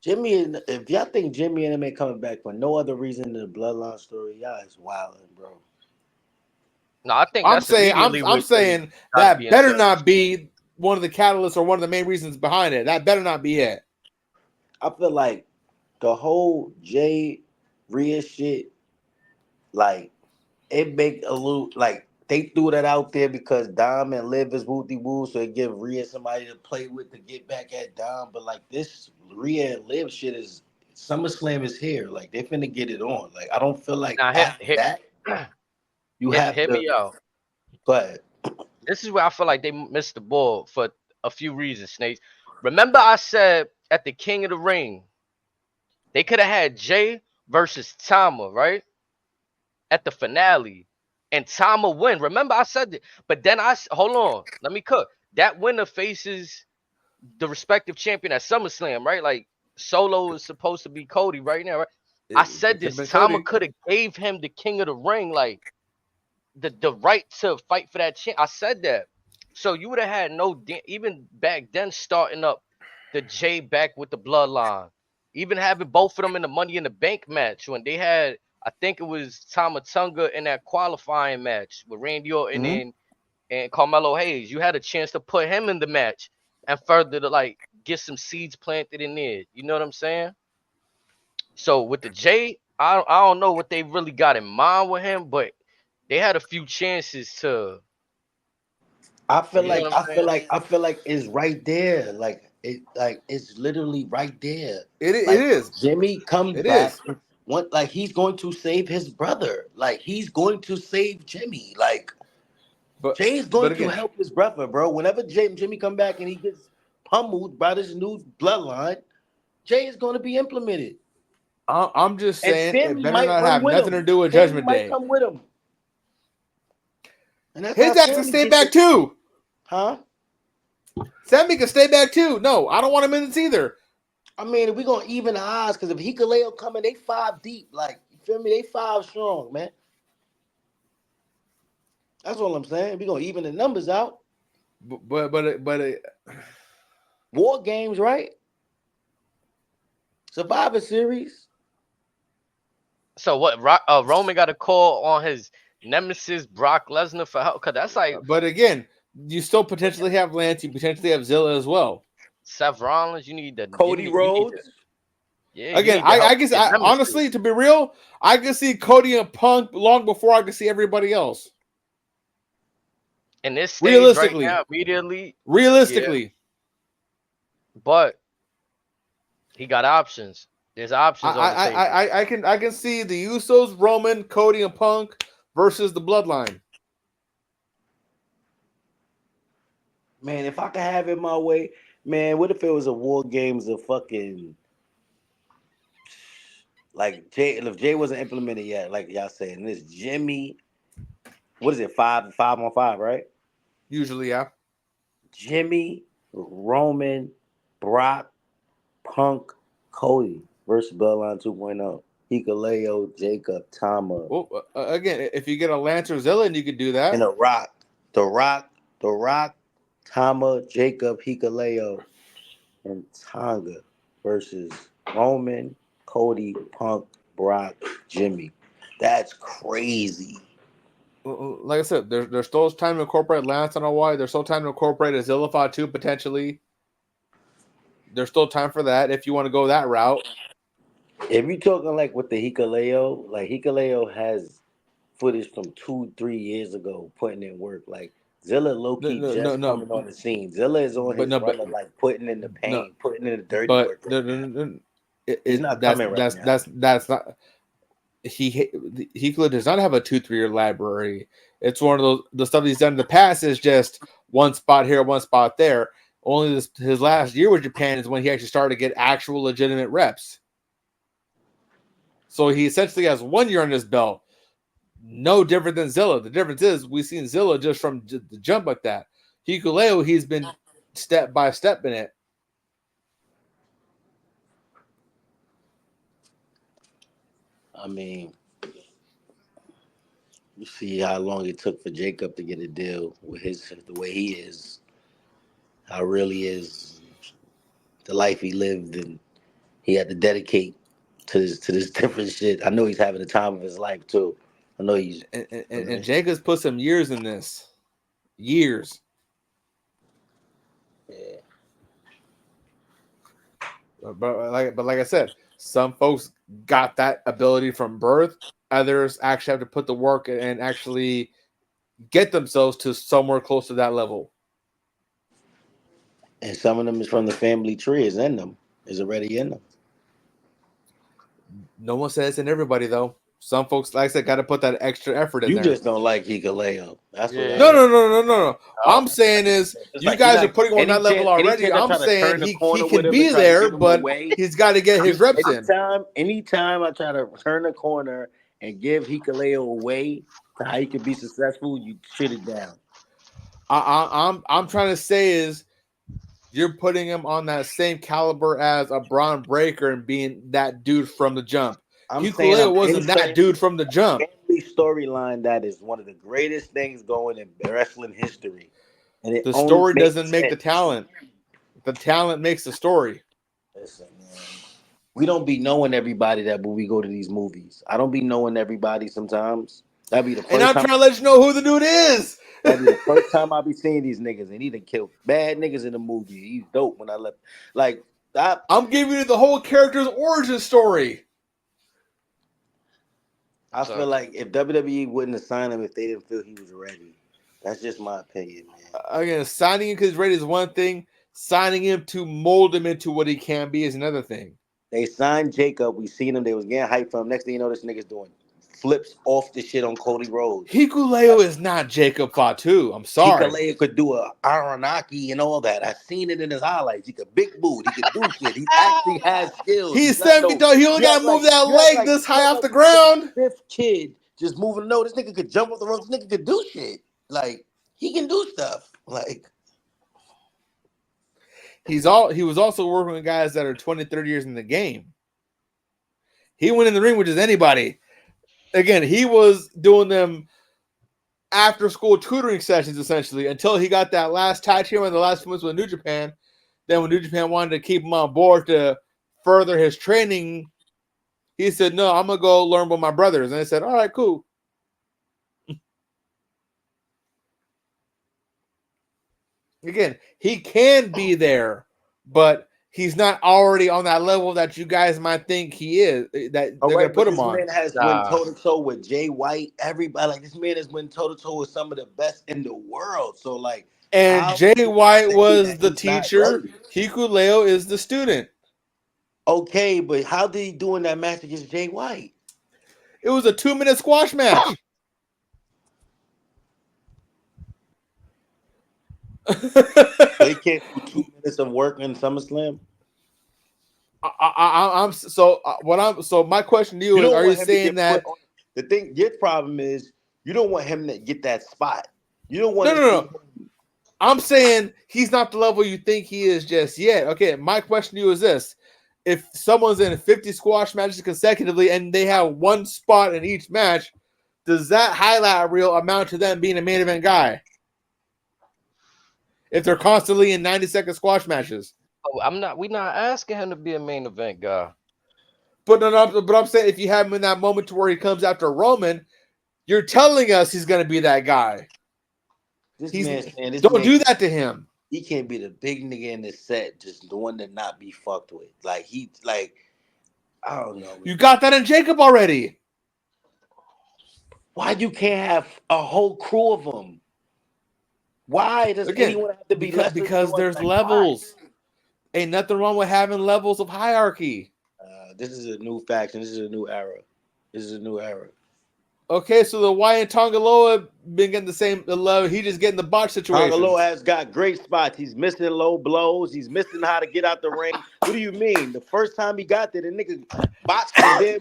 F: If y'all think Jimmy and him ain't coming back for no other reason than the Bloodline story, y'all is wilding, bro.
B: No, I think
C: I'm saying that better not be one of the catalysts or one of the main reasons behind it. That better not be it.
F: I feel like the whole Jay Rhea shit. Like, it make a little, like, they threw that out there because Dom and Liv is woo-de-woo, so they give Rhea somebody to play with to get back at Dom. But, like, this Rhea and Liv shit is, SummerSlam is here. Like, they finna get it on. Like, I don't feel like you have to.
B: Hit me out.
F: But
B: this is where I feel like they missed the ball for a few reasons, Snakes. Remember I said at the King of the Ring, they could have had Jay versus Tama, right? At the finale, and Tama win. Remember I said that, but then hold on, let me cook. That winner faces the respective champion at SummerSlam, right? Like Solo is supposed to be Cody right now, right? I said this. Tama could have gave him the King of the Ring, like the right to fight for that champ. I said that. So you would have had even back then starting up the Jay back with the Bloodline, even having both of them in the Money in the Bank match when they had. I think it was Tama Tonga in that qualifying match with Randy Orton and Carmelo Hayes. You had a chance to put him in the match and further to like get some seeds planted in there. You know what I'm saying? So with the Jay, I don't know what they really got in mind with him, but they had a few chances to.
F: I feel like it's right there. Like it's literally right there.
C: It is.
F: Jimmy comes back. Like he's going to save his brother. Like he's going to save Jimmy. Like Jay's going to help his brother, bro. Whenever Jimmy come back and he gets pummeled by this new bloodline, Jay is going to be implemented.
C: I'm just saying it better not have nothing to do with Judgment Day.
F: Come with him. And
C: his ass can stay back too.
F: Huh?
C: Sammy can stay back too. No, I don't want him in this either.
F: I mean, we're going to even the odds because if Hikuleo coming, they 5 deep. Like, you feel me? They 5 strong, man. That's all I'm saying. We're going to even the numbers out.
C: But
F: War Games, right? Survivor Series.
B: So what? Roman got a call on his nemesis Brock Lesnar for help? Because that's like.
C: But again, you still potentially have Lance. You potentially have Zilla as well.
B: Seth Rollins, you need the
F: Cody Rhodes.
B: Yeah, you
C: Again,
B: need to help
C: I guess
B: with your chemistry.
C: honestly, to be real, I can see Cody and Punk long before I can see everybody else.
B: In this stage right
C: Realistically,
B: now, immediately, yeah,
C: realistically,
B: but he got options. There's options on the table.
C: I can see the Usos, Roman, Cody, and Punk versus the Bloodline.
F: Man, if I could have it my way, man, what if it was a War Games of fucking like Jay? If Jay wasn't implemented yet, like y'all saying, this Jimmy, what is it? 5-on-5, right?
C: Usually, yeah.
F: Jimmy, Roman, Brock, Punk, Cody versus Bloodline 2.0. Hikuleo, Jacob, Tama,
C: Well, again, if you get a Lancer Zillion, you could do that.
F: and The Rock, Tama, Jacob, Hikuleo, and Tonga versus Roman, Cody, Punk, Brock, Jimmy. That's crazy.
C: Like I said, there's still time to incorporate Lance on Hawaii. There's still time to incorporate a Zillify too, potentially. There's still time for that if you want to go that route.
F: If you're talking like with the Hikuleo, like Hikuleo has footage from 2-3 years ago putting in work. Like Zilla low key just coming on the scene. Zilla is on his run of like putting in the pain, putting in the dirty work. He's not coming right now.
C: That's not. He does not have a 2-3 year library. It's one of those, the stuff he's done in the past is just one spot here, one spot there. Only his last year with Japan is when he actually started to get actual legitimate reps. So he essentially has 1 year on his belt. No different than Zilla. The difference is we've seen Zilla just from the jump like that. Hikuleo, he's been step by step in it.
F: I mean, you see how long it took for Jacob to get a deal with the way he is, how real he is, the life he lived, and he had to dedicate to this different shit. I know he's having the time of his life too. I know he's
C: and Jacob's put some years in this. Years.
F: Yeah.
C: But like I said, some folks got that ability from birth. Others actually have to put the work and actually get themselves to somewhere close to that level.
F: And some of them is from the family tree, is in them, is already in them.
C: No one says in everybody though. Some folks, like I said, got to put that extra effort in there.
F: You just don't like Hikuleo. That's what.
C: No. I'm saying is you
F: like,
C: guys are putting him on that level already. I'm saying he can be there, but he's got to get his reps in.
F: Anytime I try to turn the corner and give Hikuleo away to how he could be successful, you shit it down.
C: I'm trying to say is you're putting him on that same caliber as a Braun Breaker and being that dude from the jump. Hikuleo wasn't that dude from the jump.
F: Family storyline that is one of the greatest things going in wrestling history. And
C: the story doesn't make the talent. The talent makes the story.
F: Listen, man. We don't be knowing everybody that when we go to these movies. I don't be knowing everybody sometimes. That'd be the first time.
C: And I'm trying to let you know who the dude is.
F: That'd be the first time I be seeing these niggas, and he done killed bad niggas in the movie. He's dope when I left. Like
C: I'm giving you the whole character's origin story.
F: I feel like if WWE wouldn't have signed him if they didn't feel he was ready. That's just my opinion, man.
C: Again, signing him because he's ready is one thing. Signing him to mold him into what he can be is another thing.
F: They signed Jacob. We seen him. They was getting hyped for him. Next thing you know, this nigga's doing flips off the shit on Cody Rhodes.
C: Hikuleo is not Jacob Fatu. I'm sorry.
F: Hikuleo could do a Aranaki and all that. I've seen it in his highlights. He could big boot. He could do shit. He actually has skills.
C: He's 7 feet tall. He only got to move that leg this high off the ground.
F: Fifth kid just moving. No, this nigga could jump off the ropes. This nigga could do shit. Like he can do stuff. Like
C: he was also working with guys that are 20, 30 years in the game. He went in the ring with just anybody. Again, he was doing them after school tutoring sessions essentially until he got that last tag team in the last few months with New Japan. Then when New Japan wanted to keep him on board to further his training, he said, no, I'm going to go learn with my brothers. And they said, all right, cool. Again, he can be there, but he's not already on that level that you guys might think he is. That they're gonna put him on.
F: This man has went toe to toe with Jay White. Everybody, like, this man has went toe to toe with some of the best in the world. So like,
C: And Jay White was the
F: he's not
C: teacher.
F: ready?
C: Hikuleo is the student.
F: Okay, but how did he do in that match against Jay White?
C: It was a 2-minute squash match.
F: They can't do 2 minutes of work in SummerSlam.
C: My question to you is: are you saying that
F: the thing? Your problem is you don't want him to get that spot. You don't want.
C: No. I'm saying he's not the level you think he is just yet. Okay, my question to you is this: if someone's in 50 squash matches consecutively and they have one spot in each match, does that highlight reel amount to them being a main event guy? If they're constantly in 90-second squash matches.
B: We're not asking him to be a main event guy.
C: But I'm saying if you have him in that moment to where he comes after Roman, you're telling us he's going to be that guy. Don't do that to him.
F: He can't be the big nigga in the set, just the one to not be fucked with. I don't know.
C: You got that in Jacob already.
F: Why you can't have a whole crew of them? Why does anyone have to be
C: because there's levels. Ain't nothing wrong with having levels of hierarchy.
F: This is a new faction. This is a new era.
C: Okay, so the Wyatt Tongaloa been getting the same level. He just getting the botch situation.
F: Tongaloa has got great spots. He's missing low blows. He's missing how to get out the ring. What do you mean? The first time he got there, the nigga botched him.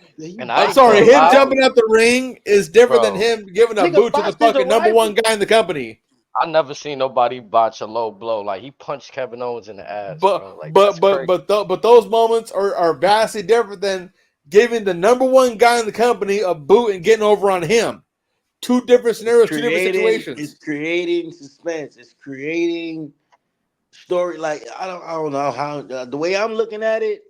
C: I'm sorry, him jumping out the ring is different than him giving a boot to the fucking number one guy in the company.
B: I never seen nobody botch a low blow. Like, he punched Kevin Owens in the ass.
C: But those moments are vastly different than giving the number one guy in the company a boot and getting over on him. Two different scenarios, two different situations.
F: It's creating suspense. It's creating story. Like, I don't know how the way I'm looking at it.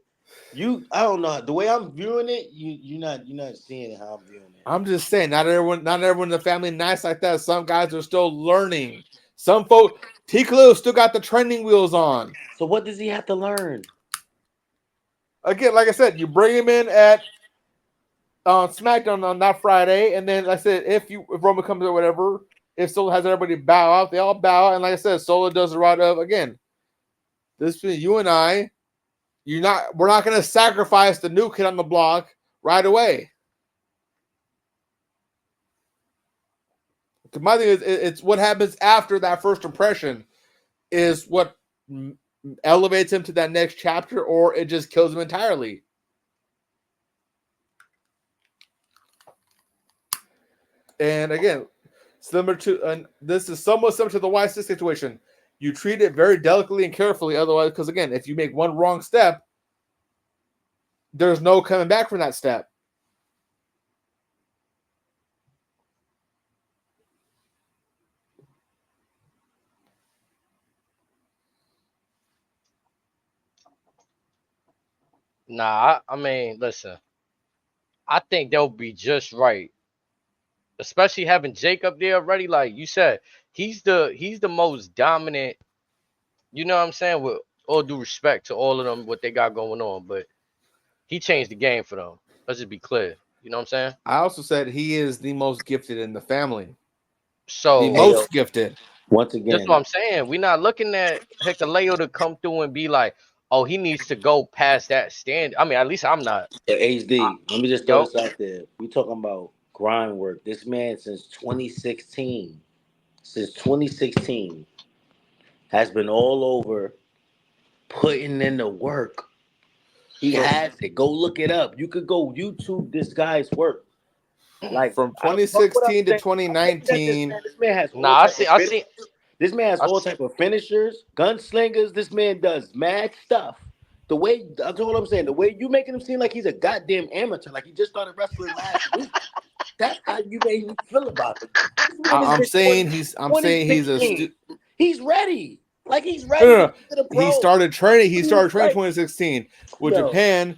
F: I don't know the way I'm viewing it. You're not seeing it how I'm viewing it.
C: I'm just saying, not everyone in the family nice like that. Some guys are still learning. Some folks, T-Clue still got the training wheels on.
F: So what does he have to learn?
C: Again, like I said, you bring him in at SmackDown on that Friday, and then like I said, if Roman comes or whatever, if Solo has everybody bow out, they all bow out, and like I said, Solo does the route of again. This between you and I, we're not going to sacrifice the new kid on the block right away. My thing is, it's what happens after that first impression is what elevates him to that next chapter, or it just kills him entirely. And again, this is somewhat similar to the Y6 situation. You treat it very delicately and carefully, otherwise, because again, if you make one wrong step, there's no coming back from that step.
B: Nah, I mean, listen. I think they'll be just right. Especially having Jacob there already. Like you said, he's the most dominant, you know what I'm saying? With all due respect to all of them, what they got going on. But he changed the game for them. Let's just be clear. You know what I'm saying?
C: I also said he is the most gifted in the family.
B: So
C: the most gifted.
F: Once again,
B: that's what I'm saying. We're not looking at Hikuleo to come through and be like, oh, he needs to go past that standard. I mean, at least I'm not.
F: HD, let me just throw this out there. We talking about grind work. This man since 2016, has been all over putting in the work. He has it. Go look it up. You could go YouTube this guy's work. Like
C: from 2016 to 2019.
F: This man has This man has all type of finishers, gunslingers. This man does mad stuff. That's all I'm saying. The way you making him seem like he's a goddamn amateur, like he just started wrestling last week. That's how you made me feel about it.
C: I'm saying he's
F: he's ready. Like he's ready. No.
C: He started training. He started training 2016 with Japan.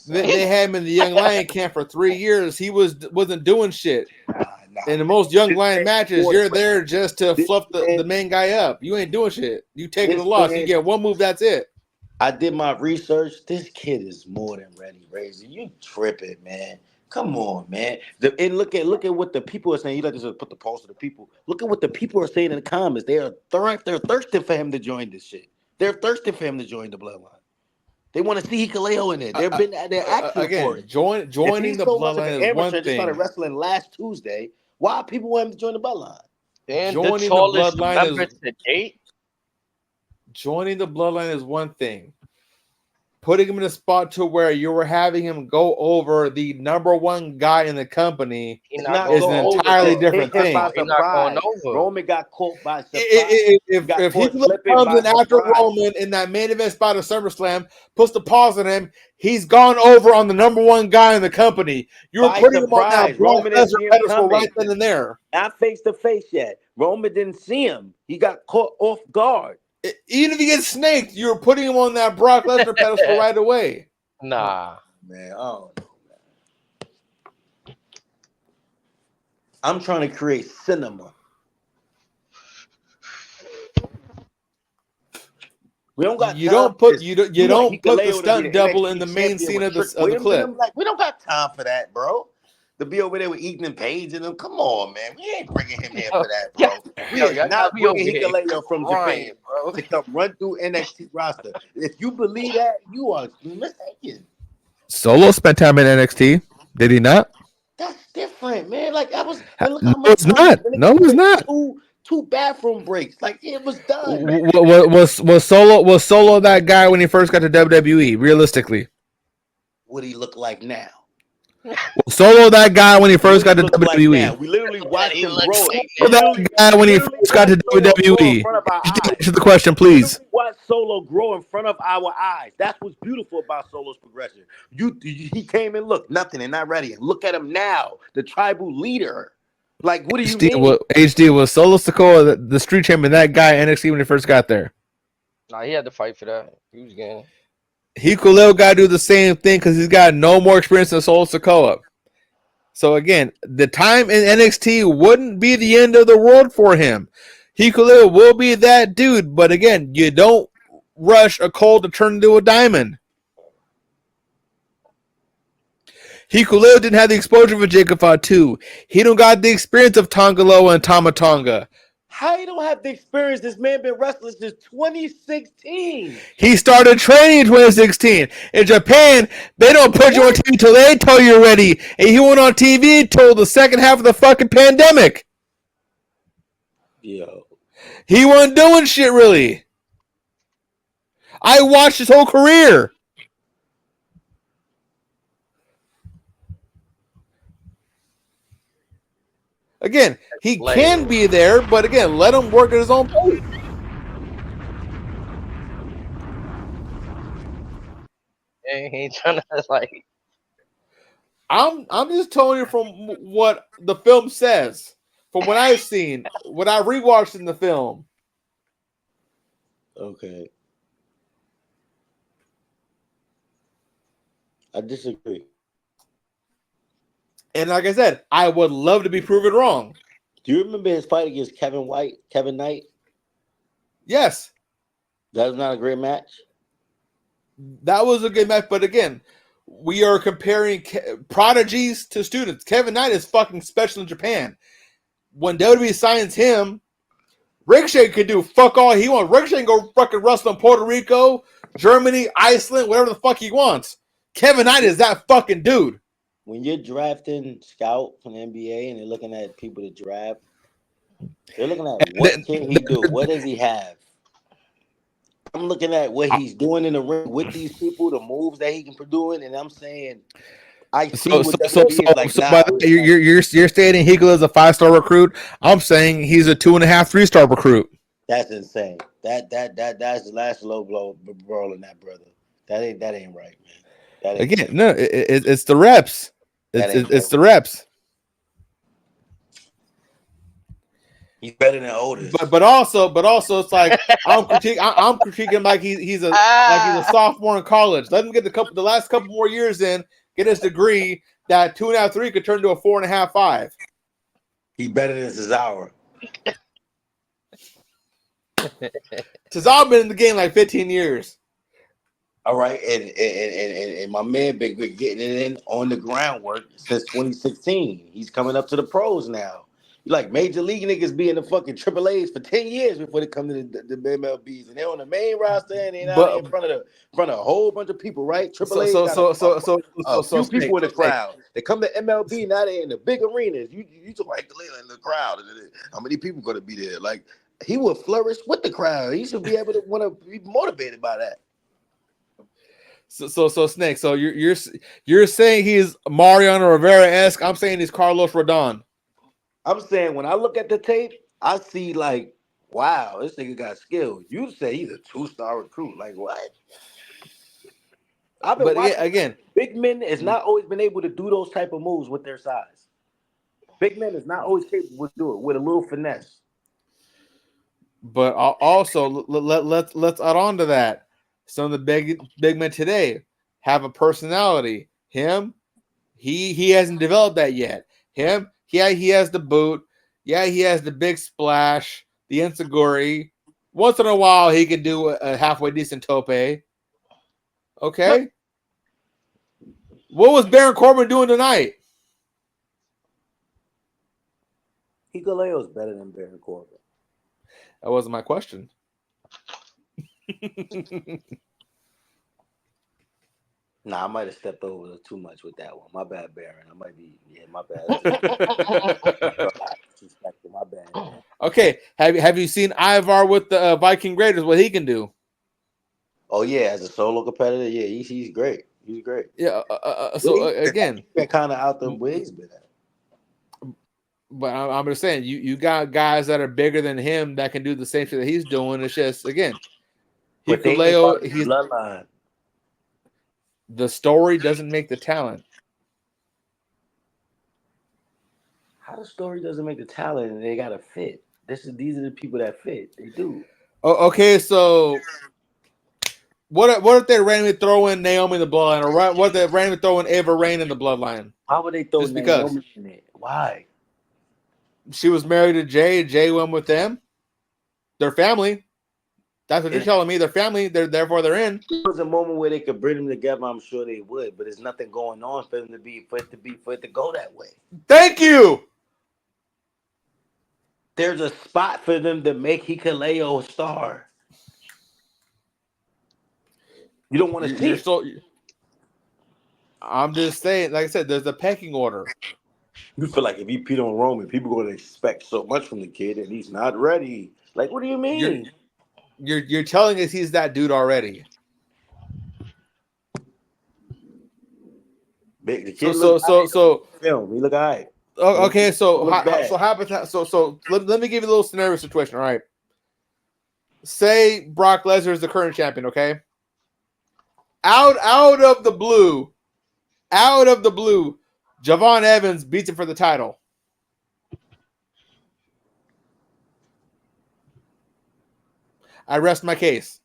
C: They had him in the Young Lion camp for 3 years. He wasn't doing shit. In the most Young Lion matches, you're there just to fluff the main guy up. You ain't doing shit. You taking the loss. You get one move, that's it.
F: I did my research. This kid is more than ready, Razor. You tripping, man. Come on, man. And look at what the people are saying. You like to just put the pulse of the people. Look at what the people are saying in the comments. They're thirsting for him to join this shit. They're thirsting for him to join the bloodline. They want to see Hikuleo in it. They're asking for it.
C: Joining the bloodline is one
F: Just started
C: thing.
F: wrestling last Tuesday. Why people want him to join the bloodline?
B: And
C: Joining
B: the
C: the
B: tallest
C: bloodline
B: member
C: is-
B: to date.
C: Joining the bloodline is one thing. Putting him in a spot to where you were having him go over the number one guy in the company
B: He's
F: It's
B: not
F: not
C: is
B: going
C: an
F: going over.
C: entirely
F: It
C: different
F: came by
C: thing.
B: He's not going
F: surprise.
B: over.
F: Roman got caught by surprise.
C: If
F: Got
C: he
F: caught slipping
C: comes
F: by
C: in after
F: surprise.
C: Roman in that main event spot of SummerSlam, puts the pause on him, he's gone over on the number one guy in the company. You were
F: By
C: putting him on that
F: surprise.
C: Brock
F: Roman didn't
C: Lesnar
F: see him
C: pedestal
F: coming.
C: right then and there.
F: Not face to face yet. Roman didn't see him. He got caught off guard.
C: Even if he gets snaked, you were putting him on that Brock Lesnar pedestal right away.
B: Nah.
F: Man, I don't know, man. I'm trying to create cinema. We don't got
C: You
F: time
C: don't
F: for
C: put
F: this.
C: you don't
F: You want
C: put the
F: Hikuleo to be
C: stunt
F: the
C: double
F: NXT
C: in the main
F: champion
C: scene
F: with
C: of the
F: Trick Williams and
C: clip.
F: them. Like, we don't got time for that, bro. To be over there with Eaton and Page and them. Come on, man. We ain't bringing him here for that, bro. We
B: Yo,
F: is
B: y'all
F: not
B: be over
F: bringing
B: here
F: Hikuleo from
B: crying,
F: Japan
B: bro.
F: to come run through NXT roster. If you believe that, you are mistaken.
E: Solo spent time in NXT. Did he not?
F: That's different, man. Like I was, and look
E: No,
F: how much
E: it's
F: time.
E: not.
F: The nigga
E: No, it's
F: took
E: not.
F: two bathroom breaks. Like it was done.
E: Was Solo that guy when he first got to WWE? Realistically,
F: What he look like now?
E: was Solo that guy when he first got to
F: Look like now.
E: WWE?
F: We literally watched
B: he
F: him
B: looks
F: grow.
B: like
F: We
B: now.
E: That guy when he
F: literally
E: first got to
F: watched Solo grow in
E: WWE.
F: front of our eyes.
E: Answer the question, please.
F: We watched Solo grow in front of our eyes. That's what's beautiful about Solo's progression. He came and looked nothing and not ready. And look at him now, the tribal leader. Like, what do you mean?
E: HD was Solo Sikoa, the street champion, that guy NXT when he first got there.
B: Nah, he had to fight for that. He was getting.
E: Hikuleo got to do the same thing because he's got no more experience than Solo Sikoa. So again, the time in NXT wouldn't be the end of the world for him. Hikuleo will be that dude, but again, you don't rush a coal to turn into a diamond. Hikuleo didn't have the exposure for Jacob Fatu. He don't got the experience of Tongaloa and Tama Tonga.
F: How you don't have the experience? This man been wrestling since 2016.
E: He started training in 2016. In Japan, they don't put you on TV until they tell you're ready. And he went on TV until the second half of the fucking pandemic.
F: Yo.
E: He wasn't doing shit really. I watched his whole career. Again, he can be there, but again, let him work at his own pace.
B: He ain't trying to like.
C: I'm just telling you from what the film says, from what I've seen, what I rewatched in the film.
F: Okay. I disagree.
C: And like I said, I would love to be proven wrong.
F: Do you remember his fight against Kevin Knight?
C: Yes.
F: That was not a great match.
C: That was a good match, but again, we are comparing prodigies to students. Kevin Knight is fucking special in Japan. When WWE signs him, Ricochet could do fuck all he wants. Ricochet can go fucking wrestle in Puerto Rico, Germany, Iceland, whatever the fuck he wants. Kevin Knight is that fucking dude.
F: When you're drafting scout from the NBA and they're looking at people to draft, they're looking at what can he do? What does he have? I'm looking at what he's doing in the ring with these people, the moves that he can be doing, and I'm saying, I see what WWE is like.
E: You're stating Hegel is a 5-star recruit. I'm saying he's a 2.5, 3-star recruit.
F: That's insane. That's the last low blow in that brother. That ain't right, man. That ain't
E: again, no, it's the reps. It's the reps.
F: He's better than Otis.
C: But also it's like I'm critiquing like he's a sophomore in college. Let him get the last couple more years in, get his degree. That 2.5, 3 could turn to a 4.5, 5.
F: He's better than Cesaro.
C: Cesaro been in the game like 15 years.
F: All right, and my man been getting it in on the groundwork since 2016. He's coming up to the pros now. Like major league niggas be in the fucking Triple A's for 10 years before they come to the MLBs, and they're on the main roster and they're out there in front of a whole bunch of people, right? Triple A's got a few people in the crowd. They come to MLB, now they're in the big arenas. You talk like in the crowd. How many people gonna be there? Like he would flourish with the crowd. He should be able to want to be motivated by that.
C: So Snake. So you're saying he's Mariano Rivera-esque. I'm saying he's Carlos Rodon.
F: I'm saying when I look at the tape, I see like, wow, this nigga got skill. You say he's a 2-star recruit. Like what? I've been watching.
C: Again,
F: big men has not always been able to do those type of moves with their size. Big men is not always capable to do it with a little finesse.
C: But also let's add on to that. Some of the big men today have a personality. Him, he hasn't developed that yet. Him, yeah, he has the boot. Yeah, he has the big splash, the enziguri. Once in a while, he can do a halfway decent tope. Okay. What was Baron Corbin doing tonight?
F: Hikuleo's better than Baron Corbin.
C: That wasn't my question.
F: Nah, I might have stepped over too much with that one. My bad, Baron. I might be, my bad. My bad.
C: Okay, have you seen Ivar with the Viking Raiders? What he can do?
F: Oh yeah, as a solo competitor, yeah, he's great. He's great.
C: Yeah. Again,
F: kind of out the way he's been at.
C: But I'm just saying, you got guys that are bigger than him that can do the same thing that he's doing. It's just again, Hikuleo, he's
F: bloodline.
C: The story doesn't make the talent.
F: How the story doesn't make the talent, and they gotta fit. These are the people that fit. They do.
C: Oh, okay, so what if they randomly throw in Naomi in the bloodline, or what if they randomly throw in Ava Raine in the bloodline?
F: How would they throw
C: Just
F: Naomi in it? Why?
C: She was married to Jay. Jay went with them. Their family. That's what you're telling me. Their family. Therefore they're in.
F: There was a moment where they could bring them together. I'm sure they would, but there's nothing going on for them for it to go that way.
C: Thank you.
F: There's a spot for them to make Hikuleo a star. You don't want to see it.
C: I'm just saying, like I said, there's a pecking order.
F: You feel like if he peed on Roman, people are going to expect so much from the kid, and he's not ready. Like, what do you mean?
C: You're telling us he's that dude already.
F: The kid
C: film.
F: He look all right.
C: Okay, so let me give you a little scenario situation. All right. Say Brock Lesnar is the current champion. Okay. Out of the blue, Javon Evans beats him for the title. I rest my case.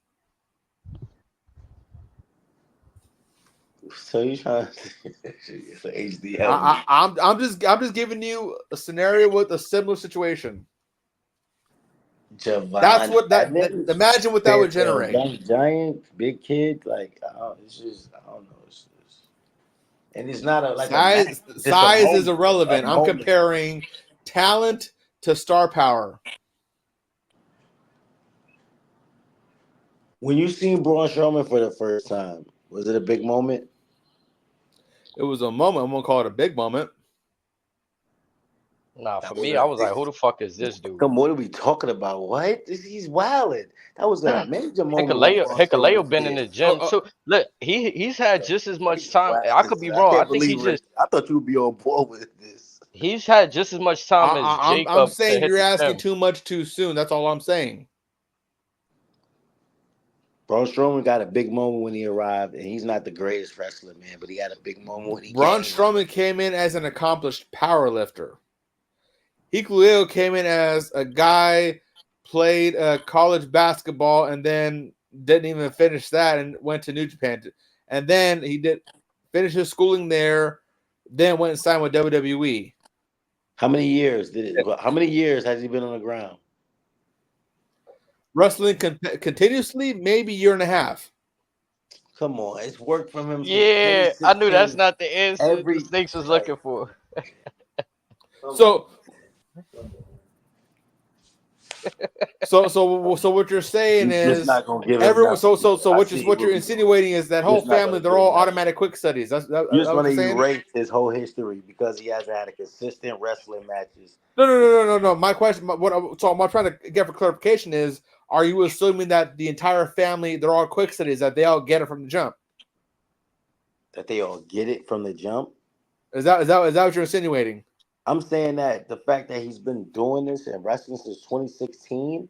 F: So you trying to HD?
C: I'm just giving you a scenario with a similar situation.
F: Javon
C: That's what imagine what that would generate.
F: Giant, big kid, like it's just I don't know. And it's not a
C: size is irrelevant. I'm comparing talent to star power.
F: When you seen Braun Strowman for the first time, was it a big moment?
C: It was a moment. I'm gonna call it a big moment.
B: Nah, for me, I was like, who the fuck is this dude?
F: What are we talking about? What? He's wilding. That was a major moment.
B: Hikuleo been in the gym too. Look, he's had just as much time. I could be wrong. I think
F: I thought you would be on board with this.
B: He's had just as much time as Jacob.
C: I'm saying you're asking too much too soon. That's all I'm saying.
F: Braun Strowman got a big moment when he arrived, and he's not the greatest wrestler, man, but he had a big moment when he
C: Braun Strowman came in as an accomplished power lifter. Hikuleo came in as a guy, played college basketball, and then didn't even finish that and went to New Japan. And then he did finish his schooling there, then went and signed with WWE.
F: How many years has he been on the ground?
C: Wrestling continuously, maybe a year and a half.
F: Come on, it's worked from him since
B: Yeah, I knew that's
F: 2016.
B: not the answer
F: Every
B: the Snakes was
F: like,
B: looking for.
C: So what you're saying
F: he's just
C: is
F: not gonna give him
C: everyone.
F: nothing.
C: So
F: I
C: what
F: see
C: you're
F: Boogie.
C: insinuating is that whole
F: Just not
C: family,
F: gonna
C: they're
F: give
C: all
F: him nothing.
C: automatic quick studies. That's
F: You just
C: what
F: want
C: you're
F: to
C: saying.
F: erase his whole history because he hasn't had a consistent wrestling matches.
C: No. My question, so I'm trying to get for clarification is: are you assuming that the entire family, they're all quick studies, that they all get it from the jump?
F: That they all get it from the jump.
C: Is that what you're insinuating?
F: I'm saying that the fact that he's been doing this and wrestling since 2016,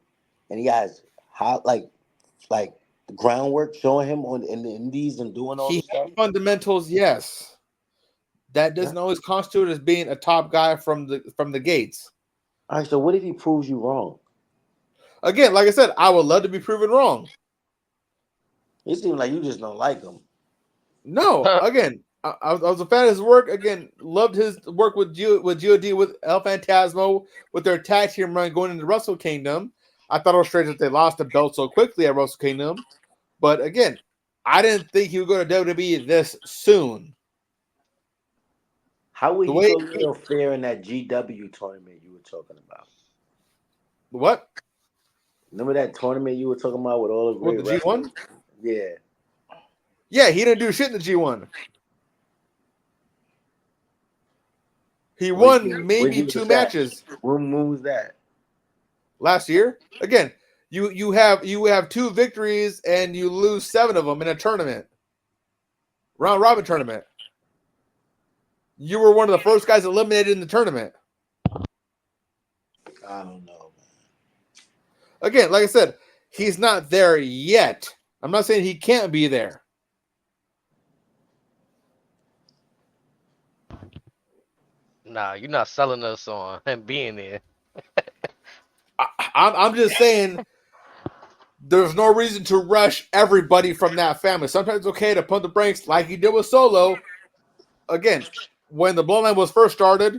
F: and he has hot like the groundwork showing him on in the indies and doing all
C: He
F: this stuff.
C: has fundamentals, yes. That doesn't always constitute as being a top guy from the gates.
F: All right, so what if he proves you wrong?
C: Again, like I said, I would love to be proven wrong.
F: It seems like you just don't like him.
C: No, again, I was a fan of his work. Again, loved his work with God, with El Phantasmo, with their tag team run going into Wrestle Kingdom. I thought it was strange that they lost the belt so quickly at Wrestle Kingdom. But again, I didn't think he would go to WWE this soon.
F: How would he go real fair in that GW tournament you were talking about?
C: What?
F: Remember that tournament you were talking about with all the great
C: With the G1?
F: Yeah.
C: Yeah, he didn't do shit in the G1. He won maybe 2 matches.
F: When was that?
C: Last year. Again, you have 2 victories and you lose 7 of them in a tournament. Round robin tournament. You were one of the first guys eliminated in the tournament.
F: I don't know, man.
C: Again, like I said, he's not there yet. I'm not saying he can't be there.
B: Nah, you're not selling us on him being there.
C: I'm just saying there's no reason to rush everybody from that family. Sometimes it's okay to pump the brakes like he did with Solo. Again, when the Bloodline was first started,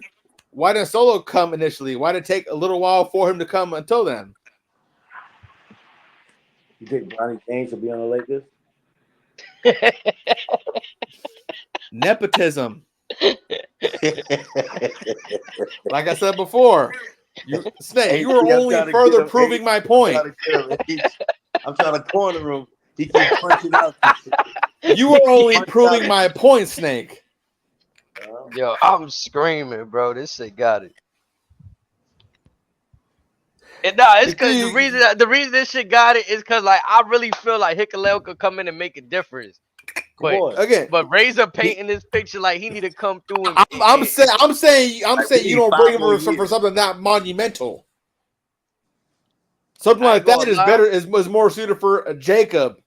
C: why didn't Solo come initially? Why did it take a little while for him to come until then?
F: You think Bronny James will be on the Lakers?
C: Nepotism. Like I said before, Snake, you are only further proving my point.
F: I'm trying to corner him. He keeps punching out.
C: You are only proving my point, Snake.
B: Yo, I'm screaming, bro. This shit got it. And nah, it's because the reason this shit got it is because like I really feel like Hikuleo could come in and make a difference. But Razor painting this picture like he need to come through. And,
C: I'm saying you don't bring him for something that monumental. Something like that is better. Is more suited for Jacob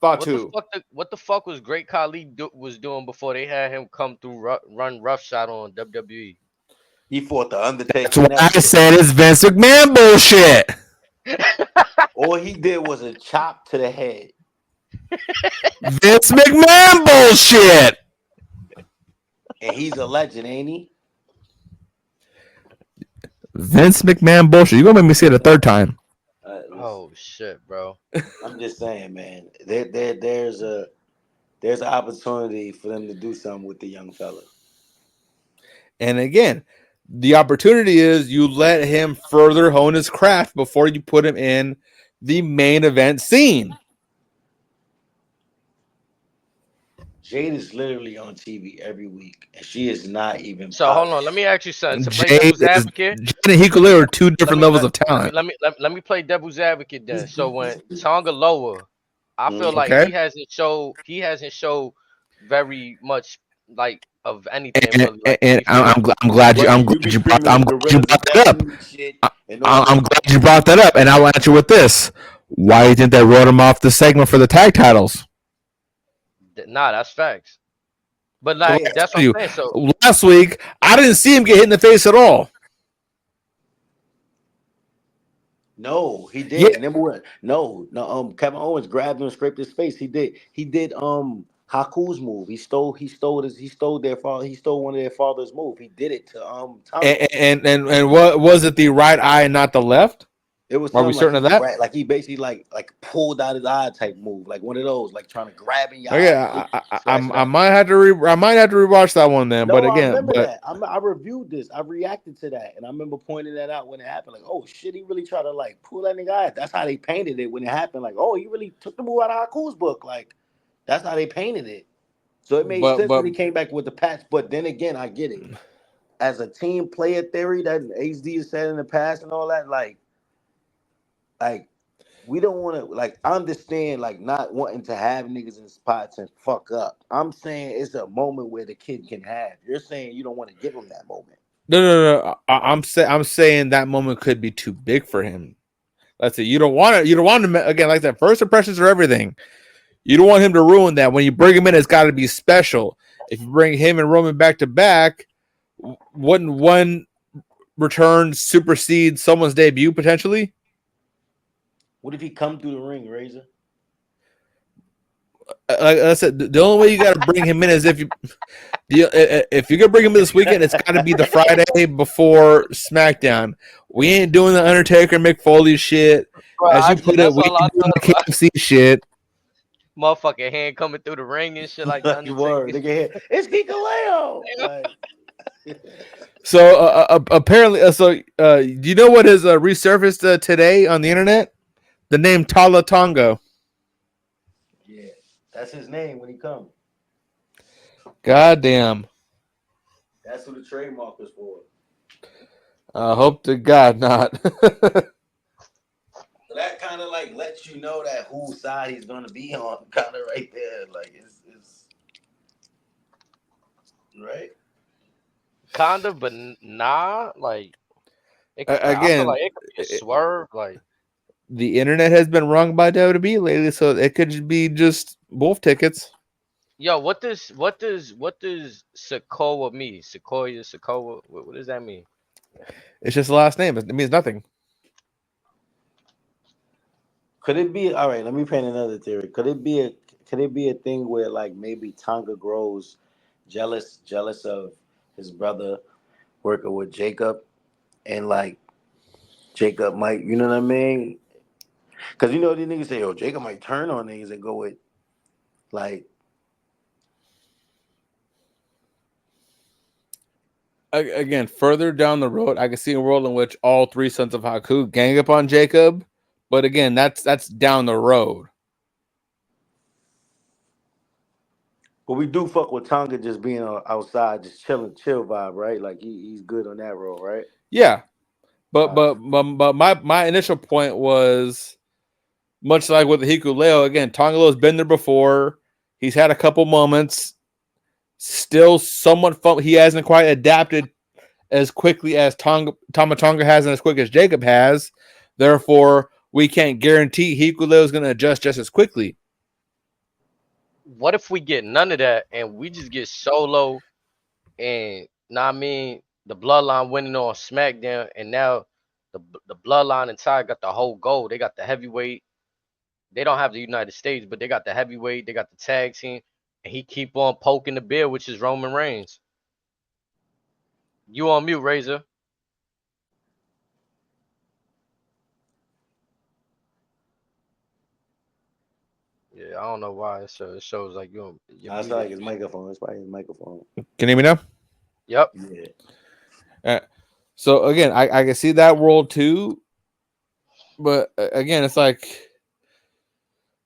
C: Fatu.
B: What the fuck was Great Khali was doing before they had him come through run roughshod on WWE?
F: He fought the Undertaker.
E: That's what I said. It's Vince McMahon bullshit.
F: All he did was a chop to the head.
E: Vince McMahon bullshit.
F: And he's a legend, ain't he?
E: Vince McMahon bullshit. You gonna make me say it a third time?
B: Oh shit, bro.
F: I'm just saying, man. There's an opportunity for them to do something with the young fella.
C: And again, the opportunity is you let him further hone his craft before you put him in the main event scene.
F: Jade is literally on TV every week, and she is not even.
B: So hold on, let me ask you something. To play
E: Jade
B: devil's advocate,
E: and Hikuleo are 2 different levels of talent.
B: Let me play devil's advocate then. So when Tonga Loa, I feel like he hasn't showed very much like of anything. Really, like,
E: and I'm glad you brought that up. I'm glad you brought that up, and I'll answer with this: why do you think they wrote him off the segment for the tag titles?
B: Nah, that's facts. But like that's what I'm saying. So
C: last week, I didn't see him get hit in the face at all.
F: No, he did. Yeah. Number one, no. Kevin Owens grabbed him and scraped his face. He did. Haku's move. He stole their father. He stole one of their father's move. He did it to Tom.
C: And what was it? The right eye and not the left?
F: It was
E: Are we certain of that?
F: Like he basically like pulled out his eye type move, like one of those, like trying to grab in your
E: Okay,
F: eye.
E: I might have to rewatch that one then.
F: No,
E: But
F: I
E: again,
F: remember that. I reviewed this. I reacted to that, and I remember pointing that out when it happened. Like, oh shit, he really tried to like pull that nigga eye. That's how they painted it when it happened. Like, oh, he really took the move out of Haku's book. Like, that's how they painted it. So it made sense when he came back with the patch. But then again, I get it. As a team player theory that HD has said in the past and all that, like we don't want to I understand not wanting to have niggas in spots and fuck up. I'm saying it's a moment where the kid can have. You're saying you don't want to give him that moment.
E: No. I'm saying that moment could be too big for him. Let's say you don't want to. You don't want him again. Like that, first impressions are everything. You don't want him to ruin that. When you bring him in, it's got to be special. If you bring him and Roman back to back, wouldn't one return supersede someone's debut potentially?
F: What if he come through the ring, Razor?
E: Like I said, the only way you got to bring him in is if you're gonna bring him in this weekend, it's got to be the Friday before SmackDown. We ain't doing the Undertaker Mick Foley shit.
B: Bro,
E: As you put it, we ain't doing the KFC shit.
B: Motherfucking hand coming through the ring and shit like that.
F: It's Hikuleo.
E: So apparently, do you know what has resurfaced today on the internet? The name Tala Tonga.
F: Yeah, that's his name when he comes.
E: Goddamn.
F: That's who the trademark was for.
E: I hope to God not.
F: That kind of lets you know that whose side he's gonna be on, kind of right there. It's right.
B: Kinda, but nah. It could,
E: Again,
B: I feel like it could be a swerve.
E: The internet has been wrung by WWE lately, so it could be just wolf tickets.
B: Yo, what does Sokoa mean? Sokoa. What does that mean?
E: It's just the last name. It means nothing.
F: Could it be all right? Let me paint another theory. Could it be a thing where maybe Tonga grows jealous of his brother working with Jacob, and Jacob might, you know what I mean? Because these niggas say, "Oh, Jacob might turn on niggas and go with
E: Again, further down the road, I can see a world in which all three sons of Haku gang up on Jacob, but again, that's down the road.
F: But we do fuck with Tonga just being outside, just chill vibe, right? Like he's good on that role, right?
E: Yeah, but my initial point was much like with the Hikuleo. Again, Tongalo's been there before. He's had a couple moments. Still somewhat fun. He hasn't quite adapted as quickly as Tama Tonga has and as quick as Jacob has. Therefore, we can't guarantee Hikuleo is going to adjust just as quickly.
B: What if we get none of that and we just get Solo and the Bloodline winning on SmackDown, and now the Bloodline and Ty got the whole gold. They got the heavyweight. They don't have the United States, but they got the heavyweight. They got the tag team. And he keep on poking the bear, which is Roman Reigns. You on mute, Razor. Yeah, I don't know why. It shows like you're
F: I feel like his microphone. It's probably his microphone.
E: Can you hear me now?
B: Yep.
F: Yeah.
E: So again, I can see that world too. But again, it's like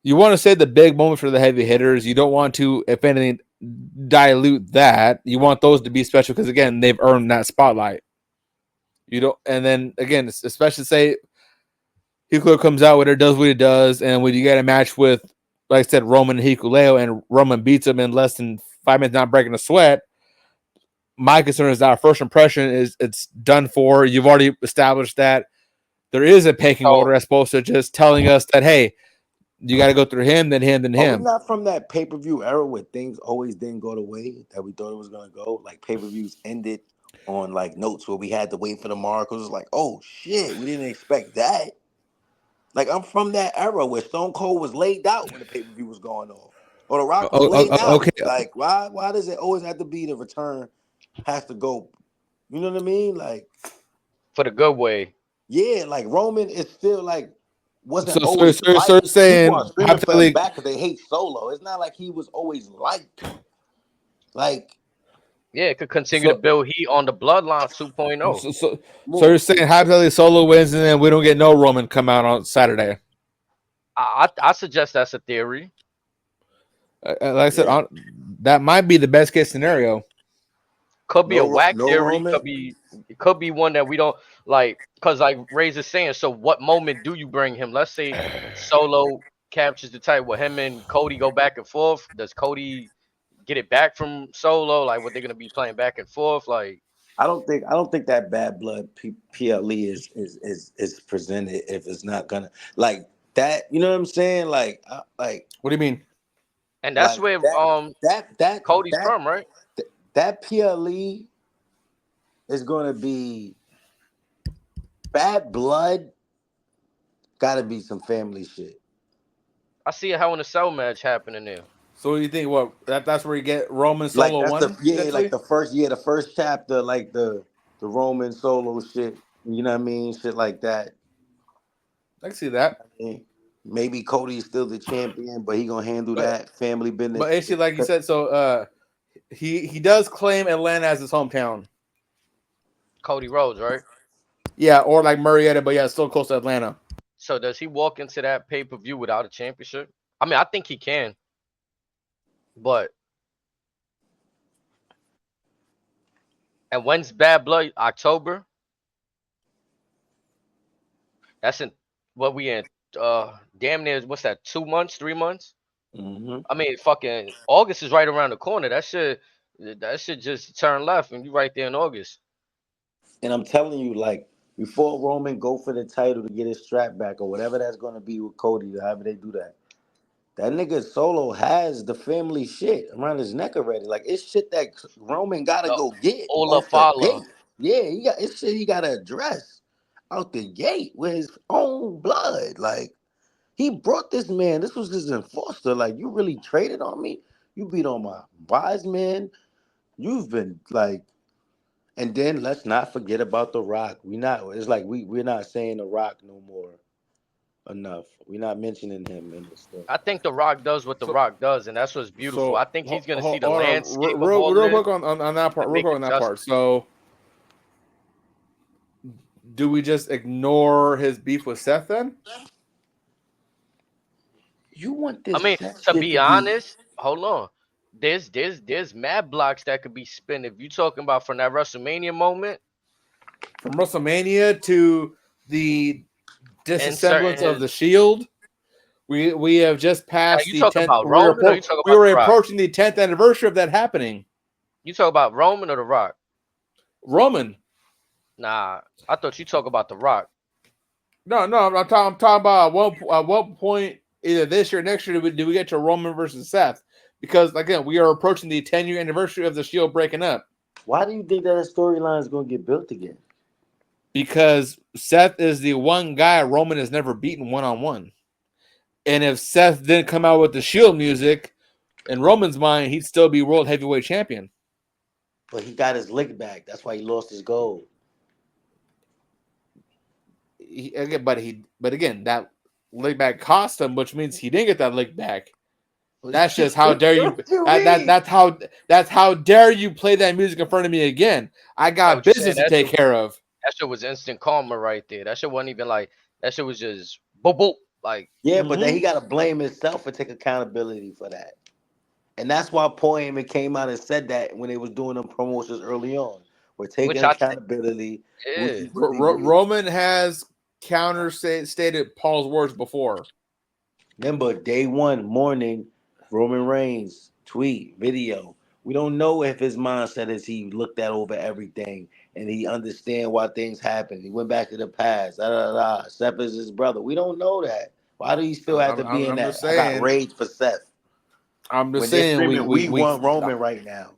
E: you want to say the big moment for the heavy hitters. You don't want to, if anything, dilute that. You want those to be special because again, they've earned that spotlight. You don't, and then again, especially say Hikuleo comes out with it, does what he does, and when you get a match with, like I said, Roman and Hikuleo, and Roman beats him in less than 5 minutes, not breaking a sweat. My concern is that our first impression is it's done for. You've already established that there is a pecking order as opposed to just telling us that, hey, you got to go through him, then him, then him.
F: We're not from that pay-per-view era where things always didn't go the way that we thought it was going to go. Like pay-per-views ended on notes where we had to wait for the mark. It was like, oh shit, we didn't expect that. I'm from that era where Stone Cold was laid out when the pay-per-view was going on. Or The Rock was laid out. Okay. Why does it always have to be the return has to go? You know what I mean?
B: For the good way.
F: Yeah, like Roman is still like wasn't
E: So
F: always liked.
E: you're
F: People
E: saying
F: are screaming for him
E: hypothetically,
F: back because they hate Solo. It's not like he was always liked. Like,
B: Yeah, it could continue to
E: so
B: build heat on the Bloodline 2.0.
E: so you're saying hypothetically Solo wins and then we don't get no Roman come out on Saturday.
B: I suggest that's a theory.
E: Like I said, that might be the best case scenario.
B: Could be a whack
F: no
B: theory.
F: Roman.
B: It could be one that we don't like. Cause like Razor's saying, so what moment do you bring him? Let's say Solo captures the title. Will him and Cody go back and forth? Does Cody get it back from Solo? Like, what they're gonna be playing back and forth? Like,
F: I don't think that bad blood PLE is presented if it's not gonna like that. You know what I'm saying? Like,
E: What do you mean?
B: and that's
F: like
B: where Cody's from, right?
F: that PLE is gonna be bad blood. Got to be some family shit.
B: I see a Hell in a Cell match happening there.
C: So what do you think? What that's where you get Roman Solo
F: Like that's
C: one?
F: the first chapter, like the Roman Solo shit. You know what I mean? Shit like that.
C: I can see that.
F: Maybe Cody's still the champion, but he gonna handle that family business.
C: But actually, like you said, so he does claim Atlanta as his hometown.
B: Cody Rhodes, right?
C: Yeah, or like Marietta, but yeah, still close to Atlanta.
B: So does he walk into that pay-per-view without a championship? I mean, I think he can. But and when's Bad Blood? October? That's in what we in damn near what's that, 2 months, 3 months?
F: Mm-hmm.
B: I mean, fucking August is right around the corner. That should just turn left and you right there in August.
F: And I'm telling you, like, before Roman go for the title to get his strap back or whatever that's gonna be with Cody, however they do that. That nigga Solo has the family shit around his neck already. Like, it's shit that Roman gotta go get
B: Ola
F: off the
B: Fala.
F: gate. Yeah, it's shit he gotta address out the gate with his own blood. Like, he brought this man. This was his enforcer. Like, you really traded on me? You beat on my wise man. You've been like, and then let's not forget about The Rock. It's like we're not saying The Rock no more enough. We're not mentioning him in this stuff.
B: I think The Rock does what The Rock does, and that's what's beautiful.
C: So,
B: I think he's gonna see the
C: hold on.
B: landscape of
C: real
B: all
C: quick
B: this
C: on that part.
B: and
C: Real
B: make
C: quick
B: it
C: on that part.
B: justice.
C: So, do we just ignore his beef with Seth then?
F: You want this?
B: I mean,
F: Seth
B: to
F: shit
B: be honest, hold on. There's mad blocks that could be spin if you're talking about from that WrestleMania moment.
C: From WrestleMania to the disassemblance
B: Inserting
C: of the
B: his,
C: Shield, we have just passed
B: you
C: the
B: talking
C: 10th.
B: about Roman or you talking
C: We
B: about
C: were
B: The Rock?
C: approaching the 10th anniversary of that happening.
B: You talk about Roman or The Rock?
C: Roman.
B: Nah, I thought you talk about The Rock.
C: No, I'm talking about at what point, either this year or next year, do we get to Roman versus Seth? Because again, we are approaching the 10-year anniversary of the Shield breaking up.
F: Why do you think that storyline is going to get built again?
C: Because Seth is the one guy Roman has never beaten one-on-one. And if Seth didn't come out with the Shield music, in Roman's mind, he'd still be World Heavyweight Champion.
F: But he got his lick back. That's why he lost his gold.
C: But again, that lick back cost him, which means he didn't get that lick back. That's just how dare you. That's how dare you play that music in front of me again. I got business to take care of.
B: That shit was instant karma right there. That shit wasn't even like, that shit was just boop boop. Like,
F: But then he got to blame himself and take accountability for that. And that's why Paul Heyman came out and said that when they was doing them promotions early on. We're taking accountability.
C: Roman has stated Paul's words before.
F: Remember, day one morning, Roman Reigns tweet video. We don't know if his mindset is he looked at over everything and he understand why things happen. He went back to the past. Seth is his brother. We don't know that. Why do he still have to be in that? I got rage for Seth.
C: I'm just saying
F: we want Roman right now.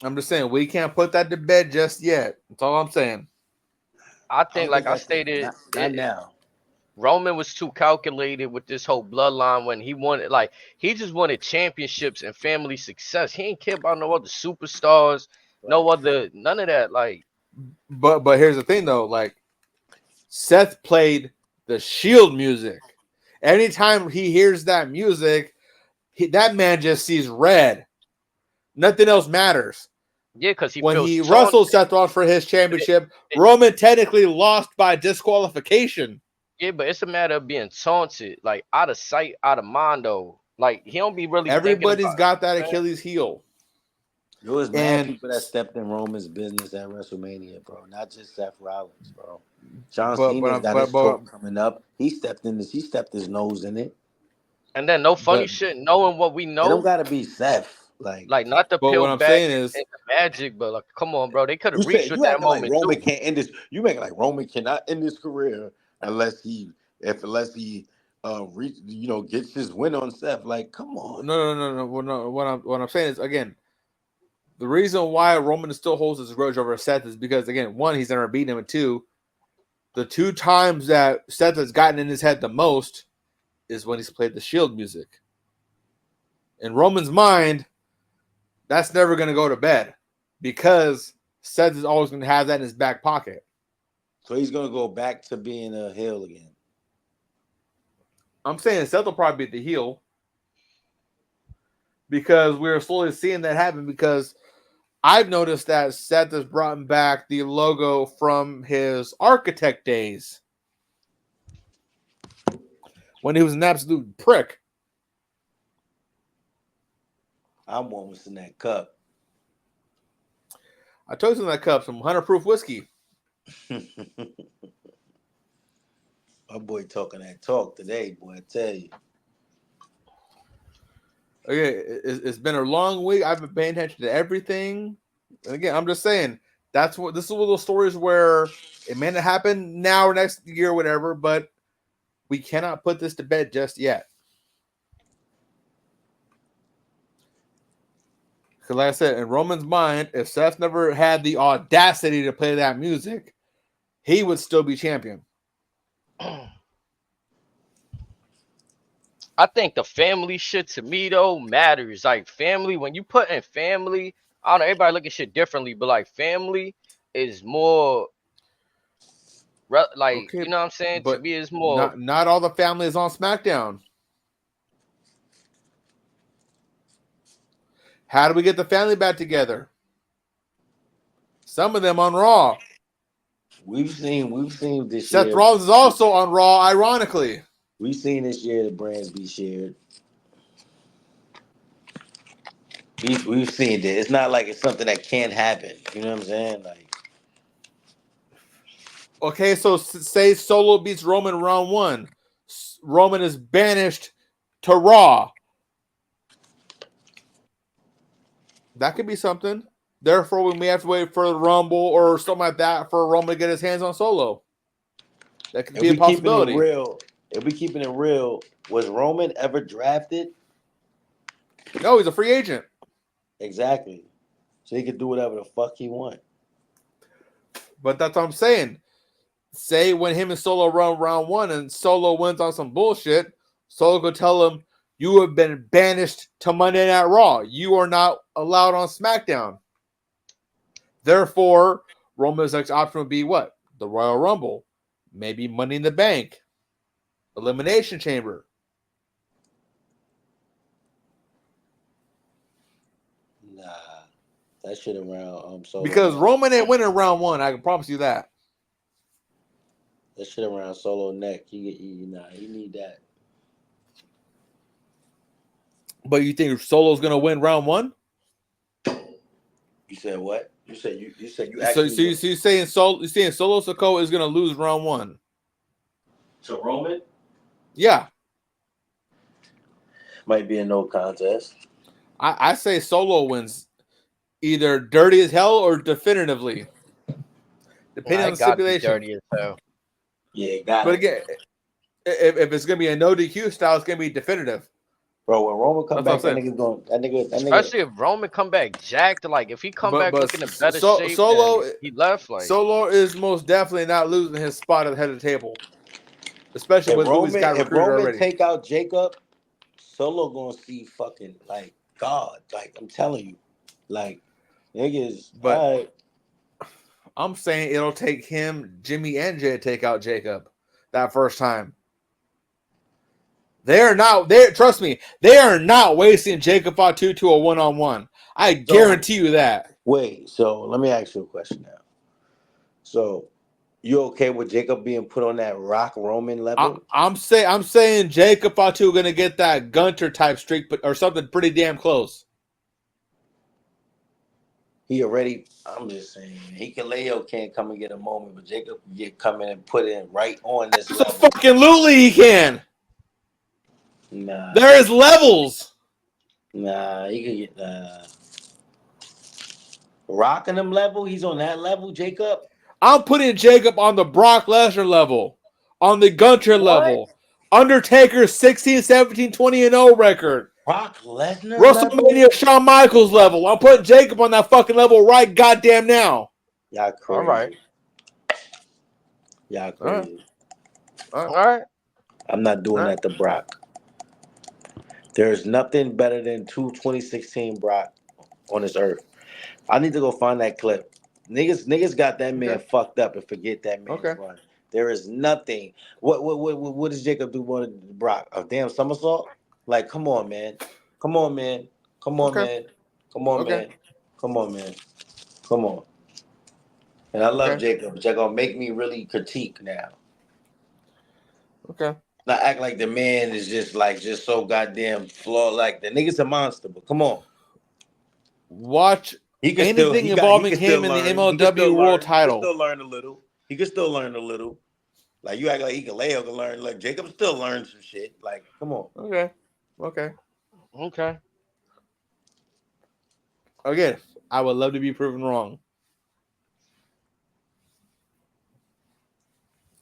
C: I'm just saying we can't put that to bed just yet. That's all I'm saying.
B: I think, like I stated,
F: not now.
B: Roman was too calculated with this whole bloodline when he wanted, like, he just wanted championships and family success. He ain't care about no other superstars, none of that. Like,
C: but here's the thing though, like, Seth played the Shield music. Anytime he hears that music, that man just sees red. Nothing else matters.
B: Yeah, because
C: when he wrestled Seth Rollins for his championship, Roman technically lost by disqualification.
B: Yeah, but it's a matter of being taunted, like out of sight, out of mind, though. Like he don't be really.
C: Everybody's got that Achilles heel.
F: There was mad people that stepped in Roman's business at WrestleMania, bro. Not just Seth Rollins, bro. John Cena's got his talk coming up. He stepped his nose in it.
B: And then no funny shit, knowing what we know.
F: It don't gotta be Seth. Like
B: not the pill back saying is the magic, but like, come on, bro. They could have reached with that moment.
F: Like Roman can't end this. You make it like Roman cannot end his career unless he gets his win on Seth. Like, come on.
C: No. What I'm saying is, again, the reason why Roman still holds his grudge over Seth is because, again, one, he's never beaten him, and two, the two times that Seth has gotten in his head the most is when he's played the Shield music. In Roman's mind, that's never going to go to bed because Seth is always going to have that in his back pocket.
F: So he's going to go back to being a heel again.
C: I'm saying Seth will probably be the heel because we're slowly seeing that happen because I've noticed that Seth has brought back the logo from his Architect days when he was an absolute prick.
F: I'm almost in that cup.
C: I told you in that cup, some 100 proof whiskey.
F: My boy talking that talk today, boy, I tell you.
C: Okay, it's been a long week. I've been paying attention to everything. And again, I'm just saying, this is one of those stories where it may not happen now or next year or whatever, but we cannot put this to bed just yet. Because like I said, in Roman's mind, if Seth never had the audacity to play that music, he would still be champion.
B: I think the family shit to me though matters. Like family, when you put in family, I don't know, everybody look at shit differently, but like family is more like, okay, you know what I'm saying? To me, it's more.
C: Not all the family is on SmackDown. How do we get the family back together? Some of them on Raw.
F: We've seen this
C: Seth Rollins is also on Raw, ironically.
F: We've seen this year the brands be shared. We've seen that. It's not like it's something that can't happen. You know what I'm saying? Like,
C: okay, so say Solo beats Roman round 1. Roman is banished to Raw. That could be something. Therefore, we may have to wait for the Rumble or something like that for Roman to get his hands on Solo. That could be a possibility.
F: If we keeping it real, was Roman ever drafted?
C: No, he's a free agent.
F: Exactly. So he could do whatever the fuck he want.
C: But that's what I'm saying. Say when him and Solo run round 1 and Solo wins on some bullshit, Solo could tell him, you have been banished to Monday Night Raw. You are not allowed on SmackDown. Therefore, Roman's next option would be what? The Royal Rumble. Maybe Money in the Bank. Elimination Chamber.
F: Nah. That shit around Solo.
C: Because Roman ain't winning round 1. I can promise you that.
F: That shit around Solo neck. He need that.
C: But you think Solo's gonna win round 1?
F: You said what? You said you
C: actually. So you're saying Solo Sikoa is gonna lose round 1
F: to Roman?
C: Yeah.
F: Might be a no contest.
C: I say Solo wins either dirty as hell or definitively, depending on the stipulation.
B: Dirty as hell.
F: Yeah, got
C: but
F: it.
C: Again, if it's gonna be a no DQ style, it's gonna be definitive.
F: Bro, when Roman come back, that nigga.
B: Especially if Roman come back jacked, like if he come back looking in better shape,
C: Solo,
B: he left. Like
C: Solo is most definitely not losing his spot at the head of the table, especially with who he's got recruited already.
F: If Roman take out Jacob, Solo gonna see fucking like God. Like I'm telling you, like niggas.
C: But I'm saying it'll take him, Jimmy, and Jay to take out Jacob that first time. They're not there. Trust me, they are not wasting Jacob Fatu to a one-on-one. I guarantee you that.
F: Wait, so let me ask you a question now. So you okay with Jacob being put on that Rock Roman level?
C: I'm saying Jacob Fatu gonna get that Gunter type streak, or something pretty damn close.
F: He already. I'm just saying, Hikuleo can't come and get a moment, but Jacob can come in and put in right on this
C: So
F: level.
C: fucking Luli he can.
F: Nah,
C: there is levels.
F: Nah, he can get Rocking him level. He's on that level, Jacob.
C: I'm putting Jacob on the Brock Lesnar level, on the Gunter
F: What?
C: level. Undertaker's 16, 17, 20 and 0 record.
F: Brock Lesnar
C: WrestleMania
F: level?
C: Shawn Michaels level. I'm putting Jacob on that fucking level right goddamn now.
F: Y'all crazy.
B: All right.
F: Y'all crazy.
B: All right.
F: I'm not doing that to Brock. There's nothing better than 2016 Brock on this earth. I need to go find that clip. Niggas got that man fucked up and forget that man's run. There is nothing. What does Jacob do more than Brock? A damn somersault? Like, come on, man. Come on, man. Come on, man. Come on, man. Come on, man. Come on. And I love Jacob, but y'all gonna make me really critique now.
C: Okay.
F: Not act like the man is just so goddamn flawed. Like the nigga's a monster, but come on.
C: Watch anything involving him in the MLW World Title.
F: He can still learn a little. He can still learn a little. Like you act like Hikuleo can learn. Like Jacob still learns some shit. Like, come on.
C: Okay. Again, I would love to be proven wrong.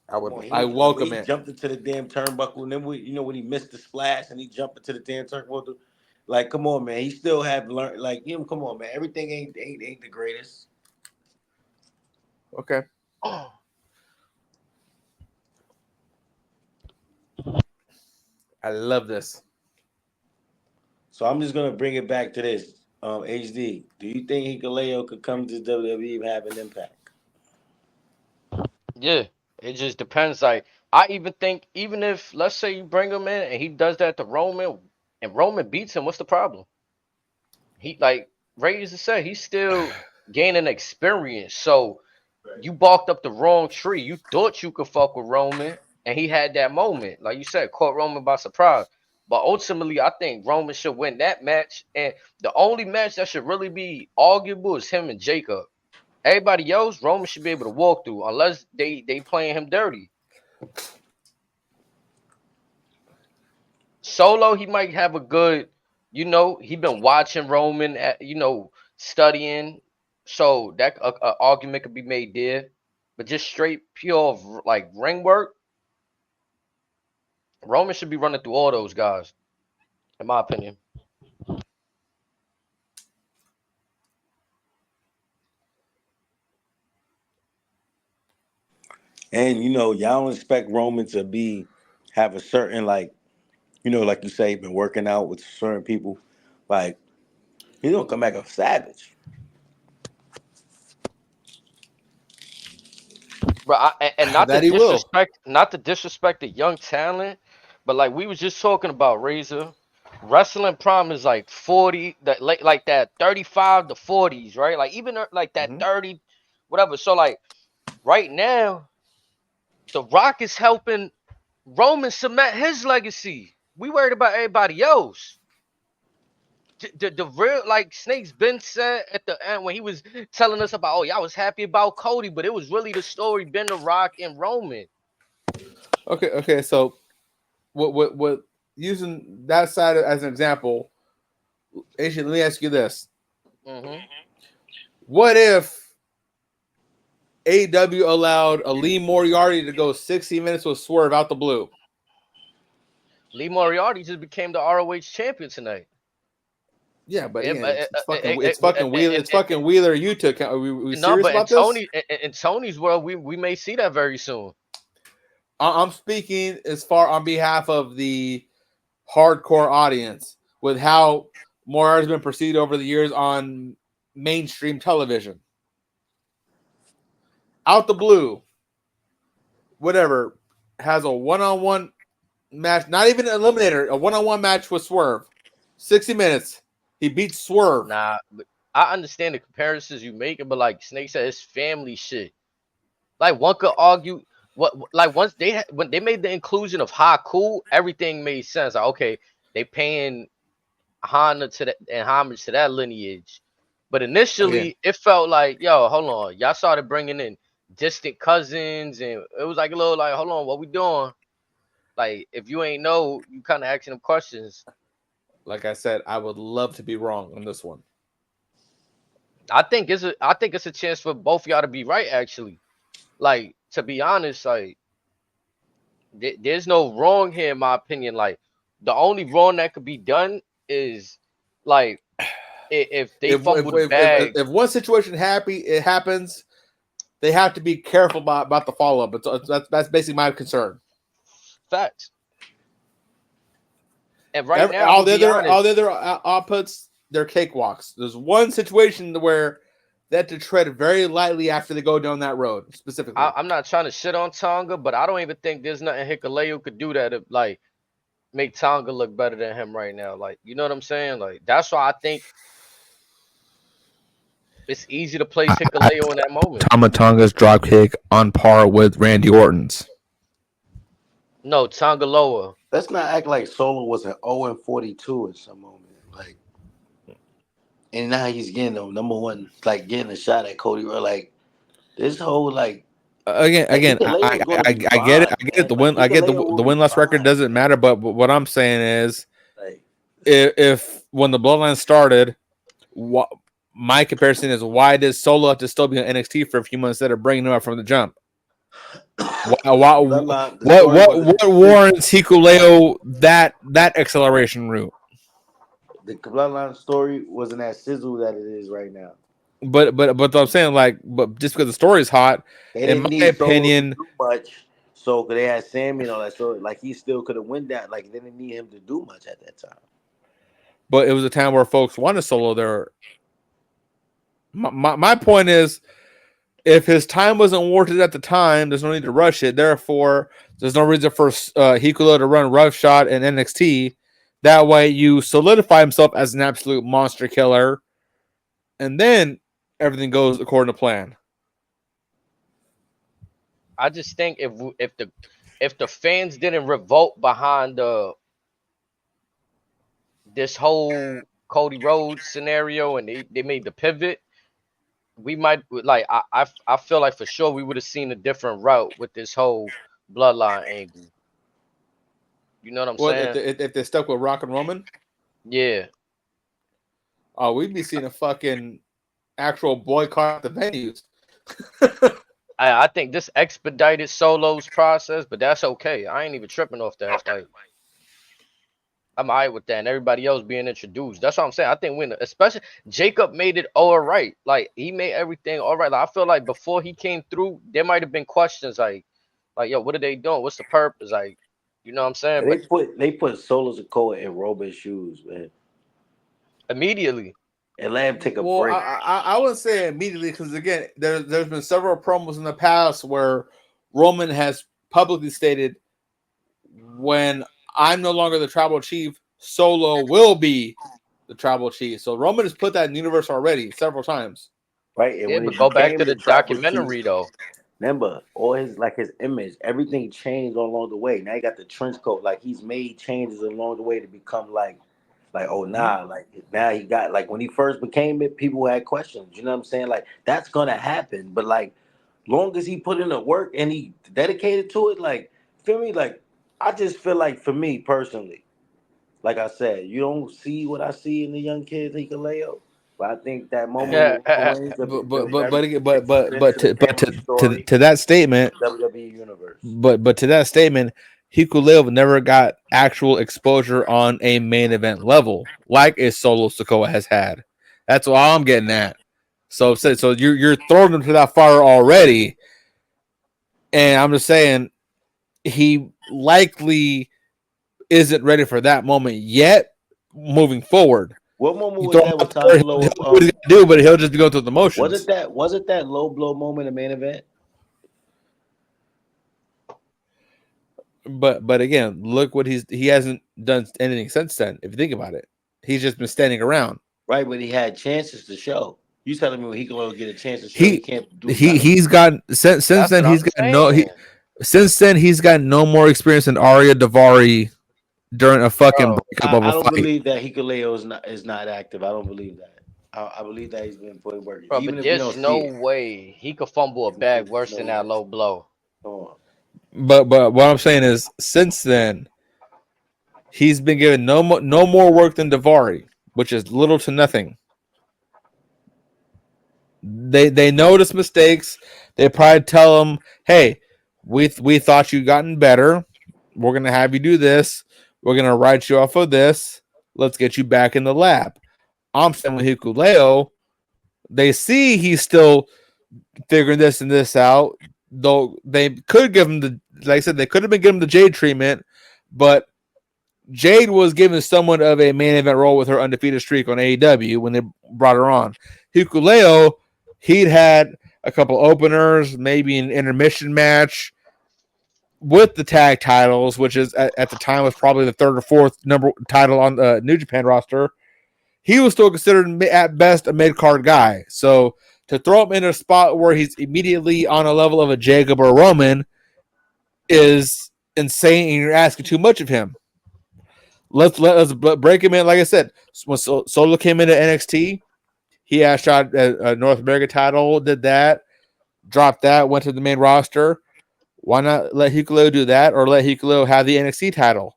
C: I welcome it.
F: He jumped into the damn turnbuckle, and then when he missed the splash and he jumped into the damn turnbuckle. Like, come on, man. He still have learned. Like, come on, man. Everything ain't the greatest.
C: Okay. I love this.
F: So I'm just gonna bring it back to this. HD, do you think Hikuleo could come to WWE and have an impact?
B: Yeah, it just depends. Like, I even think, even if, let's say, you bring him in and he does that to Roman, and Roman beats him, what's the problem? He, like Ray used to say, he's still gaining experience. So you barked up the wrong tree. You thought you could fuck with Roman, and he had that moment, like you said, caught Roman by surprise. But ultimately, I think Roman should win that match. And the only match that should really be arguable is him and Jacob. Everybody else, Roman should be able to walk through, unless they playing him dirty. Solo, he might have a good, he been watching Roman, studying, so that a argument could be made there. But just straight pure like ring work, Roman should be running through all those guys, in my opinion.
F: And y'all don't expect Roman to have a certain like you say, been working out with certain people. Like he's gonna come back a savage.
B: But and not
C: That
B: to
C: he will.
B: disrespect the young talent, but like we was just talking about, Razor, wrestling prime is like 40, like that 35 to 40s, right? Like even like that 30, whatever. So like right now, The Rock is helping Roman cement his legacy. We worried about everybody else. The real, like Snake's been said at the end when he was telling us about, y'all was happy about Cody, but it was really the story been The Rock and Roman.
C: Okay. So, what using that side as an example, actually, let me ask you this: What if AEW allowed a Lee Moriarty to go 60 minutes with Swerve out the blue?
B: Lee Moriarty just became the ROH champion tonight.
C: Yeah, but it's fucking Wheeler. It's fucking Wheeler. Are we serious about this?
B: In Tony's world, we may see that very soon.
C: I'm speaking as far on behalf of the hardcore audience with how Moriarty's been perceived over the years on mainstream television. out the blue, whatever, has a one-on-one match, not even an eliminator, a one-on-one match with Swerve. 60 minutes. He beats Swerve.
B: Nah, but I understand the comparisons you making, but like Snake said, it's family shit. Like one could argue like once when they made the inclusion of Haku, everything made sense. Like, okay, they paying honor to that and homage to that lineage. But initially it felt like, yo, hold on, y'all started bringing in distant cousins, and it was like a little like, hold on, what we doing? Like, if you ain't know, you kind of asking them questions.
C: Like I said, I would love to be wrong on this one.
B: I think it's a chance for both y'all to be right, actually. Like, to be honest, like there's no wrong here in my opinion. Like, the only wrong that could be done is like if they fumble the bag.
C: If one situation happens, they have to be careful about the follow-up. That's basically my concern.
B: Facts. And right now,
C: all the other outputs, they're cakewalks. There's one situation where they have to tread very lightly after they go down that road. Specifically,
B: I'm not trying to shit on Tonga, but I don't even think there's nothing Hikuleo could do that to like make Tonga look better than him right now. Like, you know what I'm saying? Like, that's why I think it's easy to place Hikuleo in that moment.
E: Tama Tonga's dropkick on par with Randy Orton's.
B: No, Tonga lower.
F: Let's not act like Solo was an 0-42 at some moment. Like, and now he's getting the number one, like getting a shot at Cody. Like this whole like
E: again, I get it. The win loss record doesn't matter. But what I'm saying is,
F: like,
E: if when the Bloodline started, my comparison is why does Solo have to still be on NXT for a few months instead of bringing him up from the jump? What warrants Hikuleo that acceleration route?
F: The Bloodline story wasn't as sizzle that it is right now.
E: But I'm saying, like, but just because the story is hot, in my opinion,
F: too much. So they had Sammy and all that. So like he still could have won that. Like they didn't need him to do much at that time.
E: But it was a time where folks wanted Solo there. My point is, if his time wasn't warranted at the time, there's no need to rush it. Therefore, there's no reason for Hikuleo to run roughshod in NXT. That way, you solidify himself as an absolute monster killer, and then everything goes according to plan.
B: I just think if the fans didn't revolt behind this whole Cody Rhodes scenario and they made the pivot, we might like I feel like for sure we would have seen a different route with this whole Bloodline angle. You know what I'm saying?
C: If they stuck with Rock and Roman,
B: yeah.
C: Oh, we'd be seeing a fucking actual boycott at the venues.
B: I think this expedited Solo's process, but that's okay. I ain't even tripping off that. Like, I'm all right with that, and everybody else being introduced. That's what I'm saying. I think when, especially Jacob made it all right. Like, he made everything all right. Like, I feel like before he came through, there might have been questions like, yo, what are they doing? What's the purpose? Like, you know what I'm saying?
F: They put Solo Sikoa in Roman's shoes, man.
B: Immediately.
F: And let him take a
C: break.
F: break.
C: I wouldn't say immediately because again, there's been several promos in the past where Roman has publicly stated, when I'm no longer the tribal chief, Solo will be the tribal chief. So Roman has put that in the universe already several times.
F: Right. And
B: yeah, but go back to the documentary though.
F: Remember, all his image, everything changed along the way. Now he got the trench coat. Like he's made changes along the way to become like oh nah, like now he got like when he first became it, people had questions. You know what I'm saying? Like that's gonna happen. But like long as he put in the work and he dedicated to it, like feel me, like I just feel like for me personally, like I said, you don't see what I see in the young kids Hikuleo. But I think that moment,
E: to that statement,
F: WWE universe.
E: But to that statement, Hikuleo never got actual exposure on a main event level like a Solo Sikoa has had. That's all I'm getting at. So you're throwing him to that fire already, and I'm just saying he likely isn't ready for that moment yet. Moving forward.
F: What moment was that with Tom Lowe?
E: What he's gonna do, but he'll just go through the motions.
F: Was it that low blow moment in the main event?
E: But again, look what he hasn't done anything since then. If you think about it, he's just been standing around.
F: Right, but he had chances to show. You telling me when he gonna get a chance to show he can't do
E: he's gotten since
B: That's
E: then
B: what
E: he's
B: I'm
E: got no
B: saying.
E: since then he's got no more experience than Arya Davari during a fucking
B: Bro,
E: breakup of a
F: I don't
E: fight.
F: believe that Hikuleo is not active. I don't believe that. I believe that he's been putting work.
B: Bro,
F: Even
B: but
F: if we
B: there's
F: don't see
B: no
F: it.
B: way he could fumble a bag worse than that low blow.
F: Come on.
E: But what I'm saying is, since then, he's been given no more work than Davari, which is little to nothing. They notice mistakes. They probably tell him, "Hey, we thought you gotten better. We're gonna have you do this. We're gonna write you off of this. Let's get you back in the lab." I'm saying with Hikuleo, they see he's still figuring this and this out. Though they could give him like I said, they could have been giving him the Jade treatment, but Jade was given somewhat of a main event role with her undefeated streak on AEW when they brought her on. Hikuleo, he'd had a couple openers, maybe an intermission match with the tag titles, which is at the time was probably the third or fourth number title on the New Japan roster. He was still considered at best a mid-card guy. So to throw him in a spot where he's immediately on a level of a Jacob or a Roman is insane, and you're asking too much of him. Let's break him in. Like I said, when Solo came into NXT, he had a shot at a North America title, did that, dropped that, went to the main roster. Why not let Hikuleo do that, or let Hikuleo have the NXT title?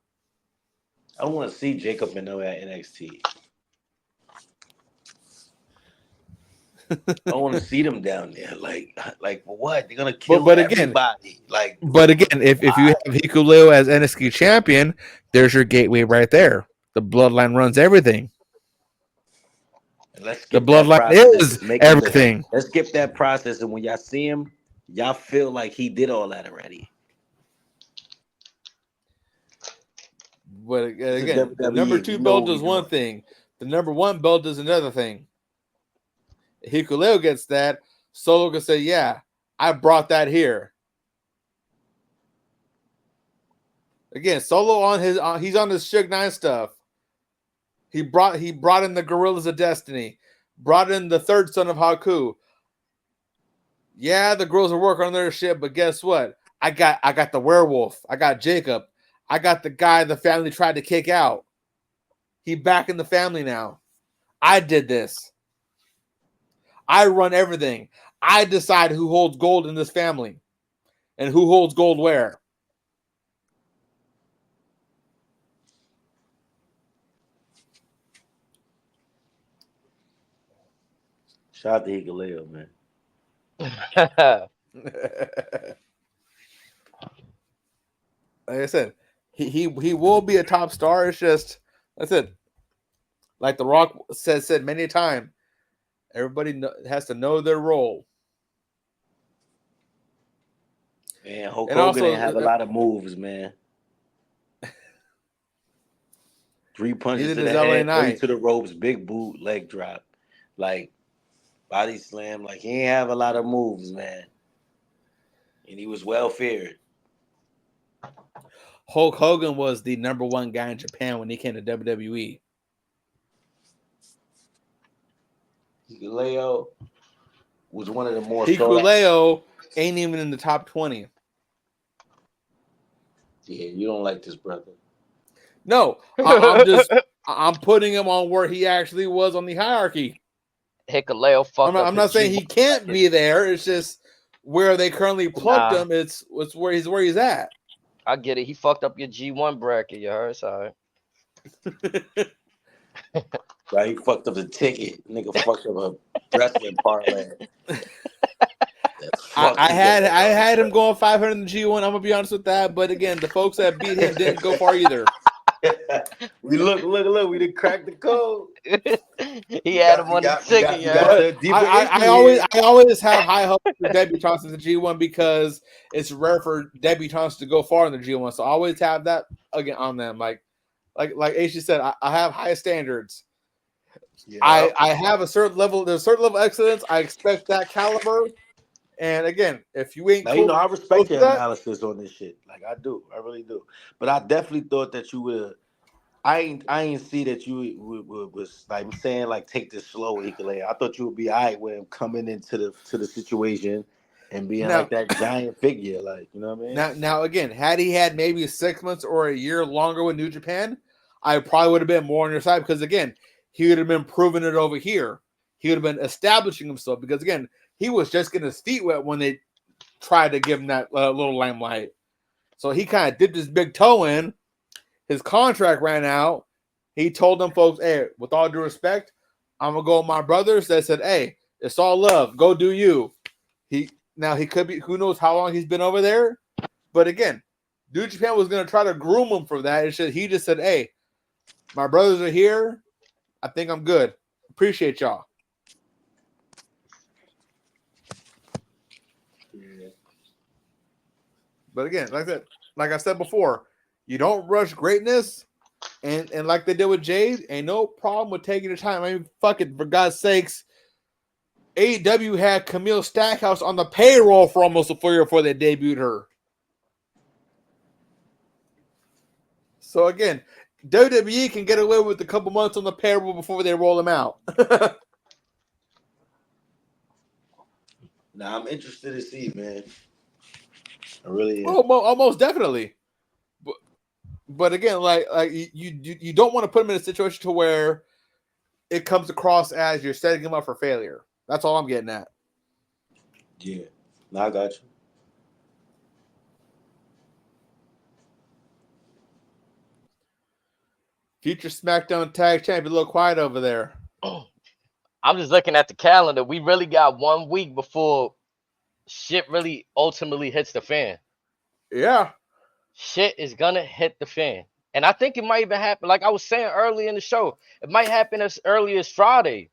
F: I don't want to see Jacob Minogue at NXT. I want to see them down there. Like what? They're gonna kill everybody.
E: But again, if you have Hikuleo as NXT champion, there's your gateway right there. The bloodline runs everything. The bloodline is everything.
F: Let's skip that process, and when y'all see him, y'all feel like he did all that already.
E: But again, the number 2 belt is one thing. The number 1 belt is another thing. Hikuleo gets that. Solo can say, "Yeah, I brought that here." Again, Solo on his he's on his Suge 9 stuff. He brought in the Gorillas of Destiny, brought in the third son of Haku. Yeah, the girls are working on their shit, but guess what? I got the werewolf. I got Jacob. I got the guy the family tried to kick out. He back in the family now. I did this. I run everything. I decide who holds gold in this family and who holds gold where.
F: Shout out to Hikuleo, man.
E: Like I said, he will be a top star. It's just, that's it. Like The Rock said many a time, everybody has to know their role.
F: Man, Hulk Hogan didn't have a lot of moves, man. 3 punches to the head, 3 to the ropes, big boot, leg drop, like body slam. Like he ain't have a lot of moves, man. And he was well feared.
E: Hulk Hogan was the number 1 guy in Japan when he came to WWE.
F: Hikuleo was one of the more.
E: Hikuleo ain't even in the top 20.
F: Yeah, you don't like this brother.
E: No, I'm putting him on where he actually was on the hierarchy.
B: Hikuleo fucked up.
E: I'm not saying he can't be there. It's just where they currently plucked him. It's where he's at.
B: I get it. He fucked up your G1 bracket. You heard? Sorry.
F: Right, he fucked up the ticket. Nigga fucked up a wrestling parlay.
E: I had him going 500 in the G1. I'm gonna be honest with that. But again, the folks that beat him didn't go far either.
F: We look. We didn't crack the code.
B: He had him on the ticket.
E: I always have high hopes for debutantes in the G1 because it's rare for debutantes to go far in the G1. So I always have that again on them. Like Aishi said, I have high standards. Yeah. I have a certain level. There's a certain level of excellence. I expect that caliber,
C: And again, if you ain't
F: Now,
C: cool,
F: I respect
C: close
F: your
C: to that,
F: analysis on this shit. Like I do, I really do. But I definitely thought that you would. I ain't see that you was like I'm saying like take this slow, Ekalay. I thought you would be all right with him coming into the situation and being
C: now,
F: like that giant figure, like you know what I mean?
C: now again, had he had maybe 6 months or a year longer with New Japan, I probably would have been more on your side because again, he would have been proving it over here. He would have been establishing himself because again, he was just getting his feet wet when they tried to give him that little limelight. So he kind of dipped his big toe in. His contract ran out. He told them folks, hey, with all due respect, I'm going to go with my brothers. They said, hey, it's all love. Go do you. He could be, who knows how long he's been over there. But again, New Japan was going to try to groom him for that. He just said, hey, my brothers are here. I think I'm good. Appreciate y'all.
F: Yeah.
C: But again, like I said before, you don't rush greatness, and like they did with Jade, ain't no problem with taking your time. I mean, fuck it, for God's sakes, AEW had Camille Stackhouse on the payroll for almost a full year before they debuted her. So again, WWE can get away with a couple months on the payroll before they roll them out.
F: Now I'm interested to see, man. I really am.
C: Almost definitely. But again, like you don't want to put him in a situation to where it comes across as you're setting him up for failure. That's all I'm getting at.
F: Yeah. Now I got you.
C: Future SmackDown Tag Champion, a little quiet over there.
B: I'm just looking at the calendar. We really got 1 week before shit really ultimately hits the fan.
C: Yeah.
B: Shit is gonna hit the fan. And I think it might even happen, like I was saying early in the show, it might happen as early as Friday.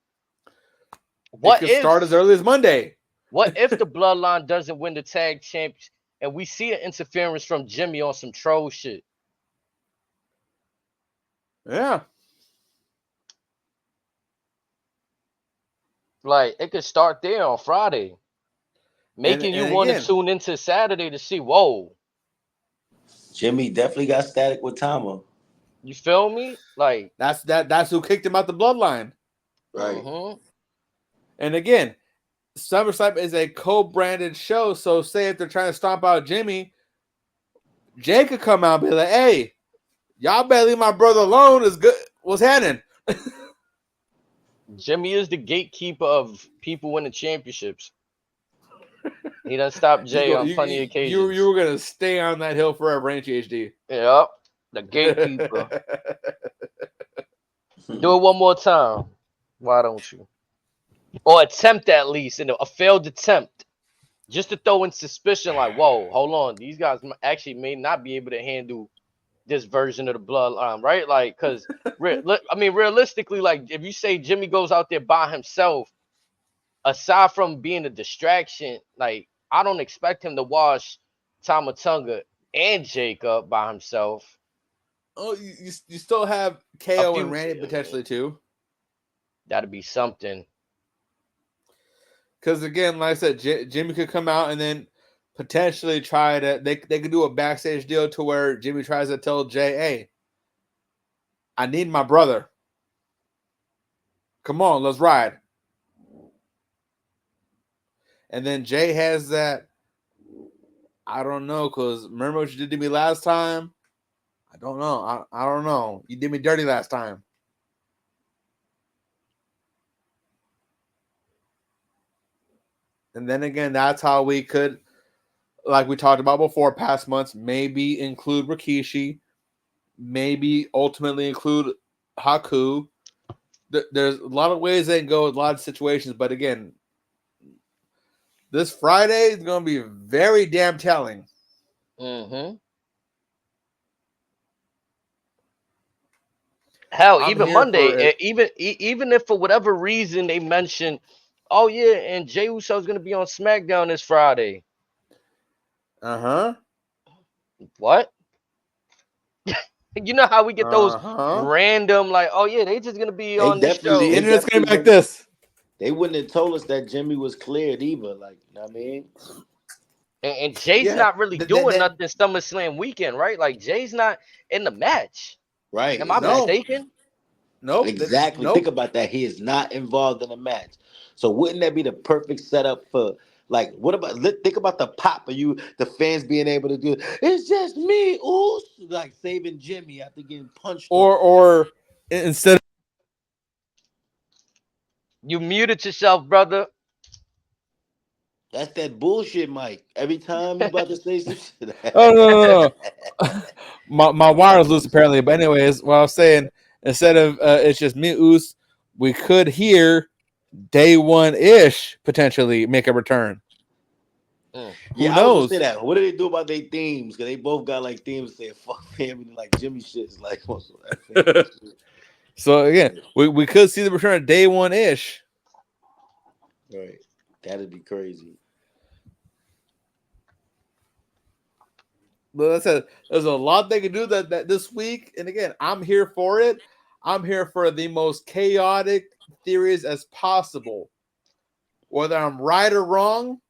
C: It could start as early as Monday.
B: What if the Bloodline doesn't win the tag champs and we see an interference from Jimmy on some troll shit?
C: Yeah.
B: Like, it could start there on Friday. Making you want to tune into Saturday to see, whoa.
F: Jimmy definitely got static with Tama.
B: You feel me? Like,
C: that's who kicked him out the Bloodline.
F: Right.
C: And again, SummerSlam is a co-branded show, so say if they're trying to stomp out Jimmy, Jay could come out and be like, hey, y'all better leave my brother alone. Is good. What's happening?
B: Jimmy is the gatekeeper of people winning championships. He done stopped Jay on plenty of occasions.
C: You were gonna stay on that hill forever, ain't you, HD?
B: Yep, the gatekeeper. Do it one more time. Why don't you? Or attempt at least, a failed attempt, just to throw in suspicion. Like, whoa, hold on, these guys actually may not be able to handle this version of the Bloodline, right? Like, because realistically, like, if you say Jimmy goes out there by himself, aside from being a distraction, like, I don't expect him to wash Tama Tonga and Jacob by himself.
C: Oh, you still have KO and Randy potentially too.
B: That'd be something.
C: Because again, like I said, Jimmy could come out and then potentially try to. They could do a backstage deal to where Jimmy tries to tell Jay, "Hey, I need my brother. Come on, let's ride." And then Jay has that. I don't know, because remember what you did to me last time? I don't know. I don't know. You did me dirty last time. And then again, that's how we could, like we talked about before, past months, maybe include Rikishi, maybe ultimately include Haku. There's a lot of ways they can go with a lot of situations, but again, this Friday is going to be very damn telling.
B: Hell, even Monday, even if for whatever reason they mention, oh yeah, and Jey Uso's gonna be on SmackDown this Friday. What? You know how we get those random, like, oh yeah, they just gonna be on the show.
C: The internet's gonna be like this.
F: They wouldn't have told us that Jimmy was cleared either. Like, you know what I mean?
B: And Jay's
C: Yeah,
B: not really doing nothing SummerSlam weekend, right? Like Jay's not in the match.
F: Right.
B: Am I
C: No.
B: mistaken?
C: Nope.
F: Exactly. Think
C: Nope.
F: about that. He is not involved in a match. So wouldn't that be the perfect setup for like what about think about the pop of you, the fans being able to do it's just me, ooh, like saving Jimmy after getting punched on.
E: Or instead
B: You muted yourself, brother.
F: That's that bullshit, Mike. Every time you about to say some shit.
E: oh no. my wire was loose apparently. But anyways, what I was saying, instead of it's just me, Oos, we could hear day one ish potentially make a return.
F: Yeah,
E: Who
F: I was
E: knows?
F: gonna say that. What do they do about their themes? Because they both got like themes saying fuck family, like Jimmy shit's like
E: So again, we could see the return of day one ish.
F: right. That'd be crazy.
C: But that's there's a lot they can do that this week. And again, I'm here for it. I'm here for the most chaotic theories as possible. Whether I'm right or wrong,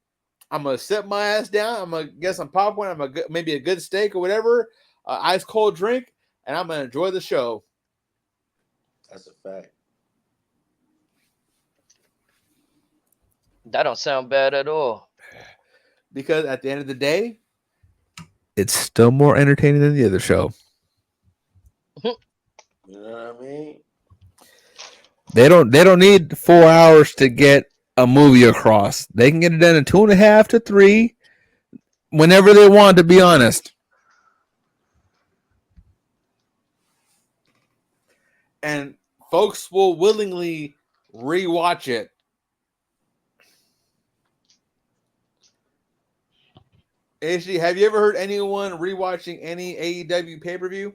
C: I'm gonna sit my ass down. I'm gonna get some popcorn. I'm gonna maybe a good steak or whatever, ice cold drink, and I'm gonna enjoy the show.
F: That's a fact.
B: That don't sound bad at all.
C: Because at the end of the day,
E: it's still more entertaining than the other show.
F: You know what I mean?
E: They don't need 4 hours to get a movie across. They can get it done in 2.5 to 3 whenever they want, to be honest.
C: and folks will willingly rewatch it. HD, have you ever heard anyone rewatching any AEW pay-per-view?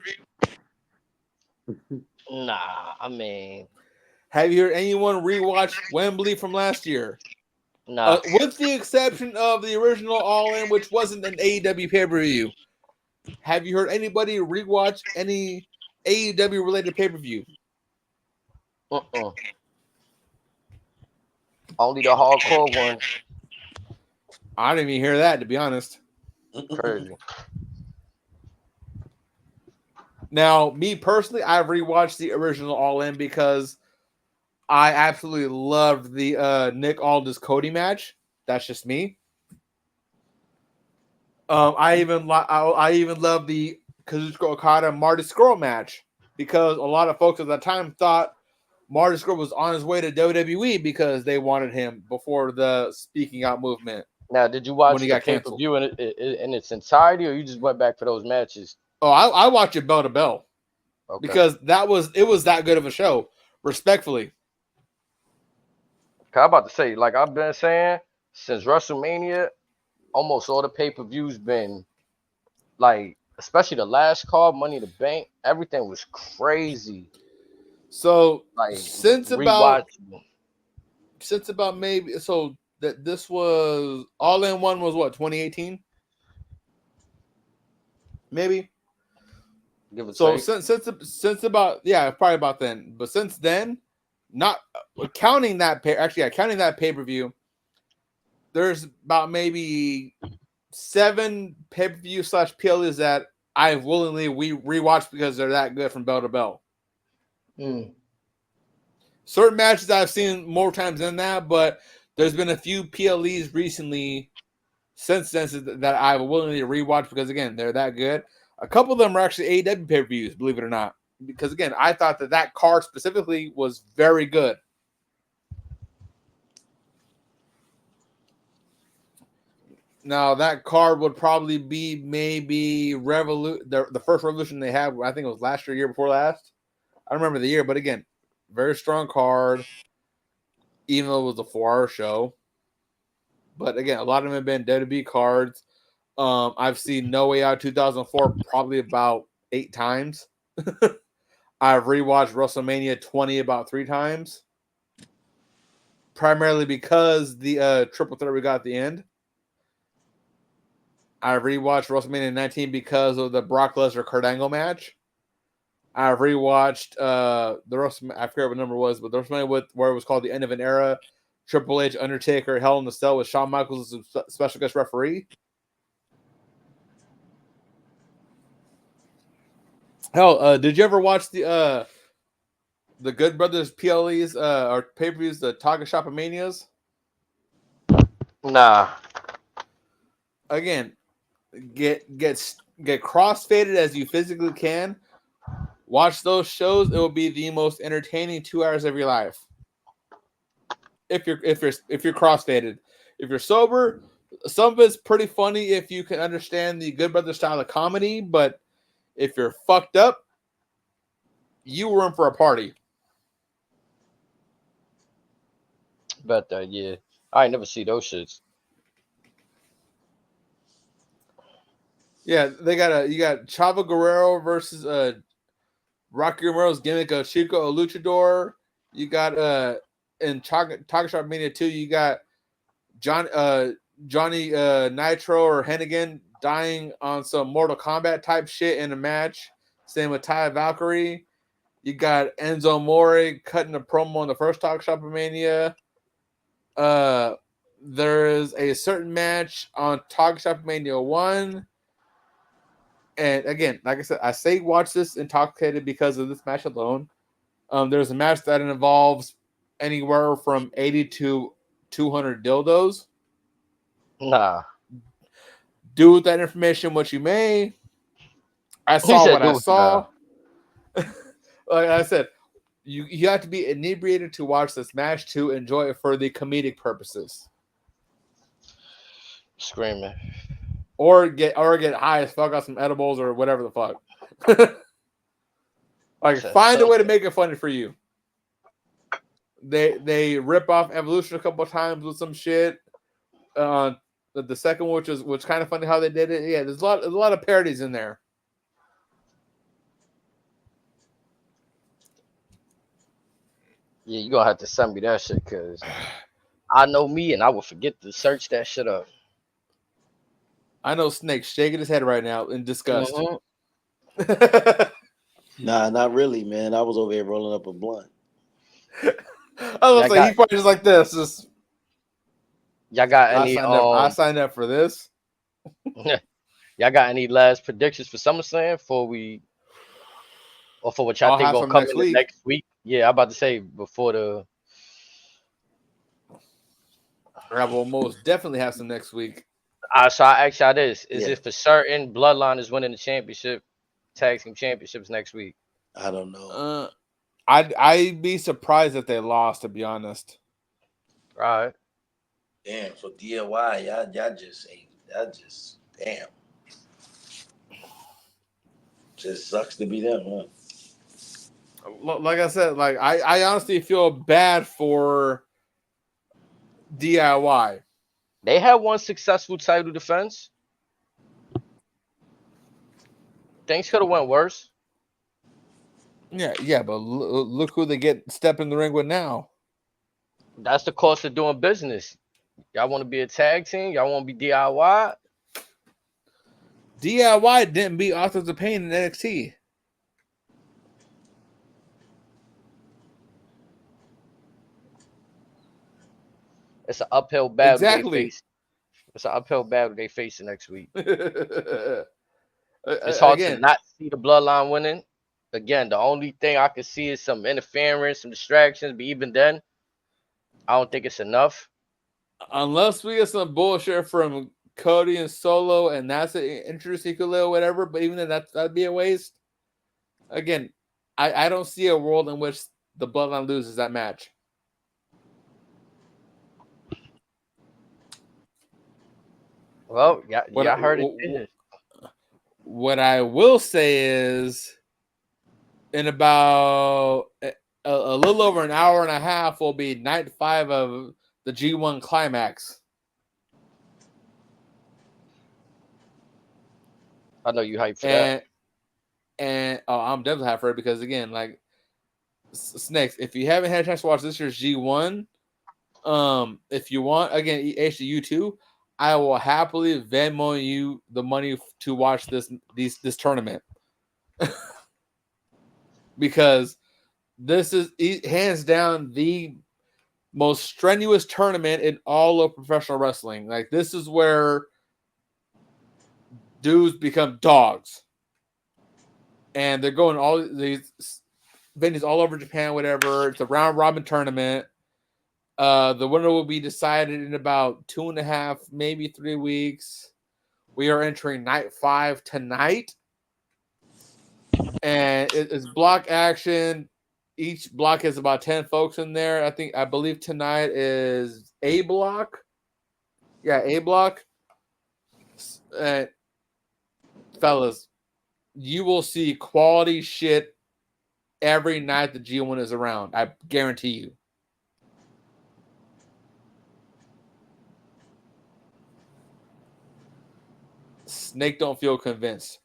B: Nah, I mean,
C: Have you heard anyone rewatch Wembley from last year?
B: nah.
C: With the exception of the original All In, which wasn't an AEW pay-per-view. Have you heard anybody rewatch any AEW related pay-per-view?
B: Only the hardcore ones.
C: I didn't even hear that, to be honest.
B: Crazy.
C: Now, me personally, I've rewatched the original All In because I absolutely loved the Nick Aldis Cody match. That's just me. I even love the Kazuchika Okada Marty Scurll match because a lot of folks at that time thought Marty Scurll was on his way to WWE because they wanted him before the speaking out movement.
B: Now, did you watch
C: when he
B: the
C: got canceled
B: pay-per-view in its entirety, or you just went back for those matches?
C: Oh, I watched it bell to bell because it was that good of a show. Respectfully,
B: I'm about to say, like I've been saying since WrestleMania, almost all the pay-per-views been like, especially the last card, Money in the Bank, everything was crazy.
C: So
B: like
C: since about maybe so that this was All In One was what 2018, maybe. So since about probably about then, but since then, not counting that counting that pay-per-view, there's about maybe 7 pay-per-view / PLEs that I've willingly rewatched because they're that good from bell to bell. Certain matches I've seen more times than that, but there's been a few PLEs recently since then that I've willingly rewatched because again they're that good. A couple of them are actually AEW pay-per-views, believe it or not, because again I thought that card specifically was very good. Now that card would probably be maybe the first Revolution they had. I think it was last year before last. I don't remember the year, but again, very strong card. Even though it was a 4-hour show, but again, a lot of them have been WWE cards. I've seen No Way Out 2004 probably about 8 times. I've rewatched WrestleMania 20 about 3 times, primarily because the triple threat we got at the end. I rewatched WrestleMania 19 because of the Brock Lesnar Kurt Angle match. I rewatched the WrestleMania, I forget what number it was, but the WrestleMania where it was called the End of an Era Triple H, Undertaker, Hell in the Cell with Shawn Michaels as a special guest referee. Hell, did you ever watch the Good Brothers PLEs or pay-per-views, the Taga Shoppa Manias?
B: Nah.
C: Again, get cross-faded as you physically can. Watch those shows. It will be the most entertaining 2 hours of your life. If you're cross-faded. If you're sober, some of it's pretty funny if you can understand the Good Brothers style of comedy, but if you're fucked up, you were in for a party.
B: Bet that, yeah. I ain't never see those shits.
C: Yeah, you got Chavo Guerrero versus Rocky Romero's gimmick of Chico, a luchador. You got in Talk Shop Mania 2, you got Johnny Nitro or Hennigan dying on some Mortal Kombat type shit in a match. Same with Ty Valkyrie. You got Enzo Amore cutting a promo in the first Talk Shop Mania. There is a certain match on Talk Shop Mania 1. And again, like I said, I say watch this intoxicated because of this match alone. There's a match that involves anywhere from 80 to 200 dildos.
B: Nah.
C: Do with that information what you may. I
B: He
C: saw
B: said
C: what I
B: do it,
C: saw. Like I said, you have to be inebriated to watch this match to enjoy it for the comedic purposes.
B: Screaming.
C: Or get high as fuck on some edibles or whatever the fuck. Like find a way to make it funny for you. They rip off Evolution a couple of times with some shit. The second one, which kind of funny how they did it. Yeah, there's a lot of parodies in there.
B: Yeah, you're gonna have to send me that shit because I know me and I will forget to search that shit up.
C: I know Snake shaking his head right now in disgust.
F: Nah, not really, man. I was over here rolling up a blunt.
C: I was like, he probably just like this. Just,
B: y'all got any?
C: I signed up for this.
B: Y'all got any last predictions for SummerSlam before we, or for what y'all think gonna come in next week? Yeah, I'm about to say before the.
C: I will most definitely have some next week.
B: So I ask y'all this: is it for certain Bloodline is winning the championship, tag team championships next week?
F: I don't know.
C: I'd be surprised if they lost, to be honest.
B: Right.
F: Damn, for DIY, y'all just damn. Just sucks to be them, huh?
C: Like I said, like I honestly feel bad for DIY.
B: They had one successful title defense. Things could have went worse.
C: Yeah, but look who they get step in the ring with now.
B: That's the cost of doing business. Y'all want to be a tag team? Y'all want to be DIY?
C: DIY didn't beat Authors of Pain in NXT.
B: It's an uphill battle.
C: Exactly.
B: It's an uphill battle they face next week. It's hard to not see the Bloodline winning. Again, the only thing I can see is some interference, some distractions, but even then, I don't think it's enough.
C: Unless we get some bullshit from Cody and Solo, and that's an interesting or whatever, but even then, that'd be a waste. Again, I don't see a world in which the Bloodline loses that match.
B: Well, yeah, I heard it.
C: What I will say is, in about a little over an hour and a half, will be night 5 of the G1 Climax.
B: I know you hyped for that.
C: And I'm definitely hyped for it because, again, like, Snakes, if you haven't had a chance to watch this year's G1, if you want, again, actually you too, I will happily Venmo you the money to watch this tournament. Because this is hands down the most strenuous tournament in all of professional wrestling. Like, this is where dudes become dogs. And they're going all these venues all over Japan, whatever. It's a round robin tournament. The winner will be decided in about 2.5, maybe 3 weeks. We are entering night 5 tonight. And it's block action. Each block has about 10 folks in there. I believe tonight is A block. Yeah, A block. Fellas, you will see quality shit every night the G1 is around. I guarantee you. Snake don't feel convinced.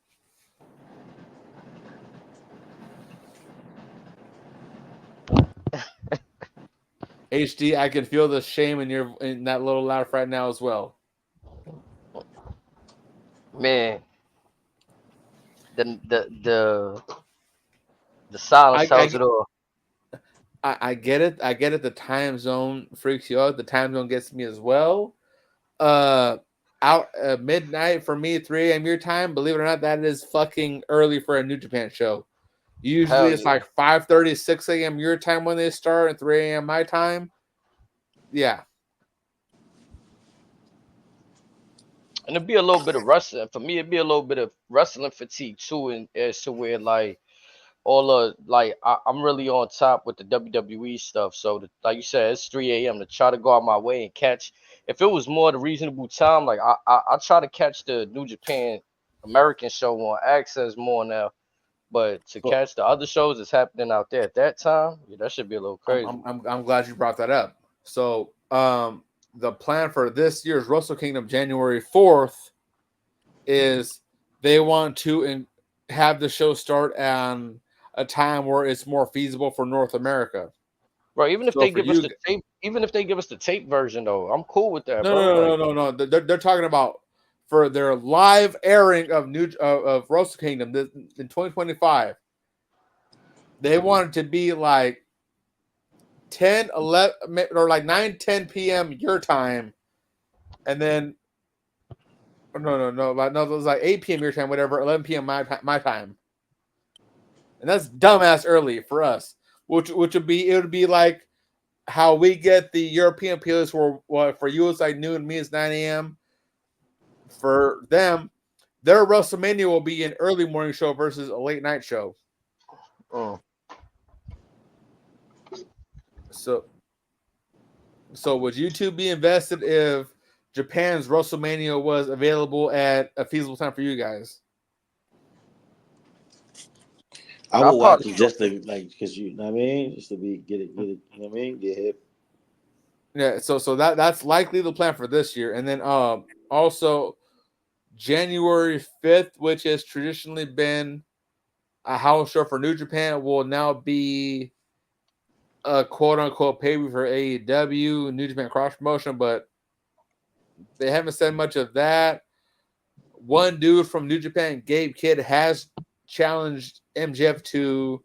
C: HD, I can feel the shame in that little laugh right now as well.
B: Man, the silence tells it all.
C: I get it. I get it. The time zone freaks you out. The time zone gets me as well. Midnight for me, 3 a.m. your time. Believe it or not, that is fucking early for a New Japan show. Usually it's like 5:30, 6 a.m. your time when they start, and 3 a.m. my time. Yeah.
B: And it'd be a little bit of wrestling. For me, it'd be a little bit of wrestling fatigue too, and as to where like I'm really on top with the WWE stuff. So like you said, it's 3 a.m. to try to go out my way and catch. If it was more the reasonable time, like I try to catch the New Japan American show on Access more now. But to catch the other shows that's happening out there at that time, yeah, that should be a little crazy.
C: I'm glad you brought that up. So the plan for this year's Wrestle Kingdom, January 4th, is they want to have the show start on a time where it's more feasible for North America.
B: Right, even if they give us the tape, even if they give us the tape version, though, I'm cool with that.
C: No. They're talking about for their live airing of Wrestle Kingdom in 2025. They want it to be like 10, 11, or like 9, 10 p.m. your time, and then no, it was like 8 p.m. your time, whatever, 11 p.m. my time, and that's dumbass early for us. Which would be like how we get the European playlist for you it's like noon, me it's 9 a.m. For them, their WrestleMania will be an early morning show versus a late night show.
B: Oh.
C: So would you two be invested if Japan's WrestleMania was available at a feasible time for you guys?
F: I would watch it just to because you know what I mean, just to get it, you know what I mean, get hip.
C: Yeah, so that's likely the plan for this year, and then also January 5th, which has traditionally been a house show for New Japan, will now be a quote unquote pay-per-view for AEW, New Japan Cross Promotion, but they haven't said much of that. One dude from New Japan, Gabe Kidd, has challenged MJF to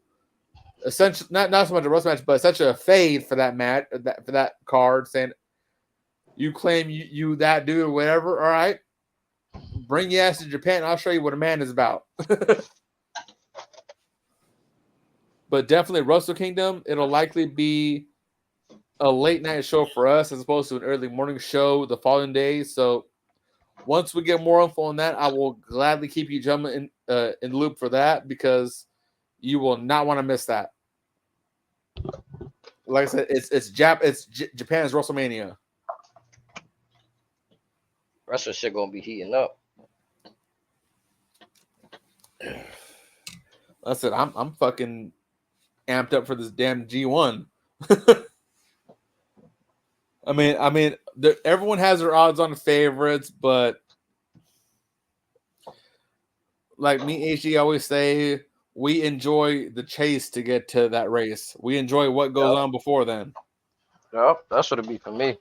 C: essentially not so much a wrestling match, but essentially a fade for that match, for that card, saying you claim you that dude or whatever. All right, bring your ass to Japan. I'll show you what a man is about. But definitely Wrestle Kingdom, it'll likely be a late night show for us as opposed to an early morning show the following day. So once we get more info on that, I will gladly keep you jumping in loop for that because you will not want to miss that. Like I said, it's Japan's WrestleMania.
B: Rest of shit gonna be heating up.
C: Listen, I'm fucking amped up for this damn G1. I mean, everyone has their odds on favorites, but like me, HG always say, we enjoy the chase to get to that race. We enjoy what goes on before then.
B: Yep, that's what it be for me.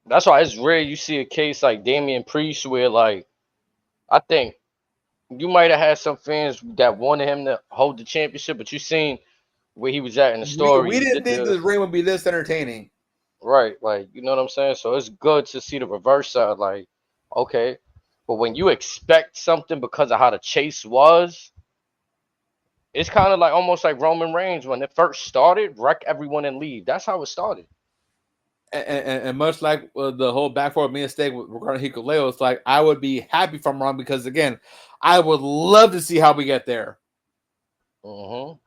B: That's why it's rare you see a case like Damian Priest where, like, I think you might have had some fans that wanted him to hold the championship, but you seen where he was at in the story.
C: We didn't think this ring would be this entertaining.
B: Right, like, you know what I'm saying? So it's good to see the reverse side, like, okay. But when you expect something because of how the chase was, it's kind of like almost like Roman Reigns when it first started, wreck everyone and leave. That's how it started.
C: And much like the whole back forward mistake regarding Hikuleo, it's like I would be happy if I'm wrong because, again, I would love to see how we get there.
B: Mm-hmm.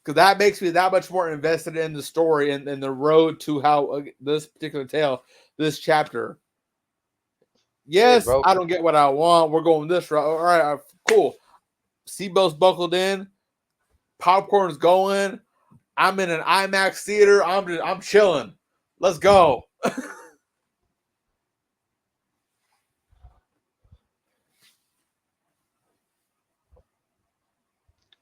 C: Because that makes me that much more invested in the story and the road to how this particular tale, this chapter. Yes,
B: bro.
C: I don't get what I want. We're going this route. All right, cool. Seatbelts buckled in. Popcorn's going. I'm in an IMAX theater. I'm chilling. Let's go.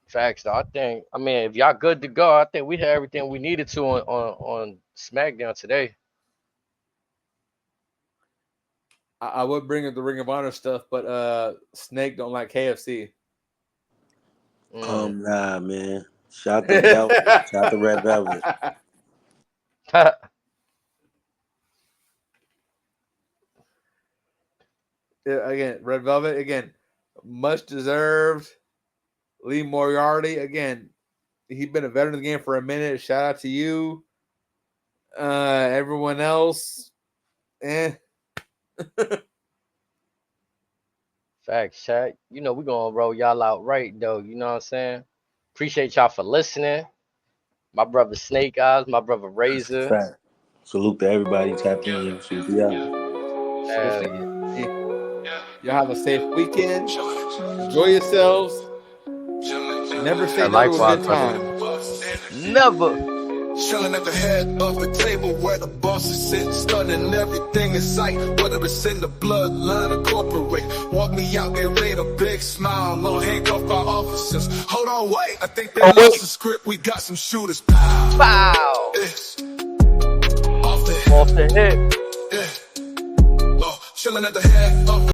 B: Facts, though. I mean, if y'all good to go, I think we had everything we needed to on SmackDown today.
C: I would bring up the Ring of Honor stuff, but Snake don't like KFC.
F: Nah, man. Shout to Velvet. Shout to Red Velvet.
C: Yeah, again, Red Velvet, again, much deserved. Lee Moriarty, again, he's been a veteran of the game for a minute. Shout out to you. Everyone else,
B: Facts, chat. You know, we're going to roll y'all out right, though. You know what I'm saying? Appreciate y'all for listening. My brother Snake Eyes, my brother Razor.
F: Fact. Salute to everybody tapped in. Salute to y'all.
C: Y'all have a safe weekend. Enjoy yourselves. Never say no to a good time.
B: Never.
A: Chilling at the head of the table where the bosses sit, stunning everything in sight, whether it's in the bloodline or corporate. Walk me out, they made a big smile, no handcuff our officers. Hold on, wait, I think they lost the script, we got some shooters. Pow!
B: Pow!
A: Off the hip.
B: Off the hip.
A: Chilling at the head of